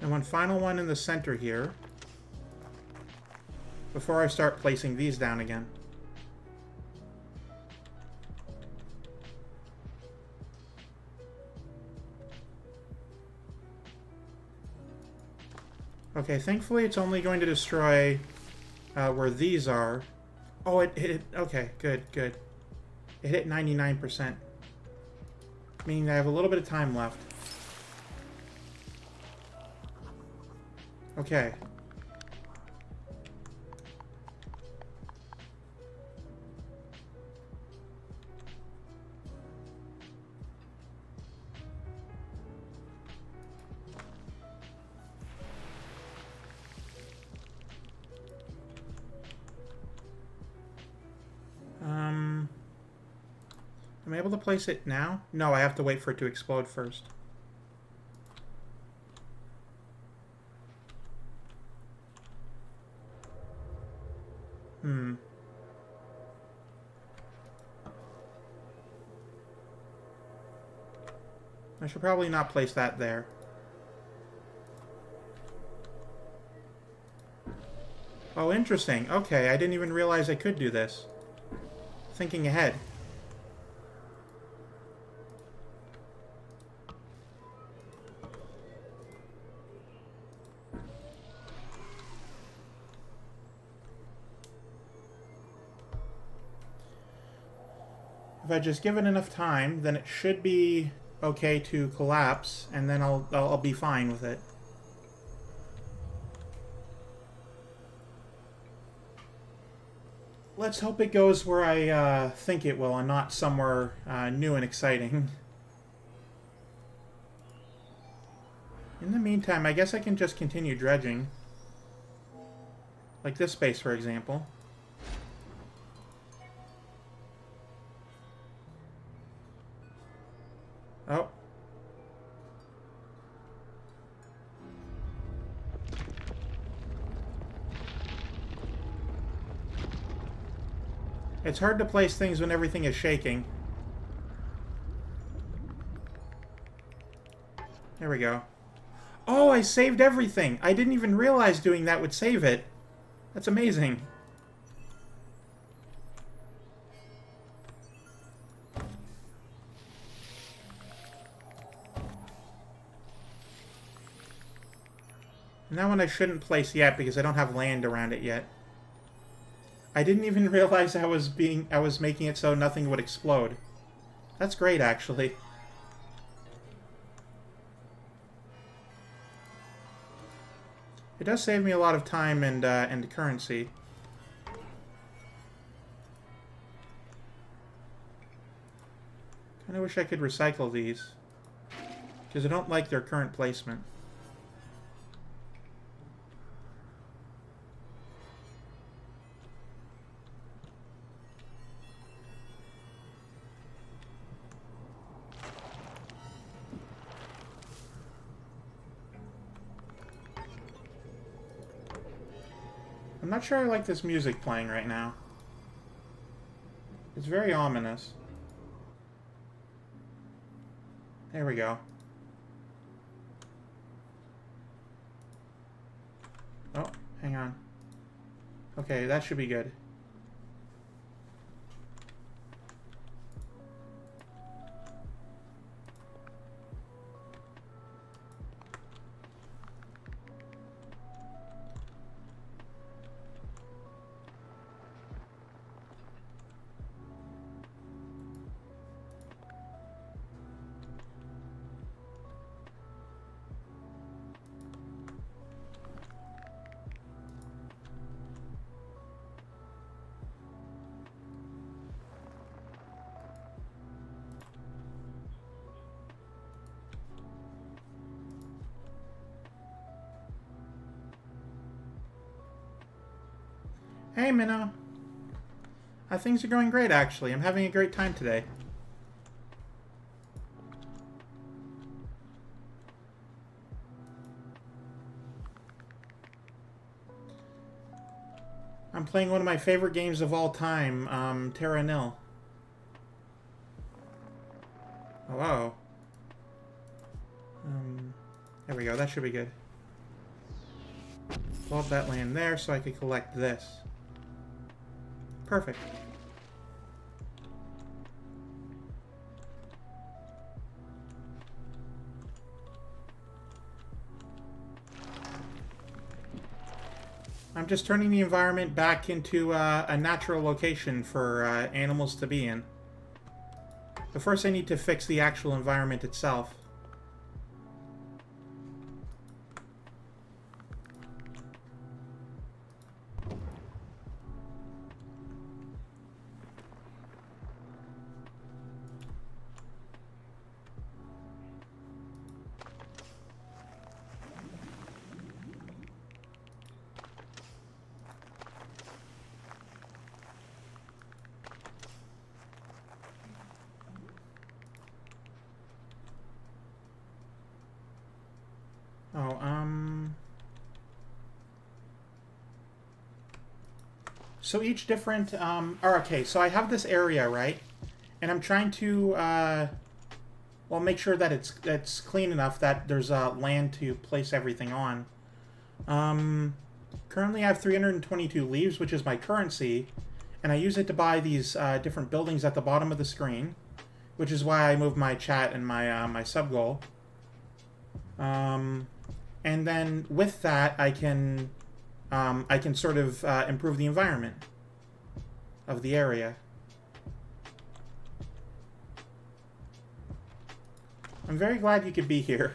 And one final one in the center here. before I start placing these down again. Okay, thankfully it's only going to destroy where these are. Oh, it hit... Okay, good, good. It hit 99%. Meaning I have a little bit of time left. Okay. Am I able to place it now? No, I have to wait for it to explode first. I should probably not place that there. Oh, interesting. Okay, I didn't even realize I could do this. Thinking ahead. If I just give it enough time, then it should be okay to collapse, and then I'll be fine with it. Let's hope it goes where I think it will, and not somewhere new and exciting. In the meantime, I guess I can just continue dredging. Like this space, for example. Oh. It's hard to place things when everything is shaking. There we go. Oh, I saved everything! I didn't even realize doing that would save it. That's amazing. And that one I shouldn't place yet because I don't have land around it yet. I didn't even realize I was making it so nothing would explode. That's great, actually. It does save me a lot of time and currency. Kinda wish I could recycle these, because I don't like their current placement. I'm not sure I like this music playing right now. It's very ominous. There we go. Oh, hang on. Okay, that should be good. Hey, Minnow. Things are going great, actually. I'm having a great time today. I'm playing one of my favorite games of all time, Terra Nil. Hello. There we go. That should be good. Plop that land there so I could collect this. Perfect. I'm just turning the environment back into a natural location for animals to be in. But first I need to fix the actual environment itself. Oh, so each different, okay, so I have this area, right? And I'm trying to, well, make sure that it's clean enough that there's land to place everything on. Currently I have 322 leaves, which is my currency, and I use it to buy these different buildings at the bottom of the screen, which is why I moved my chat and my sub goal. And then with that, I can sort of improve the environment of the area. I'm very glad you could be here.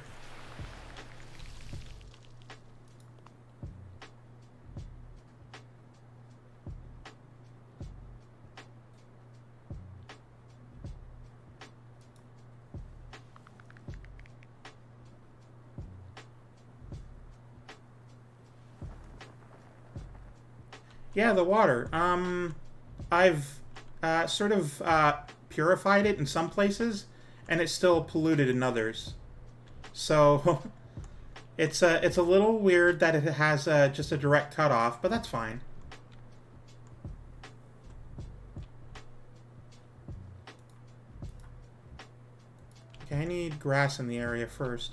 Yeah, the water. I've sort of purified it in some places, and it's still polluted in others. So it's a little weird that it has just a direct cutoff, but that's fine. Okay, I need grass in the area first.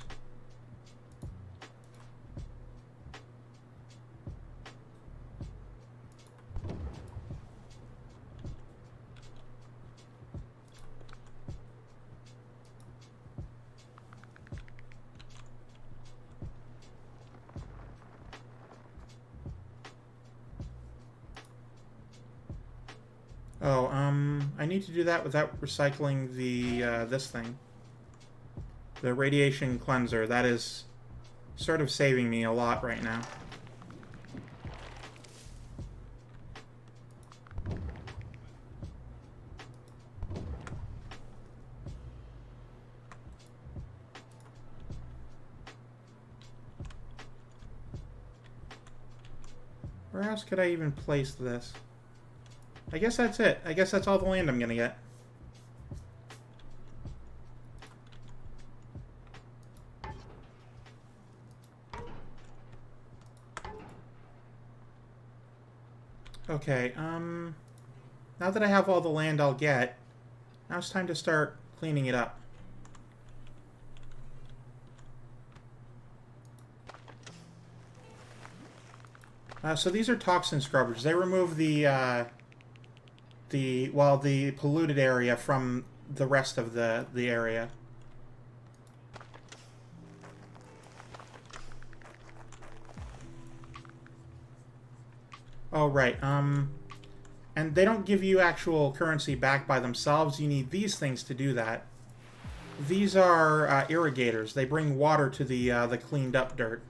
Oh, I need to do that without recycling the, this thing. The radiation cleanser. That is sort of saving me a lot right now. Where else could I even place this? I guess that's it. I guess that's all the land I'm gonna get. Okay, now that I have all the land I'll get, now it's time to start cleaning it up. So these are toxin scrubbers. They remove the polluted area from the rest of the area. Oh, right. And they don't give you actual currency back by themselves. You need these things to do that. These are irrigators. They bring water to the cleaned up dirt.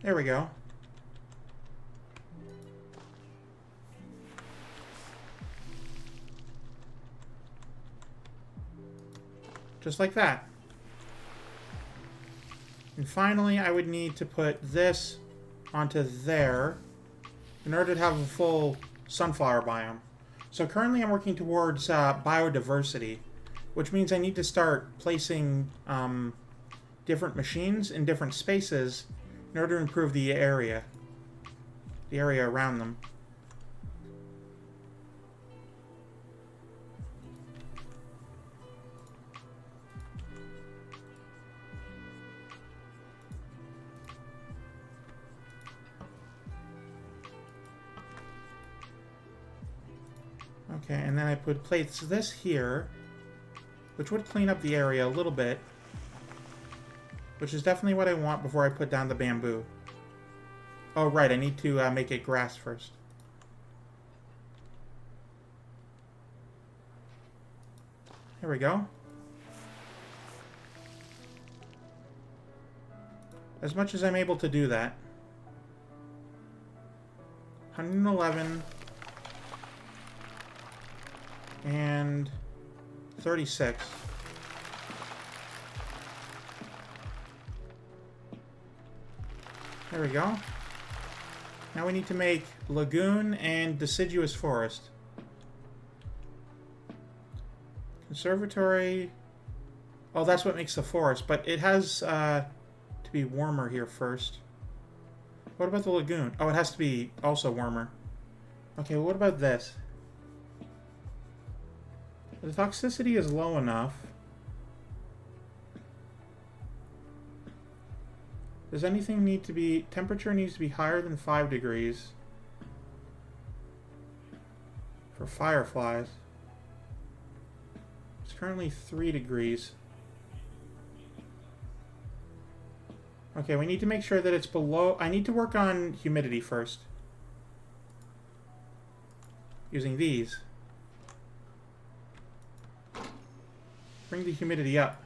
There we go. Just like that. And finally, I would need to put this onto there in order to have a full sunflower biome. So currently I'm working towards biodiversity, which means I need to start placing different machines in different spaces in order to improve the area around them. Okay, and then I would place this here, which would clean up the area a little bit, which is definitely what I want before I put down the bamboo. Oh, right, I need to make it grass first. There we go. As much as I'm able to do that. 111 and 36. There we go. Now we need to make lagoon and deciduous forest. Conservatory. Oh, that's what makes the forest, but it has to be warmer here first. What about the lagoon? Oh, it has to be also warmer. Okay, well, what about this? The toxicity is low enough. Does anything need to be... Temperature needs to be higher than 5 degrees. For fireflies. It's currently 3 degrees. Okay, we need to make sure that it's below... I need to work on humidity first. Using these. Bring the humidity up.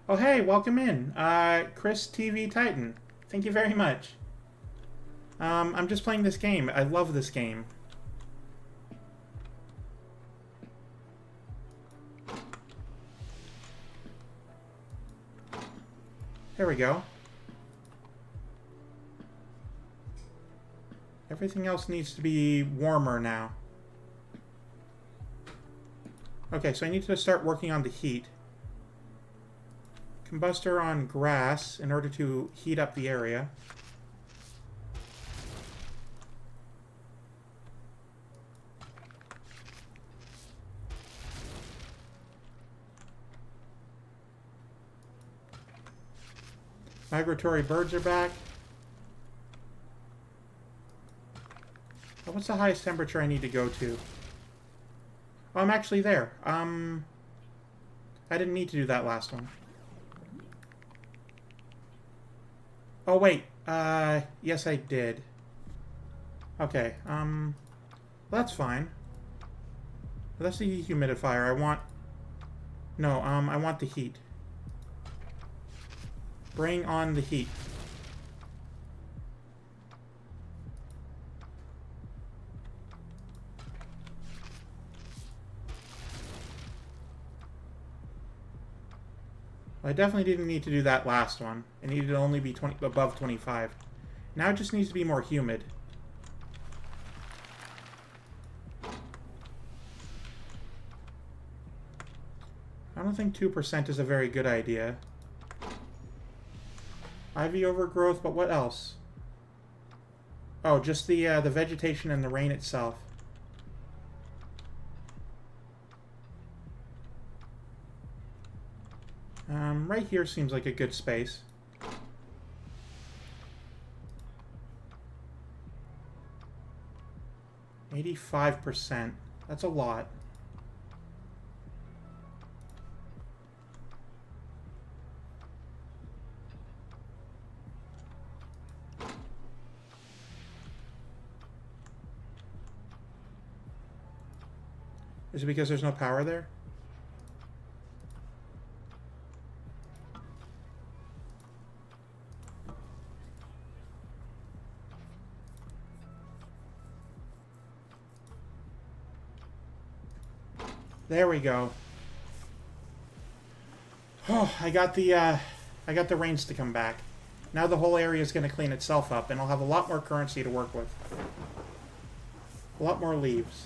Oh, hey, welcome in. Chris TV Titan. Thank you very much. I'm just playing this game. I love this game. There we go. Everything else needs to be warmer now. Okay, so I need to start working on the heat. Combustor on grass in order to heat up the area. Migratory birds are back. Oh, what's the highest temperature I need to go to? Oh, I'm actually there. I didn't need to do that last one. Oh, wait. Yes, I did. Okay, that's fine. That's the humidifier. I want... No, I want the heat. Bring on the heat. I definitely didn't need to do that last one. It needed to only be above 25. Now it just needs to be more humid. I don't think 2% is a very good idea. Ivy overgrowth, but what else? Oh, just the vegetation and the rain itself. Right here seems like a good space. %85%. That's a lot. Is it because there's no power there? There we go. Oh, I got the I got the rains to come back. Now the whole area is going to clean itself up, and I'll have a lot more currency to work with. A lot more leaves.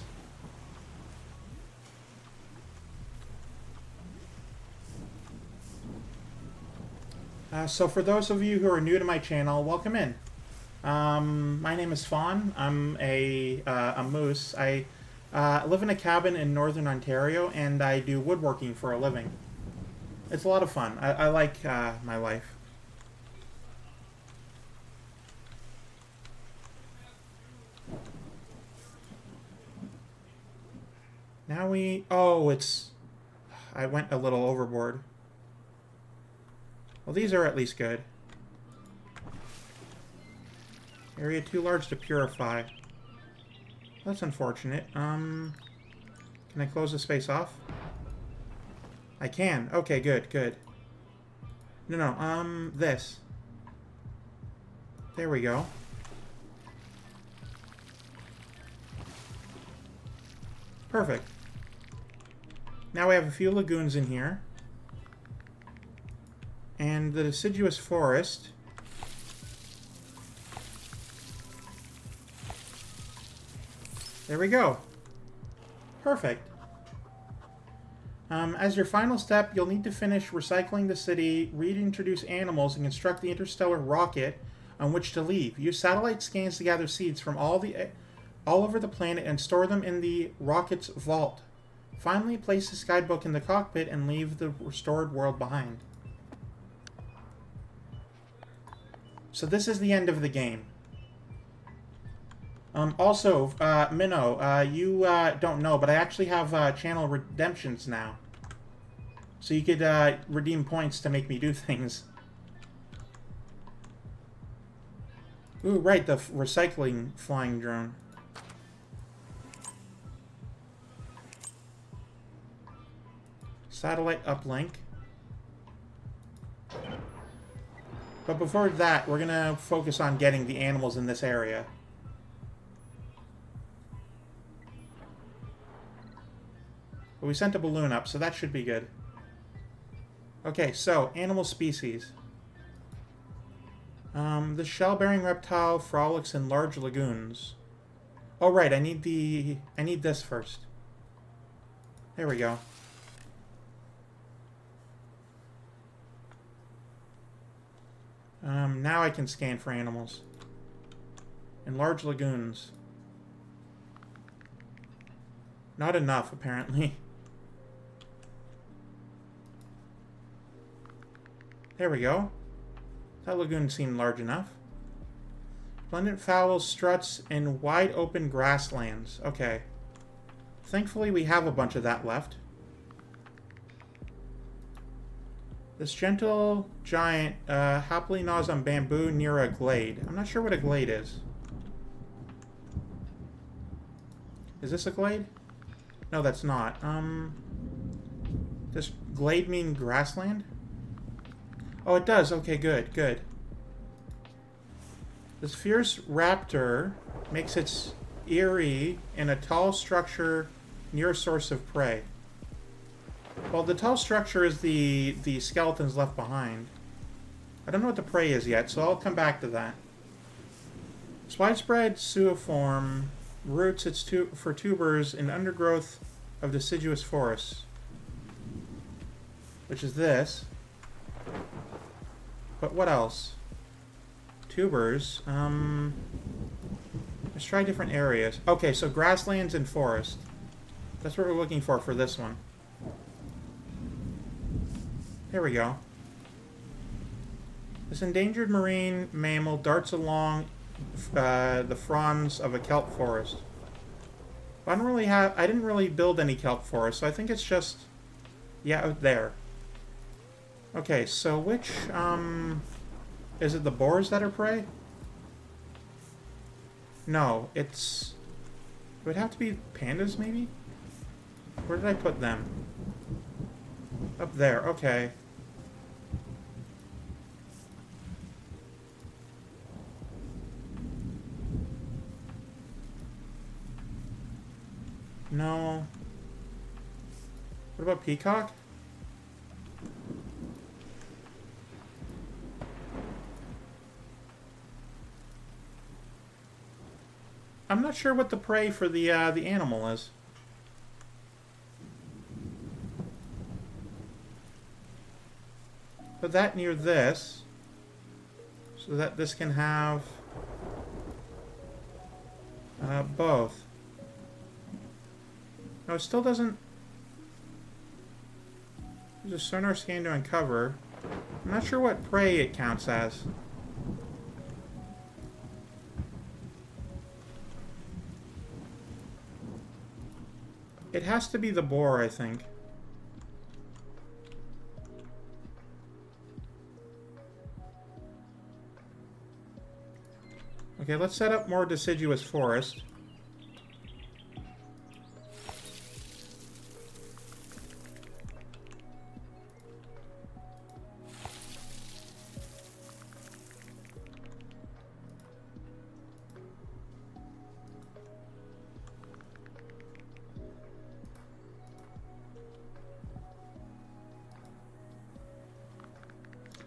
So for those of you who are new to my channel, welcome in. My name is Fawn. I'm a moose. I live in a cabin in northern Ontario, and I do woodworking for a living. It's a lot of fun. I like my life. Now we... Oh, it's... I went a little overboard. Well, these are at least good. Area too large to purify. That's unfortunate. Can I close the space off? I can. Okay, good, good. No, this. There we go. Perfect. Now we have a few lagoons in here. And the deciduous forest. There we go. Perfect. As your final step, you'll need to finish recycling the city, reintroduce animals, and construct the interstellar rocket on which to leave. Use satellite scans to gather seeds from all over the planet and store them in the rocket's vault. Finally, place this guidebook in the cockpit and leave the restored world behind. So this is the end of the game. Also, Minnow, you don't know, but I actually have channel redemptions now. So you could redeem points to make me do things. Ooh, right, the recycling flying drone. Satellite uplink. But before that, we're gonna focus on getting the animals in this area. But we sent a balloon up, so that should be good. Okay, so, animal species. The shell-bearing reptile frolics in large lagoons. Oh, right, I need this first. There we go. Now I can scan for animals. In large lagoons. Not enough, apparently. There we go. That lagoon seemed large enough. Splendid fowl struts in wide open grasslands. Okay. Thankfully we have a bunch of that left. This gentle giant happily gnaws on bamboo near a glade. I'm not sure what a glade is. Is this a glade? No, that's not. Does glade mean grassland? Oh, it does. Okay, good, good. This fierce raptor makes its eyrie in a tall structure near a source of prey. Well, the tall structure is the skeletons left behind. I don't know what the prey is yet, so I'll come back to that. This widespread suiform roots its for tubers in undergrowth of deciduous forests, which is this. But what else? Tubers. Let's try different areas. Okay, so grasslands and forest. That's what we're looking for this one. There we go. This endangered marine mammal darts along the fronds of a kelp forest. I didn't really build any kelp forest, so I think it's just, yeah, out there. Okay, so which, is it the boars that are prey? No, it would have to be pandas, maybe? Where did I put them? Up there, okay. No. What about peacock? not sure what the prey for the animal is. Put that near this, so that this can have both. No, it still doesn't. There's a sonar scan to uncover. I'm not sure what prey it counts as. It has to be the boar, I think. Okay, let's set up more deciduous forest.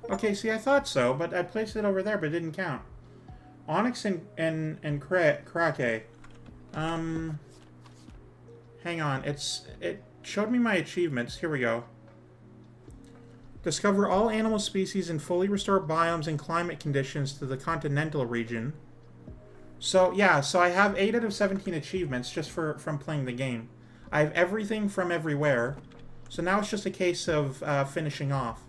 Okay, see, I thought so, but I placed it over there, but it didn't count. Onyx and Krake. Hang on. It showed me my achievements. Here we go. Discover all animal species and fully restore biomes and climate conditions to the continental region. So, yeah, so I have 8 out of 17 achievements just from playing the game. I have everything from everywhere. So now it's just a case of finishing off.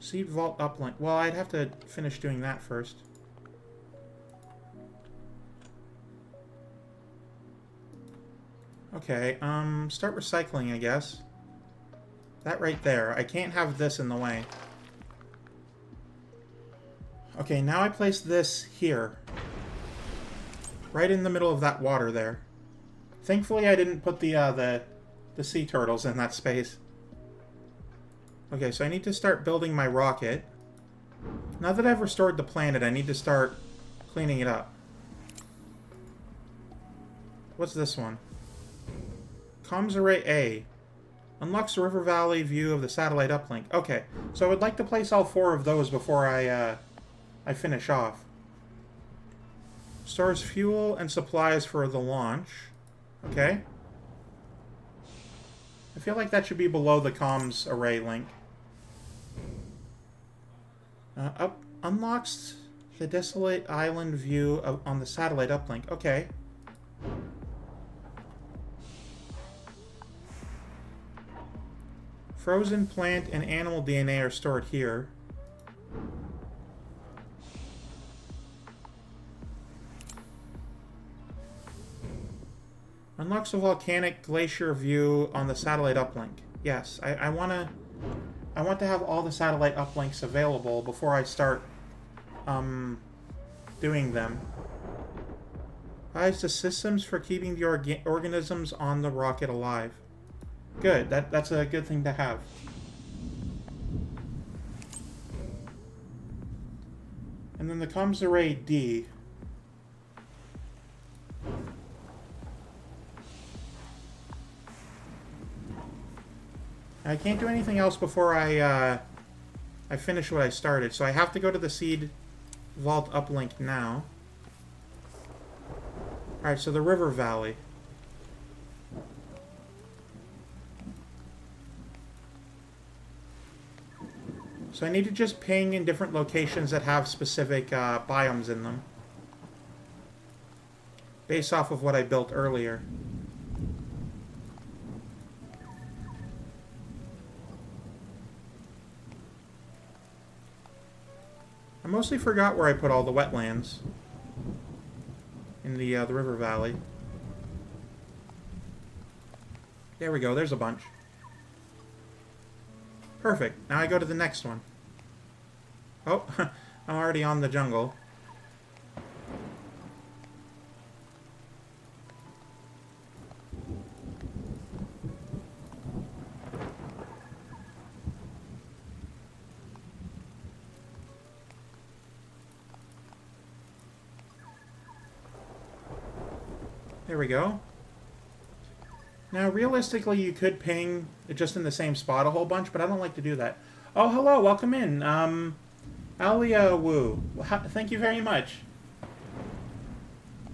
Seed vault uplink. Well, I'd have to finish doing that first. Okay, start recycling, I guess. That right there. I can't have this in the way. Okay, now I place this here. Right in the middle of that water there. Thankfully, I didn't put the sea turtles in that space. Okay, so I need to start building my rocket. Now that I've restored the planet, I need to start cleaning it up. What's this one? Comms Array A. Unlocks the River Valley view of the satellite uplink. Okay, so I would like to place all 4 of those before I finish off. Stores fuel and supplies for the launch. Okay. I feel like that should be below the comms array link. Unlocks the desolate island view on the satellite uplink. Okay. Frozen plant and animal DNA are stored here. Unlocks a volcanic glacier view on the satellite uplink. Yes, I want to have all the satellite uplinks available before I start doing them. Provides the systems for keeping the organisms on the rocket alive. Good. That's a good thing to have. And then the comms array D. I can't do anything else before I finish what I started, so I have to go to the seed vault uplink now. Alright, so the River Valley. So I need to just ping in different locations that have specific biomes in them. Based off of what I built earlier. I mostly forgot where I put all the wetlands in the River Valley. There we go, there's a bunch. Perfect. Now I go to the next one. Oh, I'm already on the jungle. There we go. Now, realistically, you could ping just in the same spot a whole bunch, but I don't like to do that. Oh, hello, welcome in. Alia Wu. Thank you very much.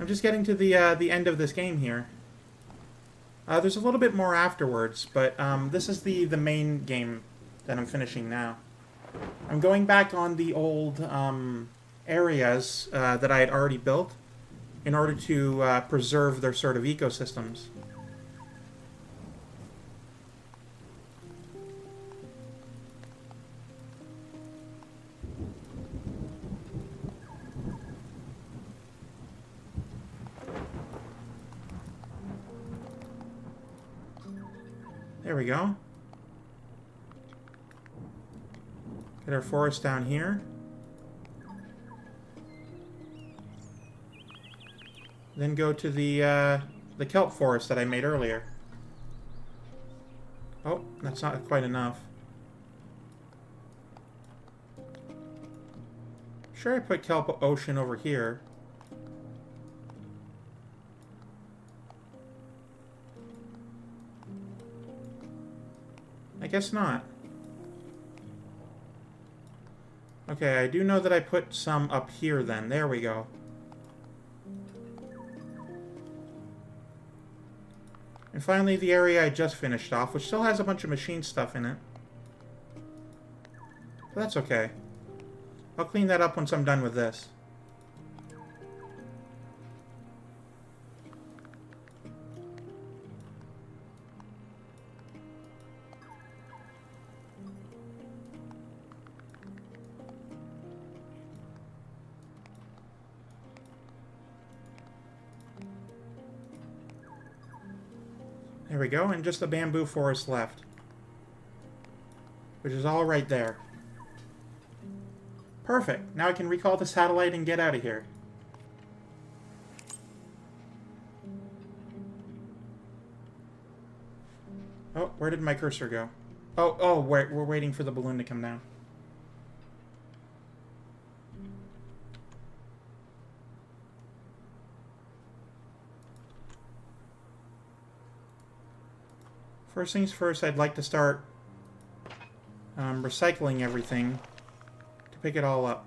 just getting to the end of this game here. There's a little bit more afterwards, but this is the main game that I'm finishing now. I'm going back on the old areas that I had already built in order to preserve their sort of ecosystems. There we go. Get our forest down here. Then go to the kelp forest that I made earlier. Oh, that's not quite enough. Sure, I put kelp ocean over here. I guess not. Okay, I do know that I put some up here then. There we go. And finally, the area I just finished off, which still has a bunch of machine stuff in it. But that's okay. I'll clean that up once I'm done with this. There we go, and just the bamboo forest left. Which is all right there. Perfect. Now I can recall the satellite and get out of here. Oh, where did my cursor go? Oh, we're waiting for the balloon to come down. First things first, I'd like to start recycling everything to pick it all up.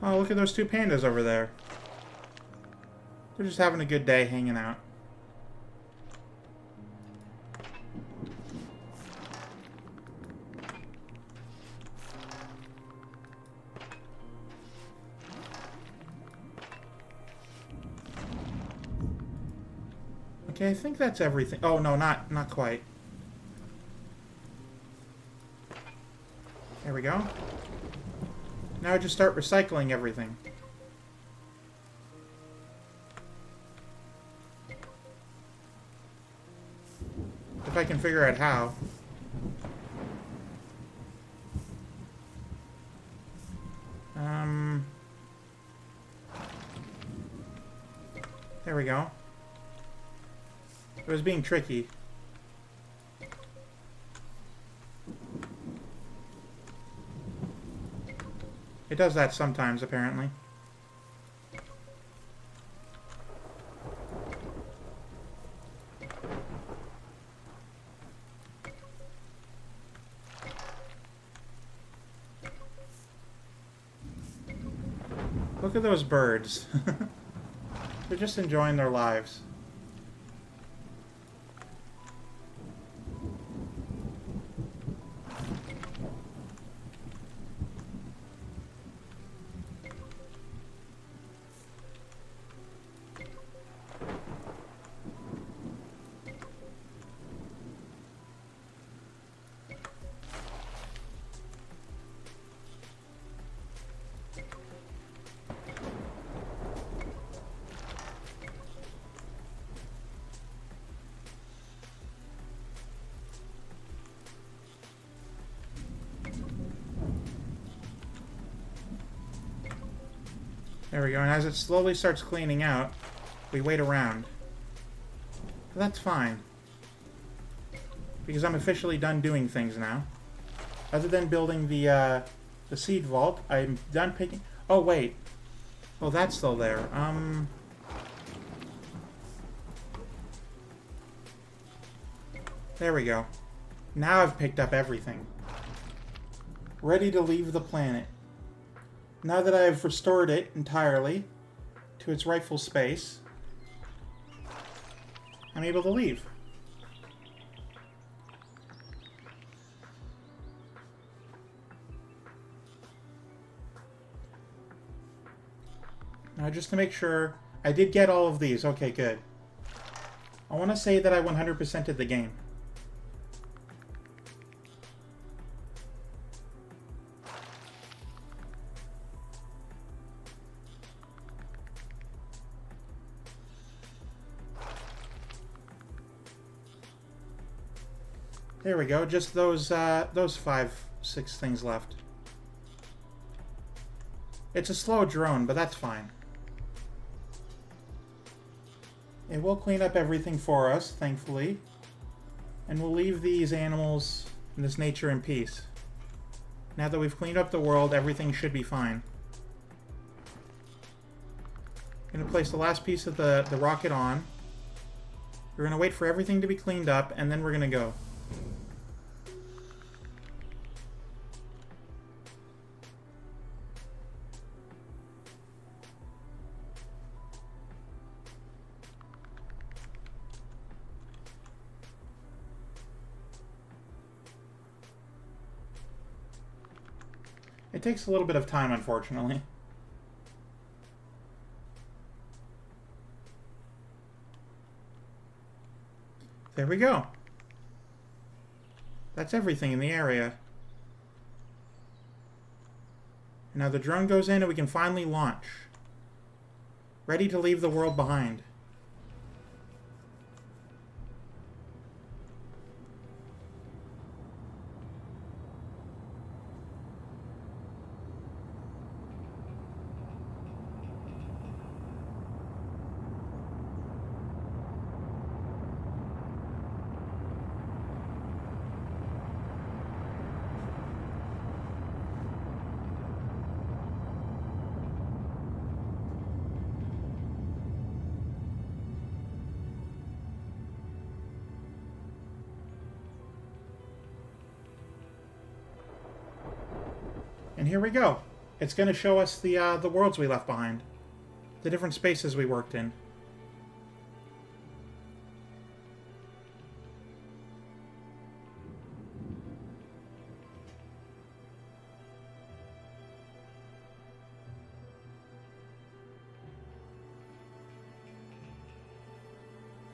Oh, look at those two pandas over there. They're just having a good day hanging out. Okay, I think that's everything. Oh, no, not quite. There we go. Now I just start recycling everything. If I can figure out how. There we go. It was being tricky. It does that sometimes, apparently. Look at those birds. They're just enjoying their lives. There we go. And as it slowly starts cleaning out, we wait around. But that's fine. Because I'm officially done doing things now. Other than building the seed vault, I'm done picking... Oh, wait. Oh, that's still there. There we go. Now I've picked up everything. Ready to leave the planet. Now that I've restored it entirely to its rightful space, I'm able to leave. Now, just to make sure, I did get all of these. Okay, good. I want to say that I 100%ed the game. There we go. Just those 5, 6 things left. It's a slow drone, but that's fine. It will clean up everything for us, thankfully. And we'll leave these animals and this nature in peace. Now that we've cleaned up the world, everything should be fine. I'm going to place the last piece of the rocket on. We're going to wait for everything to be cleaned up, and then we're going to go. It takes a little bit of time, unfortunately. There we go. That's everything in the area. Now the drone goes in and we can finally launch. Ready to leave the world behind. And here we go. It's going to show us the worlds we left behind. The different spaces we worked in.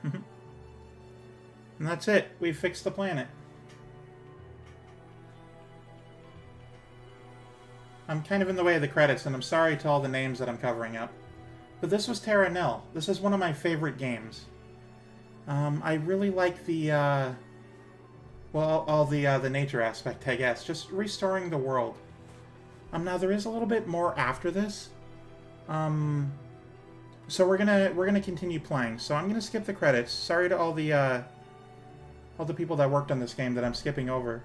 And that's it. We fixed the planet. I'm kind of in the way of the credits, and I'm sorry to all the names that I'm covering up. But this was Terra Nil. This is one of my favorite games. I really like the, well, all the nature aspect, I guess. Just restoring the world. Now there is a little bit more after this. So we're gonna continue playing. So I'm gonna skip the credits. Sorry to all the people that worked on this game that I'm skipping over.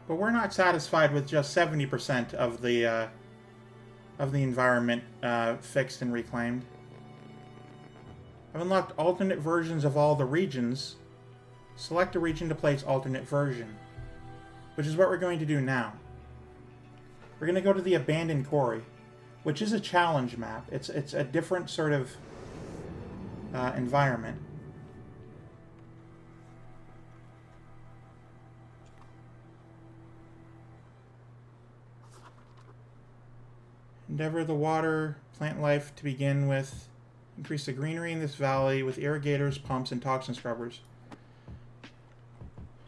But we're not satisfied with just 70% of the environment fixed and reclaimed. I've unlocked alternate versions of all the regions. Select a region to play its alternate version, which is what we're going to do now. We're going to go to the Abandoned Quarry, which is a challenge map. It's a different sort of environment. Endeavor the water, plant life to begin with. Increase the greenery in this valley with irrigators, pumps, and toxin scrubbers.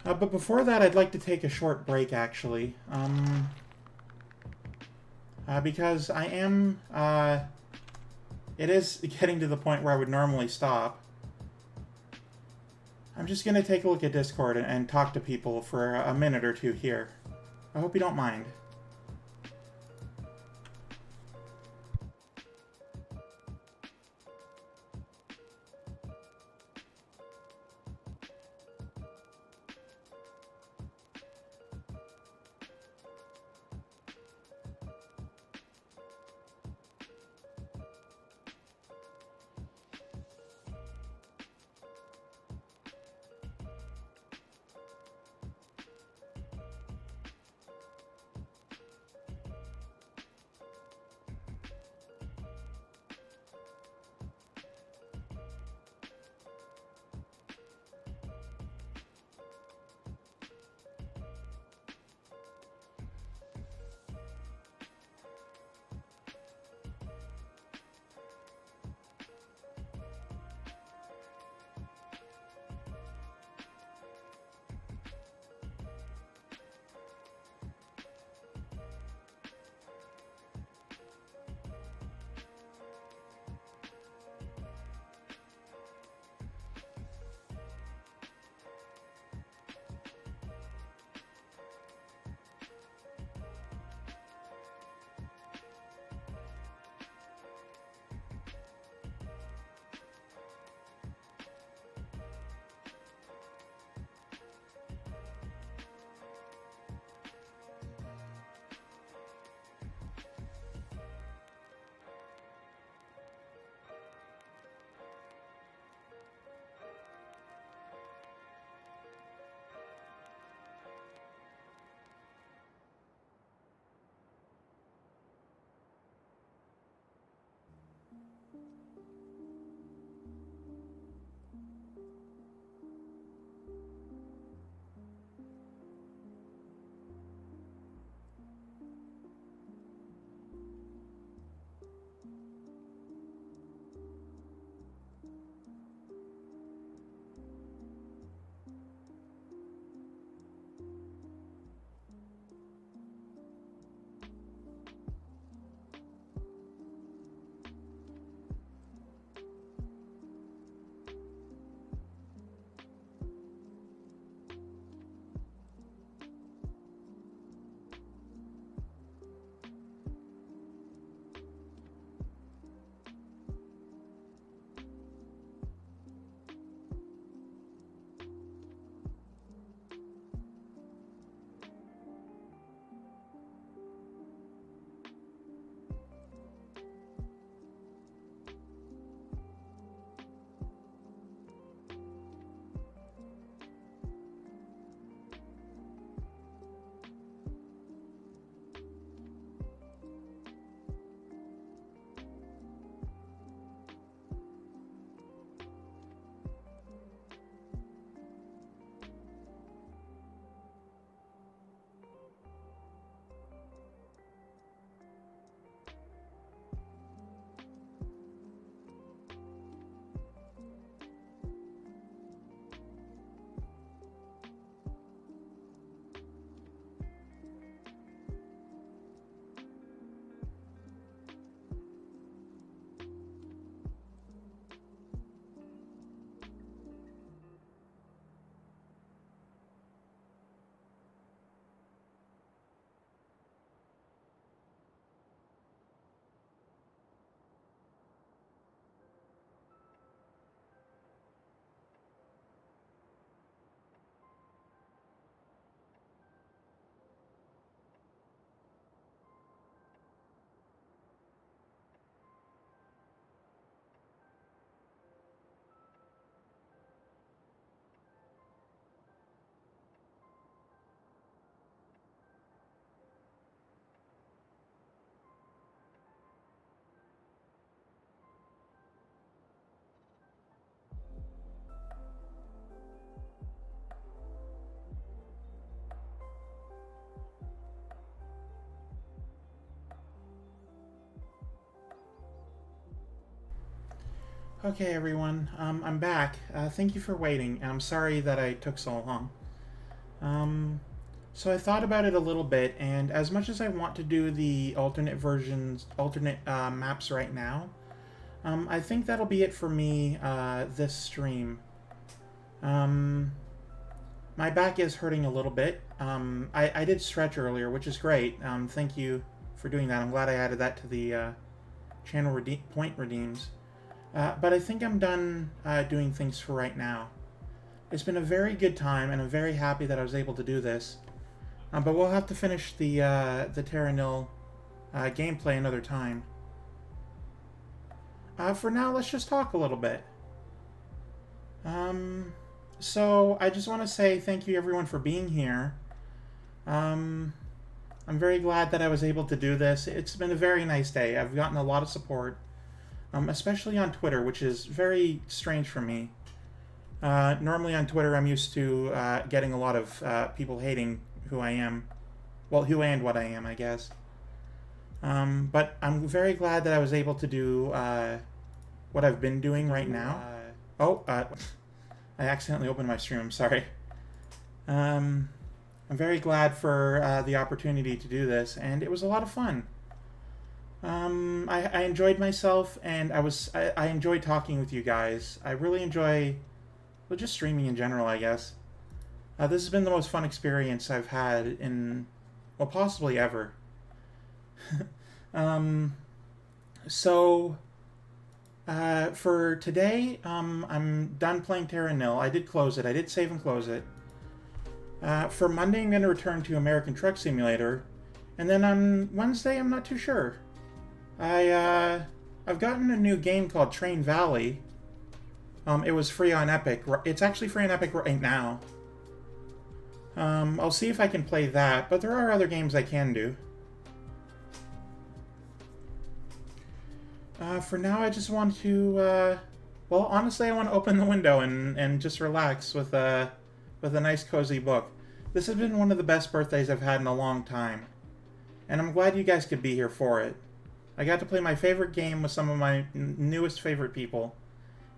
But before that, I'd like to take a short break, actually. Because I am... it is getting to the point where I would normally stop. I'm just going to take a look at Discord and talk to people for a minute or two here. I hope you don't mind. Okay, everyone, I'm back. Thank you for waiting, and I'm sorry that I took so long. Um, so I thought about it a little bit, and as much as I want to do the alternate maps right now, I think that'll be it for me this stream. Um, my back is hurting a little bit. I did stretch earlier, which is great. Thank you for doing that. I'm glad I added that to the channel point redeems. But I think I'm done doing things for right now. It's been a very good time, and I'm very happy that I was able to do this. But we'll have to finish the Terra Nil gameplay another time. For now, let's just talk a little bit. So I just want to say thank you everyone for being here. I'm very glad that I was able to do this. It's been a very nice day. I've gotten a lot of support, especially on Twitter, which is very strange for me. Normally on Twitter, I'm used to getting a lot of people hating who I am. Well, who and what I am, I guess. But I'm very glad that I was able to do what I've been doing right now. I accidentally opened my stream, sorry. I'm very glad for the opportunity to do this, and it was a lot of fun. I enjoyed myself, and I enjoyed talking with you guys. I really enjoy, well, just streaming in general, I guess. This has been the most fun experience I've had in, well, possibly ever. For today, I'm done playing Terra Nil. I did close it. I did save and close it. For Monday, I'm going to return to American Truck Simulator. And then on Wednesday, I'm not too sure. I've gotten a new game called Train Valley. It was free on Epic. It's actually free on Epic right now. I'll see if I can play that, but there are other games I can do. For now, I just want to, well, honestly, I want to open the window and just relax with a nice, cozy book. This has been one of the best birthdays I've had in a long time, and I'm glad you guys could be here for it. I got to play my favorite game with some of my newest favorite people,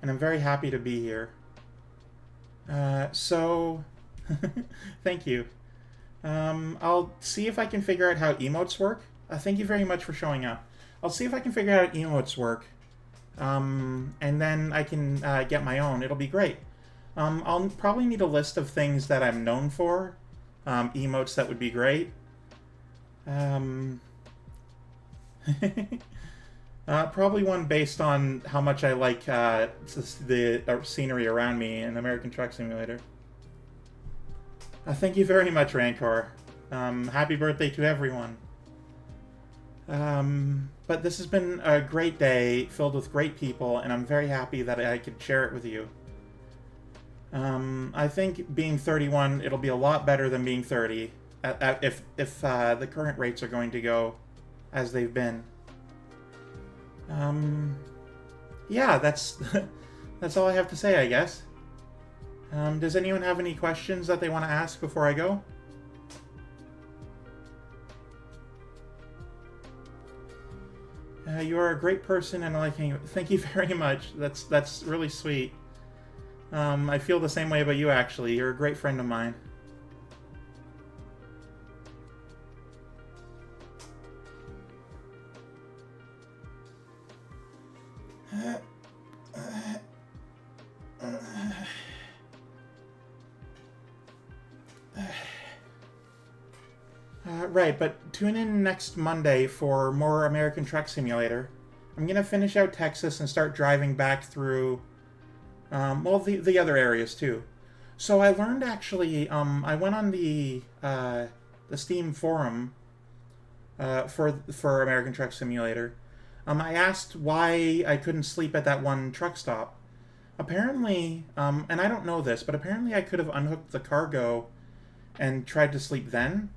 and I'm very happy to be here. Thank you. I'll see if I can figure out how emotes work. Thank you very much for showing up. I'll see if I can figure out how emotes work, and then I can get my own. It'll be great. I'll probably need a list of things that I'm known for, emotes that would be great. Probably one based on how much I like the scenery around me in American Truck Simulator. Thank you very much, Rancor. Happy birthday to everyone. But this has been a great day, filled with great people, and I'm very happy that I could share it with you. I think being 31, it'll be a lot better than being 30, if the current rates are going to go as they've been. Yeah, that's that's all I have to say, I guess. Does anyone have any questions that they want to ask before I go? You are a great person and I like you. Thank you very much. That's really sweet. I feel the same way about you, actually. You're a great friend of mine. Right, but tune in next Monday for more American Truck Simulator. I'm going to finish out Texas and start driving back through, well, the other areas too. So I learned actually, I went on the Steam forum for American Truck Simulator. I asked why I couldn't sleep at that one truck stop. Apparently, and I don't know this, but apparently I could have unhooked the cargo and tried to sleep then.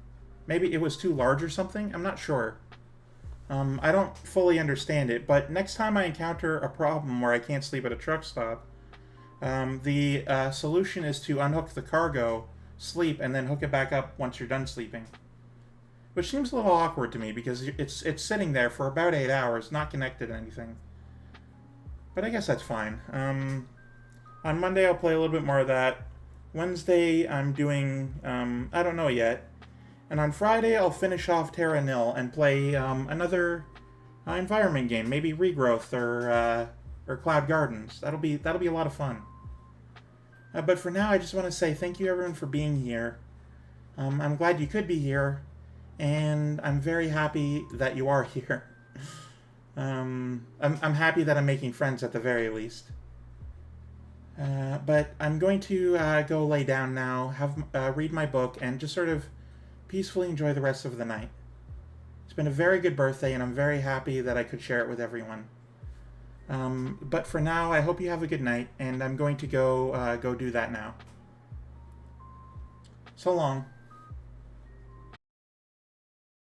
Maybe it was too large or something? I'm not sure. I don't fully understand it, but next time I encounter a problem where I can't sleep at a truck stop, the solution is to unhook the cargo, sleep, and then hook it back up once you're done sleeping. Which seems a little awkward to me because it's sitting there for about 8 hours, not connected to anything. But I guess that's fine. On Monday I'll play a little bit more of that. Wednesday I'm doing, I don't know yet. And on Friday, I'll finish off Terra Nil and play another environment game, maybe Regrowth or Cloud Gardens. That'll be a lot of fun. But for now, I just want to say thank you everyone for being here. I'm glad you could be here, and I'm very happy that you are here. I'm happy that I'm making friends at the very least. But I'm going to go lay down now, read my book, and just sort of peacefully enjoy the rest of the night. It's been a very good birthday, and I'm very happy that I could share it with everyone. But for now, I hope you have a good night, and I'm going to go do that now. So long.